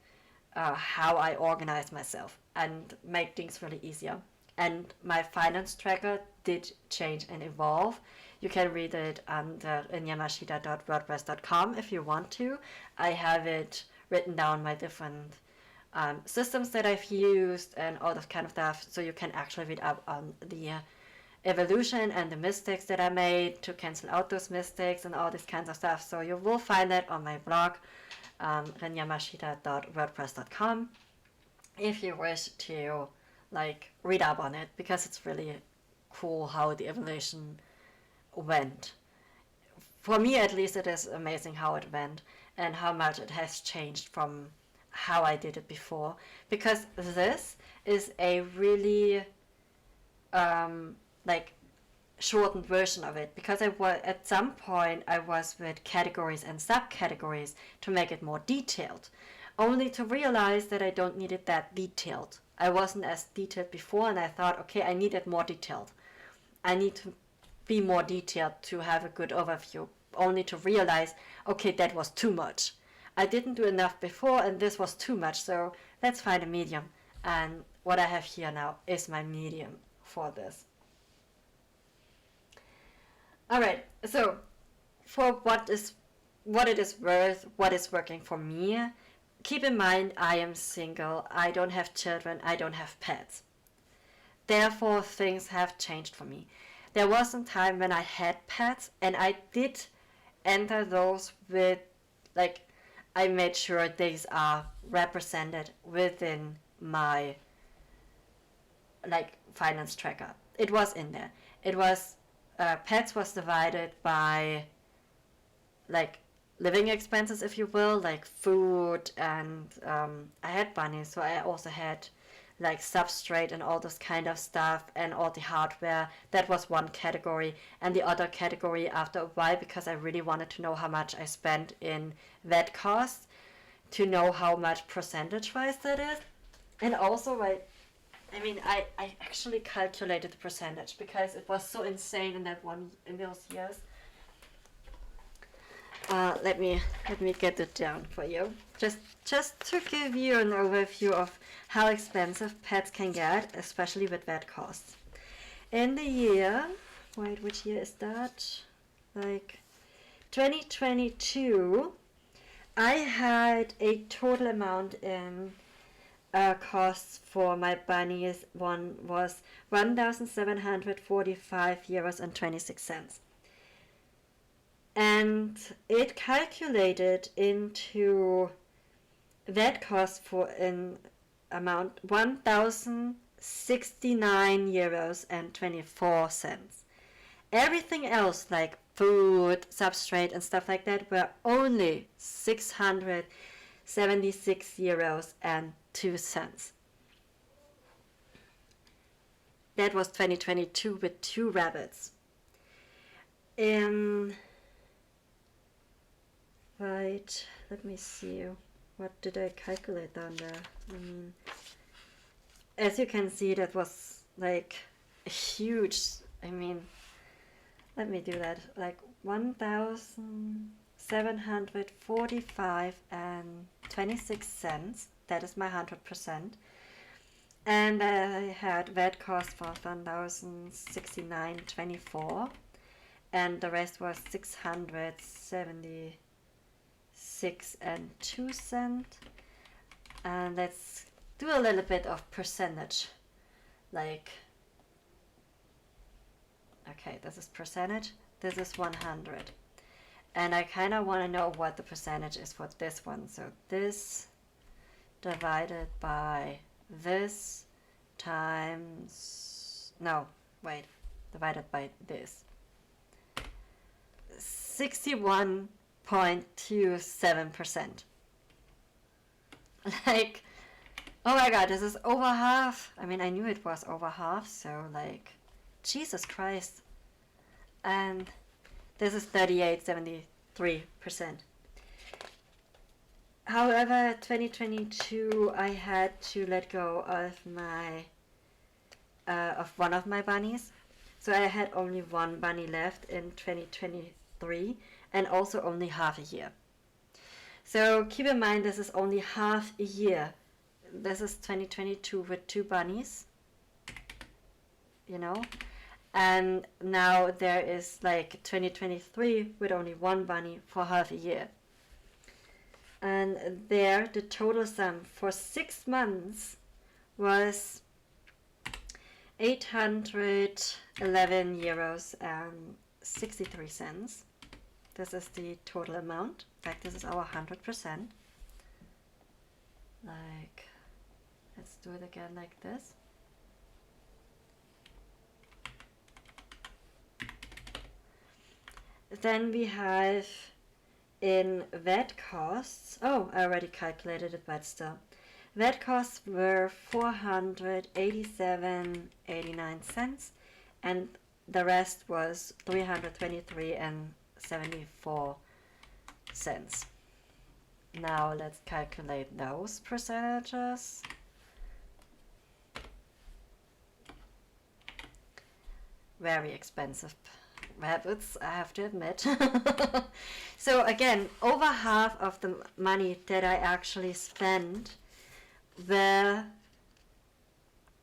how I organize myself and make things really easier. And my finance tracker did change and evolve. You can read it under renyamashita.wordpress.com if you want to. I have it written down, my different systems that I've used and all this kind of stuff, so you can actually read up on the evolution and the mistakes that I made to cancel out those mistakes and all this kinds of stuff. So you will find that on my blog, renyamashita.wordpress.com, if you wish to like read up on it, because it's really cool how the evolution went. For me at least, it is amazing how it went and how much it has changed from how I did it before, because this is a really like shortened version of it, because at some point I was with categories and subcategories to make it more detailed, only to realize that I don't need it that detailed. I wasn't as detailed before, and I thought, okay, I need it more detailed. I need to be more detailed to have a good overview, only to realize, okay, that was too much. I didn't do enough before, and this was too much, so let's find a medium. And what I have here now is my medium for this. Alright, so for what it is worth, what is working for me, keep in mind I am single, I don't have children, I don't have pets. Therefore, things have changed for me. There was a time when I had pets, and I did enter those with, like, I made sure these are represented within my, like, finance tracker. It was in there. It was, pets was divided by, like, living expenses, if you will, like food, and I had bunnies, so I also had like substrate and all this kind of stuff and all the hardware. That was one category. And the other category, after a while, because I really wanted to know how much I spent in vet costs, to know how much percentage wise that is. And also, like, I mean, I actually calculated the percentage because it was so insane in those years. Let me get it down for you. Just to give you an overview of how expensive pets can get, especially with vet costs. In the year, wait, which year is that? Like 2022, I had a total amount in costs for my bunnies. One was €1,745.26. And it calculated into vet cost for an amount €1,069.24. Everything else, like food, substrate, and stuff like that, were only €676.02. That was 2022 with 2 rabbits. Right, let me see. What did I calculate down there? As you can see, that was like a huge, let me do that. Like 1,745.26. That is my 100%. And I had vet cost for 1,069.24. And the rest was 676.02. And let's do a little bit of percentage. Like, okay, this is percentage, this is 100. And I kind of want to know what the percentage is for this one. So this divided by this times, no, wait, divided by this. 61.27%. Like, oh my god, this is over half. I mean, I knew it was over half, so like, Jesus Christ. And this is 38.73%. However, 2022, I had to let go of my of one of my bunnies. So I had only one bunny left in 2023, and also only half a year. So keep in mind, this is only half a year. This is 2022 with 2 bunnies, you know, and now there is like 2023 with only 1 bunny for half a year. And there, the total sum for 6 months was €811.63. This is the total amount. In fact, this is our 100%. Like, let's do it again like this. Then we have in vet costs, oh, I already calculated it, but still. Vet costs were $487.89, and the rest was $323.74. Now let's calculate those percentages. Very expensive rabbits, I have to admit. So again, over half of the money that I actually spent were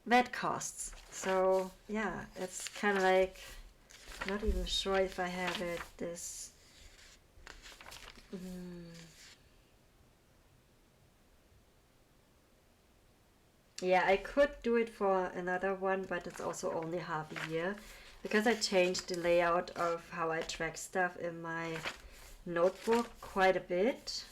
vet costs. So yeah, it's kind of like, not even sure if I have it this. Yeah, I could do it for another one, but it's also only half a year because I changed the layout of how I track stuff in my notebook quite a bit.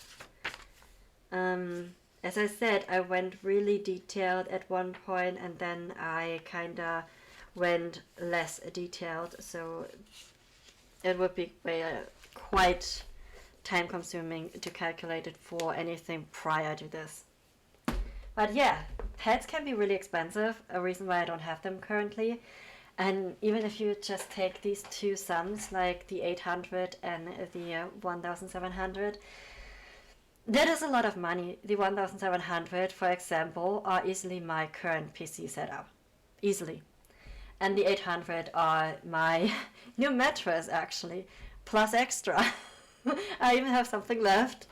As I said, I went really detailed at one point and then I kinda went less detailed, so it would be quite time consuming to calculate it for anything prior to this. But yeah, pets can be really expensive, a reason why I don't have them currently. And even if you just take these two sums, like the 800 and the 1700, that is a lot of money. The 1700, for example, are easily my current PC setup. Easily. And the 800 are my new mattress, actually, plus extra. I even have something left.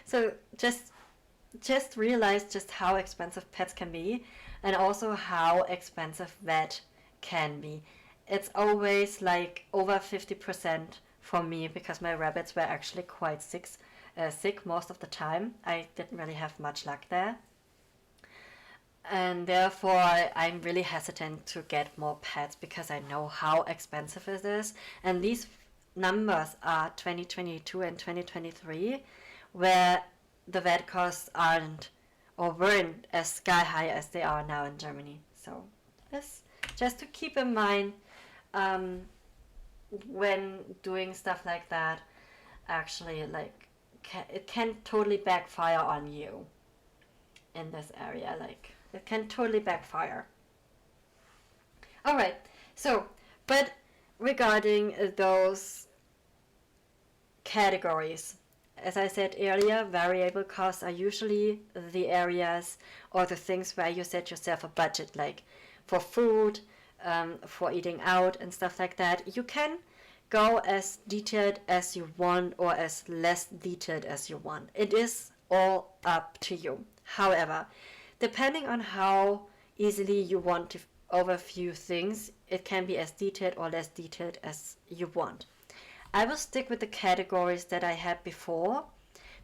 So just realize just how expensive pets can be, and also how expensive vet can be. It's always like over 50% for me because my rabbits were actually quite sick most of the time. I didn't really have much luck there. And therefore, I'm really hesitant to get more pets because I know how expensive it is. And these numbers are 2022 and 2023, where the vet costs aren't or weren't as sky high as they are now in Germany. So this just to keep in mind when doing stuff like that. Actually, like it can totally backfire on you in this area. Like it can totally backfire. All right. So, but regarding those categories, as I said earlier, variable costs are usually the areas or the things where you set yourself a budget, like for food, for eating out and stuff like that. You can go as detailed as you want or as less detailed as you want. It is all up to you. However, depending on how easily you want to overview things, it can be as detailed or less detailed as you want. I will stick with the categories that I had before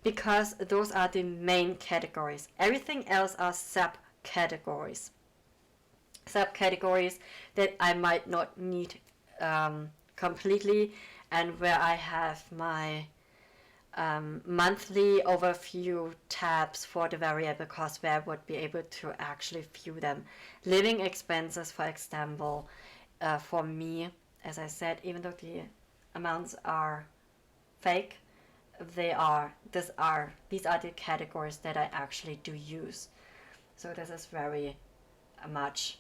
because those are the main categories. Everything else are subcategories. Subcategories that I might not need completely, and where I have my monthly overview tabs for the variable costs where I would be able to actually view them. Living expenses, for example, for me, as I said, even though the amounts are fake, these are the categories that I actually do use. So this is very much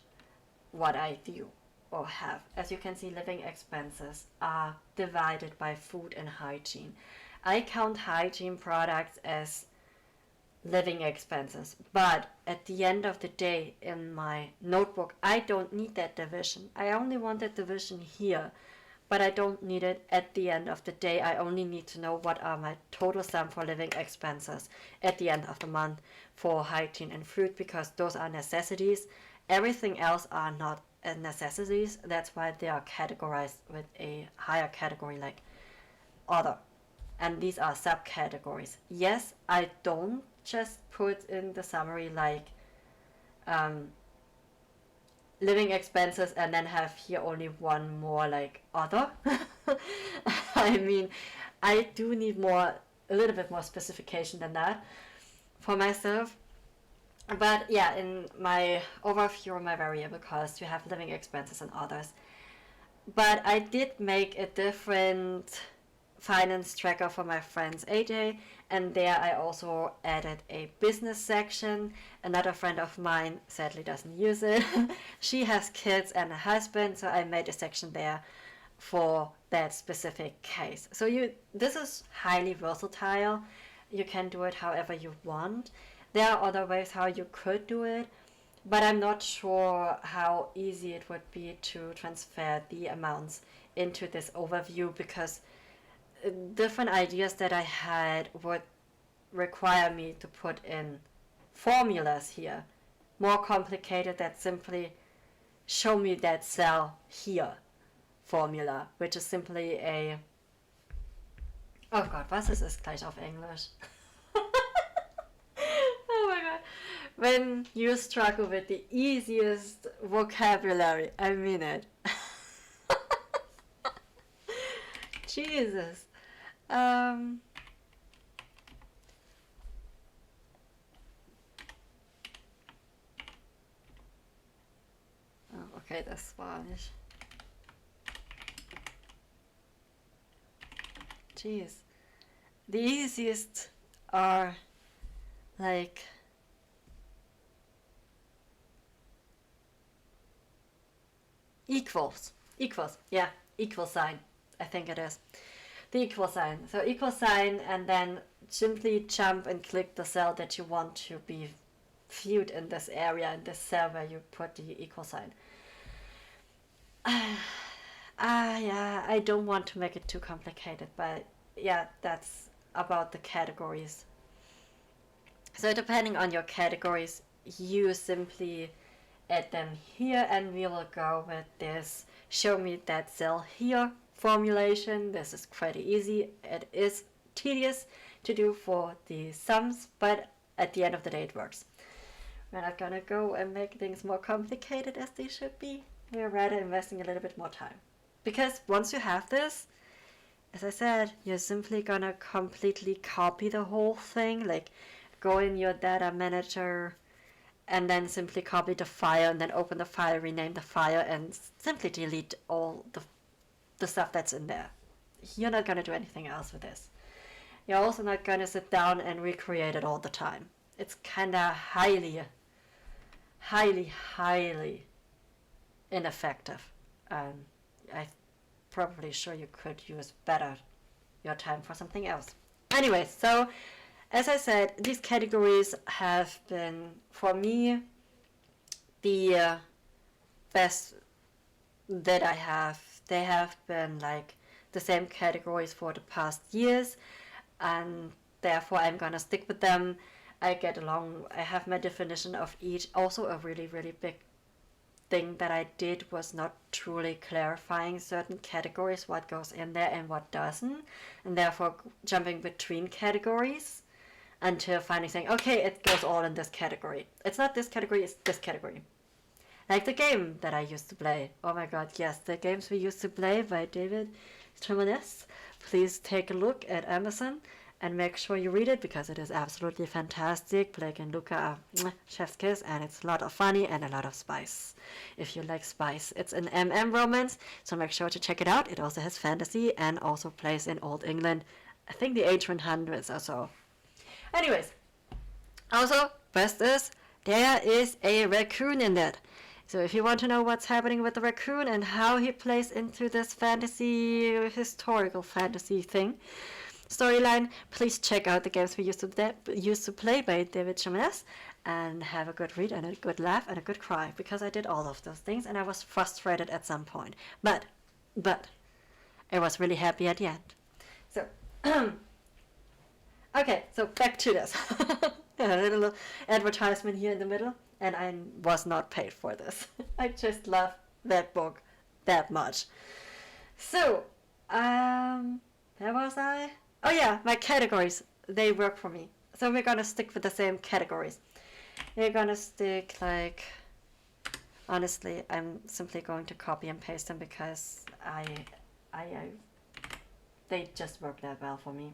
what I do or have. As you can see, living expenses are divided by food and hygiene. I count hygiene products as living expenses, but at the end of the day in my notebook I don't need that division. I only want that division here, but I don't need it at the end of the day. I only need to know what are my total sum for living expenses at the end of the month for hygiene and food, because those are necessities. Everything else are not necessities. That's why they are categorized with a higher category like other. And these are subcategories. Yes, I don't just put in the summary like living expenses and then have here only one more like other. I mean, I do need a little bit more specification than that for myself. But yeah, in my overview of my variable costs, you have living expenses and others. But I did make a different finance tracker for my friends AJ, and there I also added a business section. Another friend of mine sadly doesn't use it. She has kids and a husband, so I made a section there for that specific case. So this is highly versatile. You can do it however you want. There are other ways how you could do it, but I'm not sure how easy it would be to transfer the amounts into this overview, because different ideas that I had would require me to put in formulas here, more complicated that simply show me that cell here formula, which is simply a, oh god, was ist es gleich auf Englisch? Oh my god. When you struggle with the easiest vocabulary, I mean it. Jesus. Oh, okay, das war nicht. Jeez. The easiest are like equals. Equals, yeah, equal sign. I think it is. The equal sign. So equal sign, and then simply jump and click the cell that you want to be viewed in this area, in this cell where you put the equal sign. Yeah, I don't want to make it too complicated, but yeah, that's about the categories. So depending on your categories, you simply add them here, and we will go with this show me that cell here formulation. This is pretty easy. It is tedious to do for the sums, but at the end of the day it works. We're not gonna go and make things more complicated as they should be. We're rather investing a little bit more time. Because once you have this, as I said, you're simply gonna completely copy the whole thing, like go in your data manager and then simply copy the file and then open the file, rename the file, and simply delete all the stuff that's in there. You're not gonna do anything else with this. You're also not gonna sit down and recreate it all the time. It's kinda highly ineffective. I'm probably sure you could use better your time for something else. Anyway, so as I said, these categories have been, for me, the best that I have. They have been like the same categories for the past years, and therefore I'm gonna stick with them. I get along, I have my definition of each. Also a really big thing that I did was not truly clarifying certain categories, what goes in there and what doesn't, and therefore jumping between categories until finally saying, okay, it goes all in this category. It's not this category, it's this category. Like the game that I used to play. Oh my god, yes, the games we used to play by David Tremonès. Please take a look at Amazon and make sure you read it, because it is absolutely fantastic. Blake and Luca are chef's kiss, and it's a lot of funny and a lot of spice. If you like spice, it's an MM romance, so make sure to check it out. It also has fantasy and also plays in Old England. I think the 1800s or so. Anyways, also, best is, there is a raccoon in that. So if you want to know what's happening with the raccoon and how he plays into this fantasy, historical fantasy thing, storyline, please check out the games we used to play by David Tremonès, and have a good read and a good laugh and a good cry, because I did all of those things and I was frustrated at some point. But I was really happy at the end. So, okay, so back to this. A little advertisement here in the middle, and I was not paid for this. I just love that book that much. So, where was I? Oh yeah, my categories, they work for me. So we're gonna stick with the same categories. We're gonna stick like, honestly, I'm simply going to copy and paste them because they just work that well for me.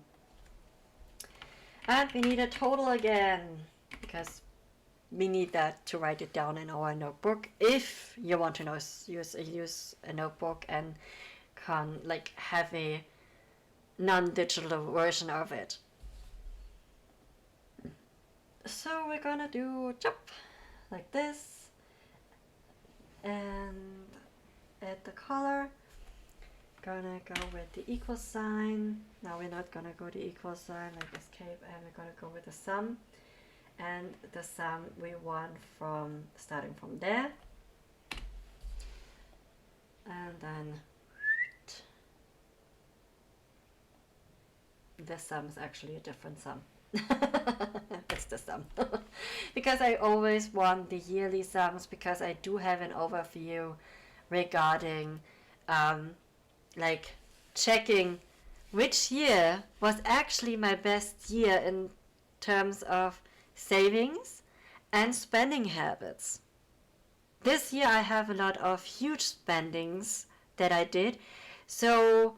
And we need a total again, because we need that to write it down in our notebook. If you want to use a notebook and can like have a non-digital version of it. So we're gonna do jump like this and add the color. Gonna go with the equal sign. Now we're not gonna go the equal sign like escape, and we're gonna go with the sum. And the sum we want from starting from there, and then this sum is actually a different sum. It's the sum. Because I always want the yearly sums, because I do have an overview regarding like checking which year was actually my best year in terms of savings and spending habits. This year I have a lot of huge spendings that I did, so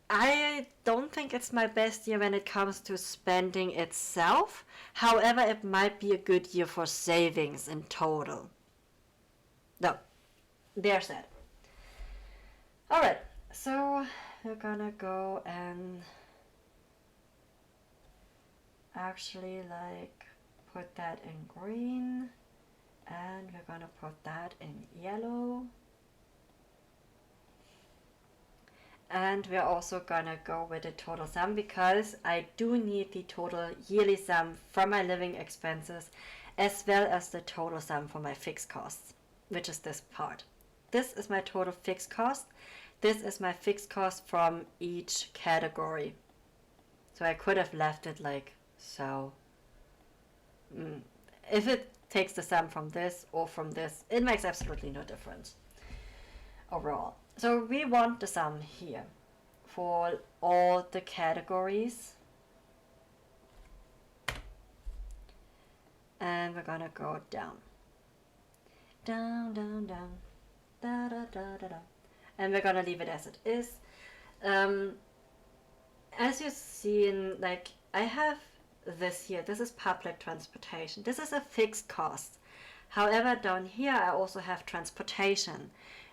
I don't think it's my best year when it comes to spending itself. However, it might be a good year for savings in total. No, there's that. Alright, so we're gonna go and actually like put that in green, and we're gonna put that in yellow. And we're also gonna go with the total sum, because I do need the total yearly sum from my living expenses as well as the total sum for my fixed costs, which is this part. This is my total fixed cost. This is my fixed cost from each category. So I could have left it like so. If it takes the sum from this or from this, it makes absolutely no difference overall. So we want the sum here for all the categories. And we're gonna go down. Down, down, down. Da, da, da, da, da. And we're gonna leave it as it is. As you've seen, like I have this here. This is public transportation. This is a fixed cost. However, down here I also have transportation,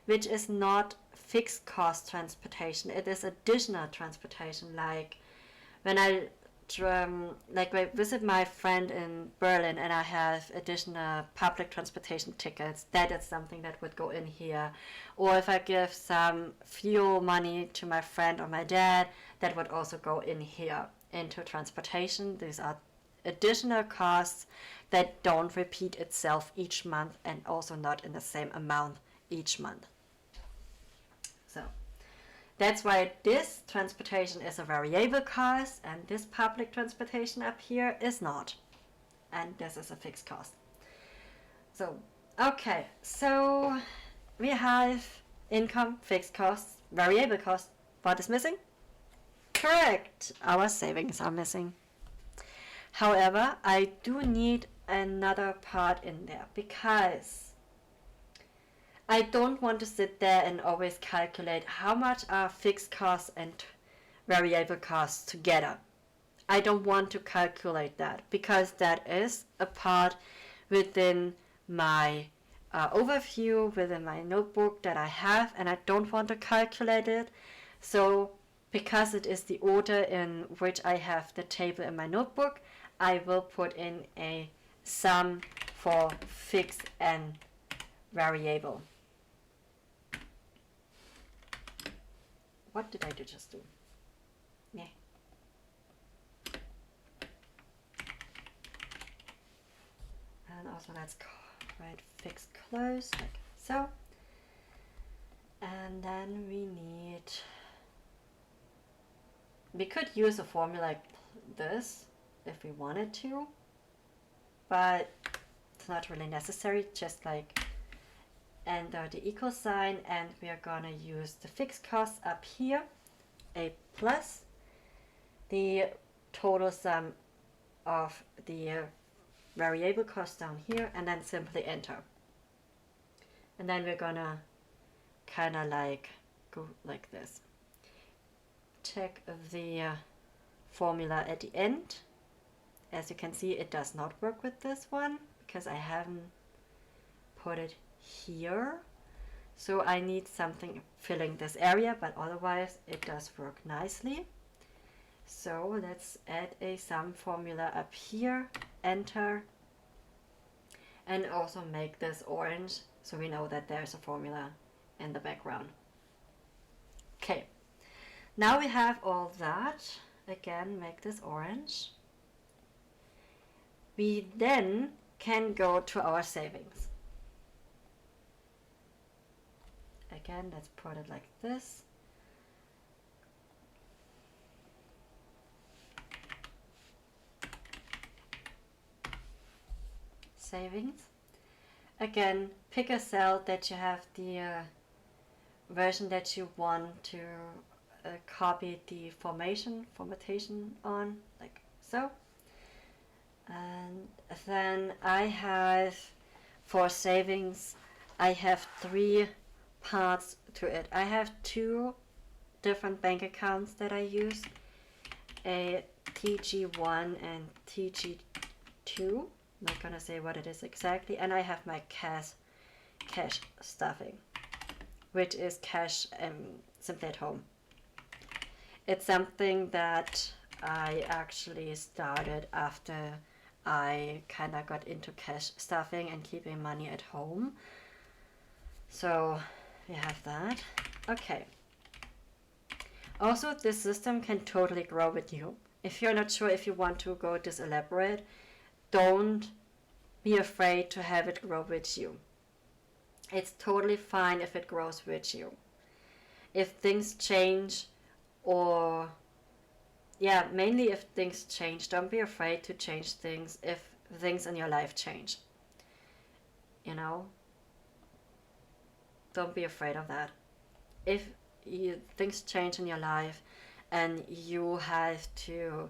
which is not fixed cost transportation. It is additional transportation, like when I visit my friend in Berlin and I have additional public transportation tickets, that is something that would go in here. Or if I give some fuel money to my friend or my dad, that would also go in here into transportation. These are additional costs that don't repeat itself each month and also not in the same amount each month. So that's why this transportation is a variable cost and this public transportation up here is not. And this is a fixed cost. So, okay, so we have income, fixed costs, variable costs. What is missing? Correct, our savings are missing. However, I do need another part in there, because I don't want to sit there and always calculate how much are fixed costs and variable costs together. I don't want to calculate that, because that is a part within my overview, within my notebook that I have, and I don't want to calculate it. So because it is the order in which I have the table in my notebook, I will put in a sum for fixed and variable. What did I just do? Yeah. And also let's write fixed close like so. And then we could use a formula like this if we wanted to, but it's not really necessary. Just like enter the equal sign, and we are gonna use the fixed cost up here, a plus the total sum of the variable cost down here, and then simply enter. And then we're gonna kind of like go like this. Check the formula at the end. As you can see, it does not work with this one because I haven't put it here. So I need something filling this area, but otherwise it does work nicely. So let's add a sum formula up here, enter, and also make this orange so we know that there's a formula in the background. Okay, now we have all that. Again, make this orange. We then can go to our savings. Again, let's put it like this. savings. Again, pick a cell that you have the version that you want to copy the formattation on, like so. And then I have, for savings, I have 3 parts to it. I have 2 different bank accounts that I use, a TG1 and TG2. I'm not gonna say what it is exactly. And I have my cash stuffing, which is cash simply at home. It's something that I actually started after I kind of got into cash stuffing and keeping money at home. So we have that. Okay. Also, this system can totally grow with you. If you're not sure if you want to go this elaborate, don't be afraid to have it grow with you. It's totally fine if it grows with you. If things change, or yeah, mainly if things change, don't be afraid to change things if things in your life change. You know? Don't be afraid of that. If things change in your life and you have to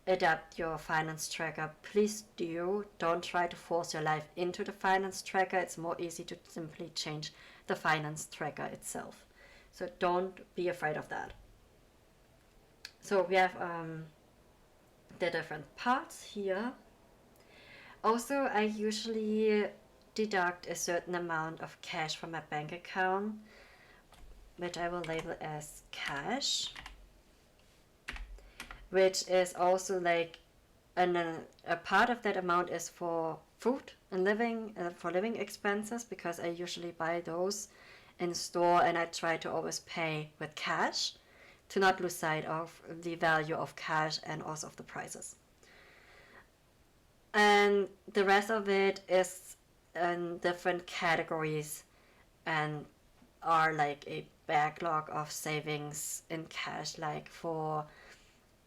adapt your finance tracker, please do. Don't try to force your life into the finance tracker. It's more easy to simply change the finance tracker itself. So don't be afraid of that. So we have the different parts here. Also, I usually deduct a certain amount of cash from my bank account, which I will label as cash, which is also like a part of that amount is for food and for living expenses, because I usually buy those in store and I try to always pay with cash to not lose sight of the value of cash and also of the prices. And the rest of it is in different categories and are like a backlog of savings in cash. Like for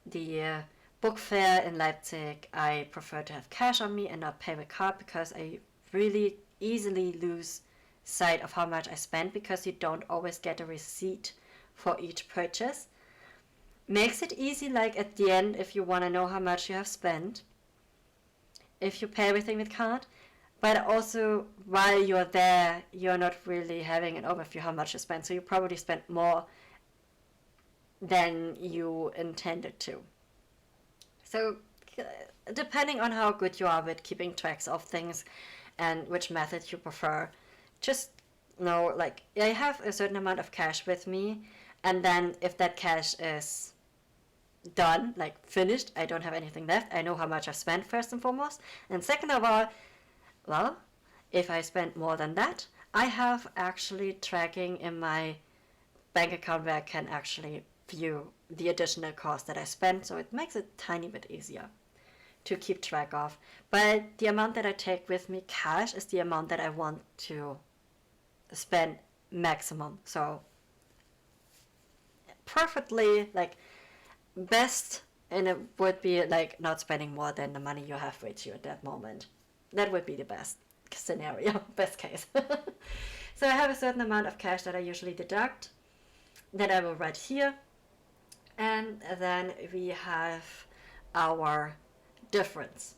the book fair in Leipzig, I prefer to have cash on me and not pay with card, because I really easily lose sight of how much I spend, because you don't always get a receipt for each purchase. Makes it easy, like at the end, if you want to know how much you have spent, if you pay everything with card. But also, while you're there, you're not really having an overview how much you spent, so you probably spent more than you intended to. So depending on how good you are with keeping tracks of things and which method you prefer, just know, like, I have a certain amount of cash with me, and then if that cash is done, like finished, I don't have anything left, I know how much I've spent first and foremost. And second of all, well, if I spend more than that, I have actually tracking in my bank account where I can actually view the additional cost that I spent, so it makes it a tiny bit easier to keep track of. But the amount that I take with me cash is the amount that I want to spend maximum. So perfectly, like, best, and it would be like not spending more than the money you have with you at that moment. That would be the best scenario, best case. So I have a certain amount of cash that I usually deduct, that I will write here, and then we have our difference.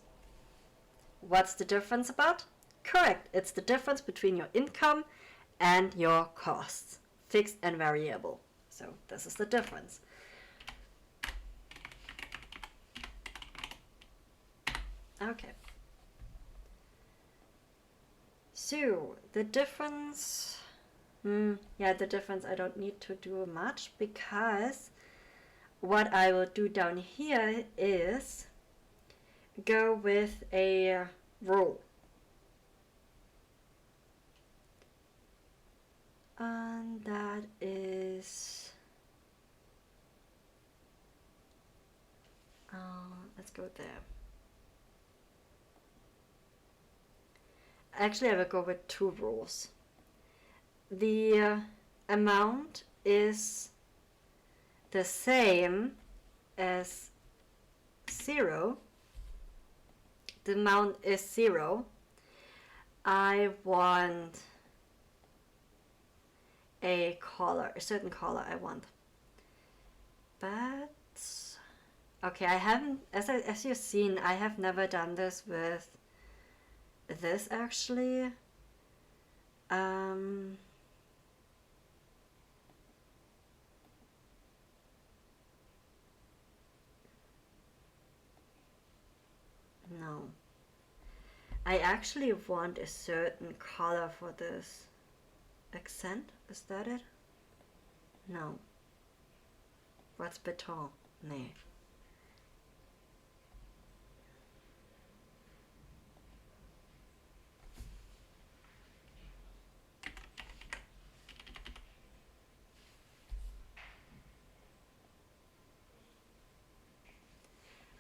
What's the difference about? Correct, it's the difference between your income and your costs, fixed and variable. So this is the difference. Okay. So the difference, the difference I don't need to do much, because what I will do down here is go with a rule. And that is, let's go there. Actually, I will go with 2 rules. The amount is the same as 0. The amount is 0 I want a color, a certain color I want. But okay, I haven't, as you've seen, I have never done this with this actually. No. I actually want a certain color for this accent. Is that it? No. What's beton? Nee.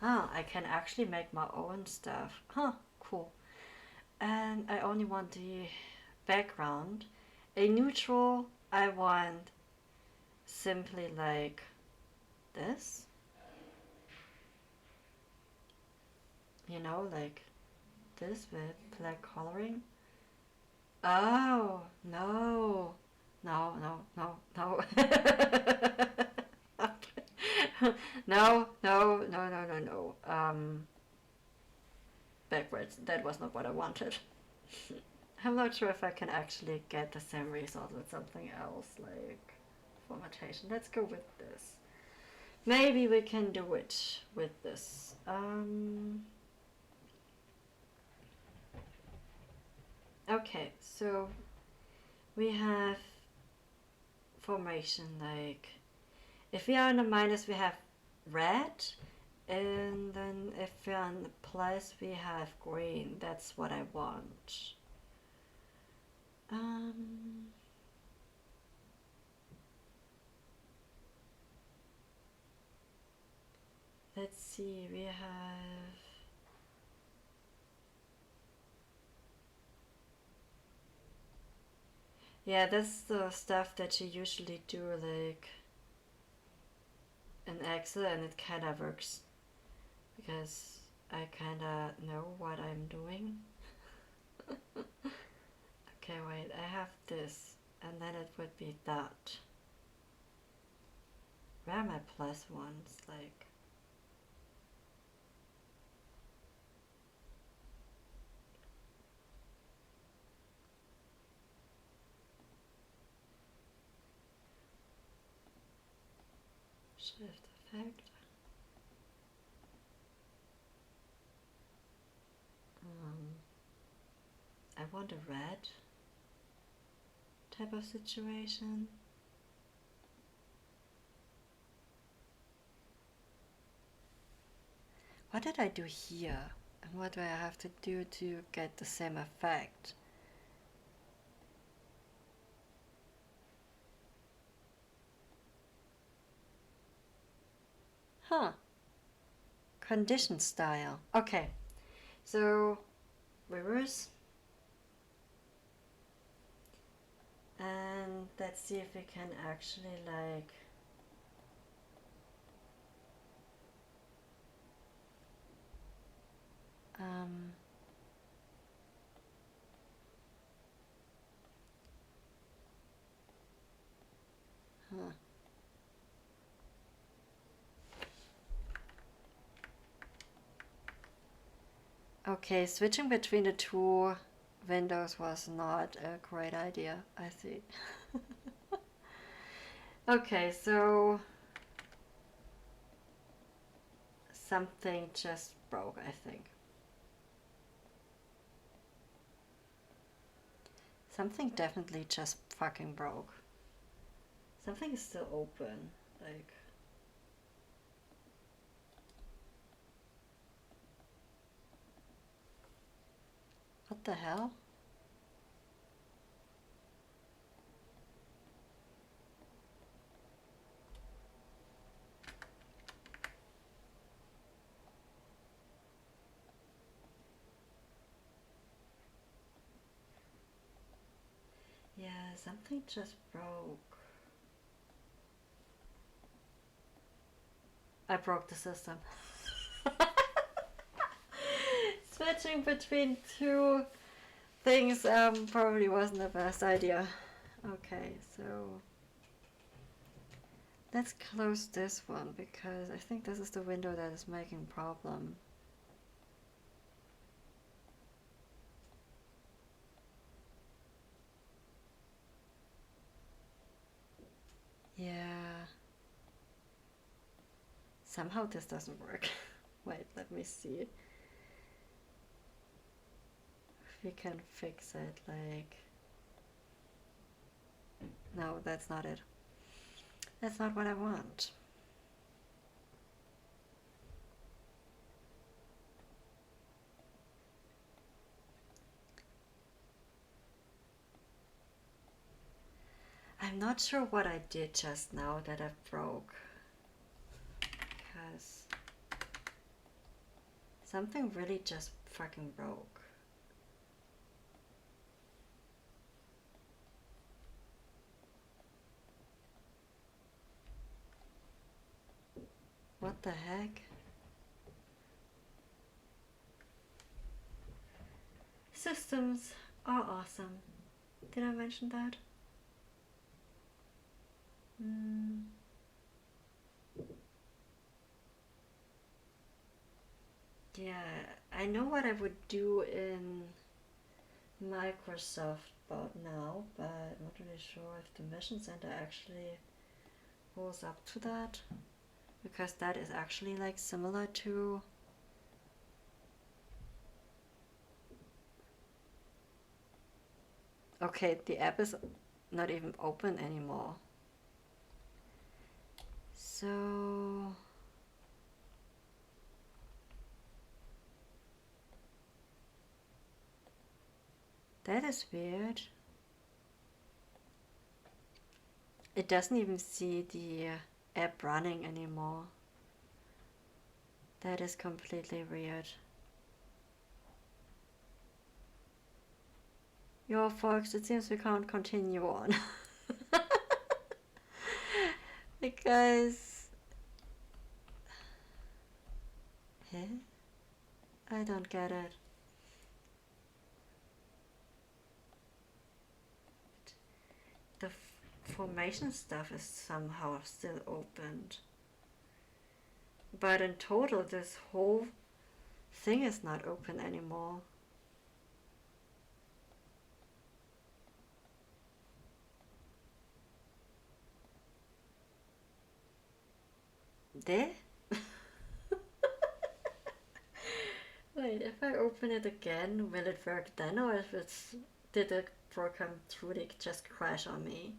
Ah, I can actually make my own stuff. Huh, cool. And I only want the background. A neutral, I want simply like this. You know, like this with black coloring. Oh, no. No, no, no, no. No, no, no, no, no, no. Backwards. That was not what I wanted. I'm not sure if I can actually get the same result with something else, like formattation. Let's go with this. Maybe we can do it with this. Okay, so we have formation, like if we are on the minus we have red, and then if we're on the plus we have green. That's what I want. Let's see, we have yeah, that's the stuff that you usually do like in Excel, and it kind of works because I kind of know what I'm doing. Okay, wait, I have this, and then it would be that. Where are my plus ones? Like, shift effect. I want a red type of situation. What did I do here? And what do I have to do to get the same effect? Huh. Condition style. Okay. So, reverse. And let's see if we can actually like huh. Okay, switching between the two windows was not a great idea, I see. Okay, so something just broke, I think. Something definitely just fucking broke. Something is still open, like. What the hell? Yeah, something just broke. I broke the system. Switching between two things probably wasn't the best idea. Okay, so let's close this one because I think this is the window that is making problem. Yeah. Somehow this doesn't work. Wait, let me see if we can fix it. Like, no, that's not it. That's not what I want. I'm not sure what I did just now that I broke. Because something really just fucking broke. What the heck? Systems are awesome. Did I mention that? Yeah, I know what I would do in Microsoft about now, but I'm not really sure if the Mission Center actually holds up to that, because that is actually like similar to okay, the app is not even open anymore. So that is weird. It doesn't even see the app running anymore. That is completely weird. Yo, folks, it seems we can't continue on. Because... Huh? I don't get it. The formation stuff is somehow still opened. But in total, this whole thing is not open anymore. There? Wait, if I open it again, will it work then, or if it's did the program truly just crash on me?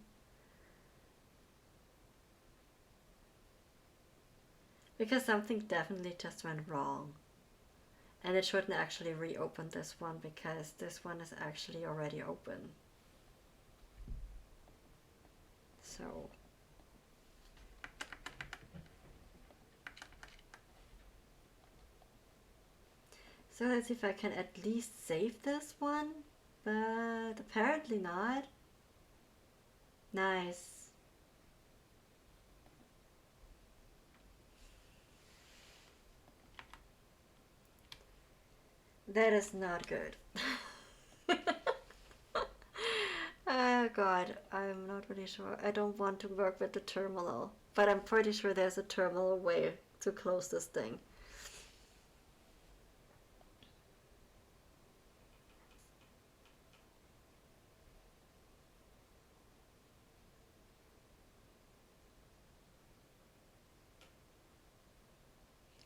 Because something definitely just went wrong. And it shouldn't actually reopen this one because this one is actually already open. So let's see if I can at least save this one, but apparently not. Nice. That is not good. Oh god, I'm not really sure. I don't want to work with the terminal, but I'm pretty sure there's a terminal way to close this thing.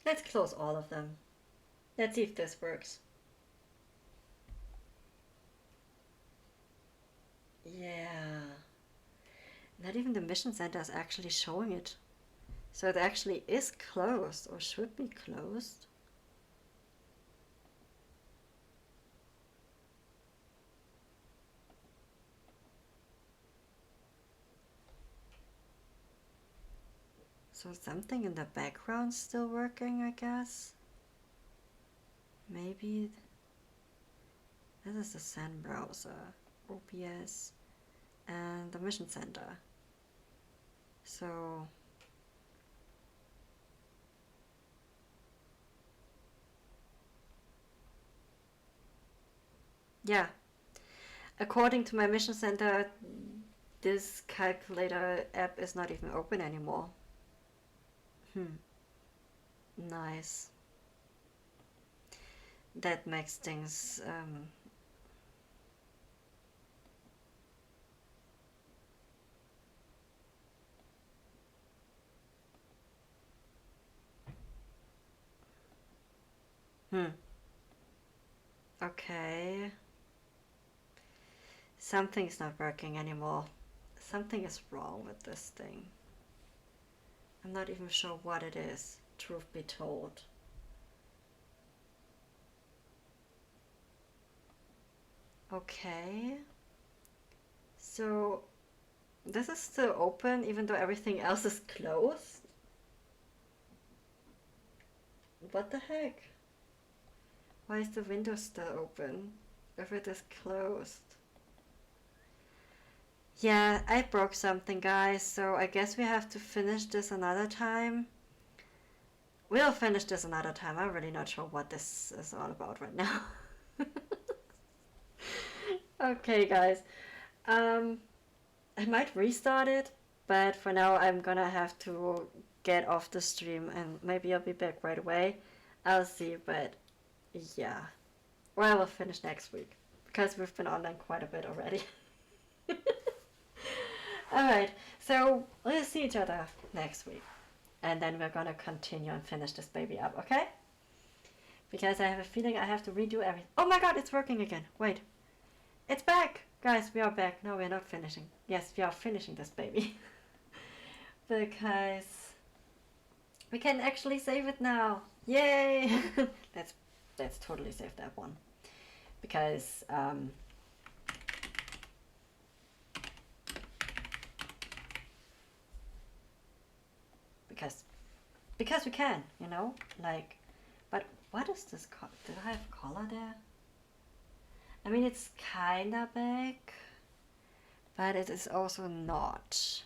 Let's close all of them. Let's see if this works. Yeah. Not even the mission center is actually showing it. So it actually is closed, or should be closed. So something in the background still working, I guess. Maybe this is the Zen browser, OBS, and the mission center. So yeah, according to my mission center, this calculator app is not even open anymore. Nice. That makes things okay. Something's not working anymore. Something is wrong with this thing. I'm not even sure what it is, truth be told. Okay. So this is still open even though everything else is closed? What the heck? Why is the window still open if it is closed? Yeah, I broke something, guys, so I guess we have to finish this another time. We'll finish this another time. I'm really not sure what this is all about right now. Okay, guys. I might restart it, but for now I'm gonna have to get off the stream and maybe I'll be back right away. I'll see, but yeah. Well, we'll finish next week because we've been online quite a bit already. Alright, so we'll see each other next week. And then we're gonna continue and finish this baby up, okay? Because I have a feeling I have to redo everything. Oh my god, it's working again. Wait. It's back! Guys, we are back. No, we're not finishing. Yes, we are finishing this baby. Because we can actually save it now. Yay! Let's totally save that one. Because because we can, you know? Like, but what is this color? Did I have color there? I mean, it's kinda big, but it is also not.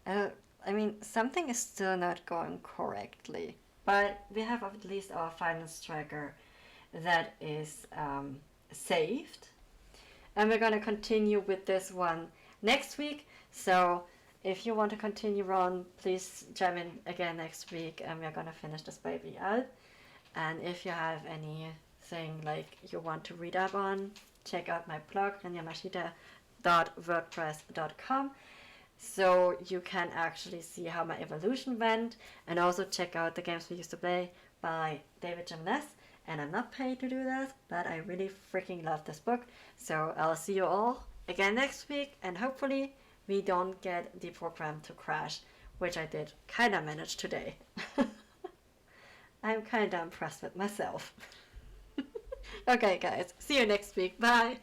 I mean, something is still not going correctly, but we have at least our final striker that is saved. And we're gonna continue with this one next week. So if you want to continue on, please chime in again next week and we're gonna finish this baby out. And if you have anything like you want to read up on, check out my blog, renyamashita.wordpress.com, so you can actually see how my evolution went, and also check out the games we used to play by David Jimenez. And I'm not paid to do that, but I really freaking love this book. So I'll see you all again next week, and hopefully we don't get the program to crash, which I did kind of manage today. I'm kind of impressed with myself. Okay, guys, see you next week. Bye.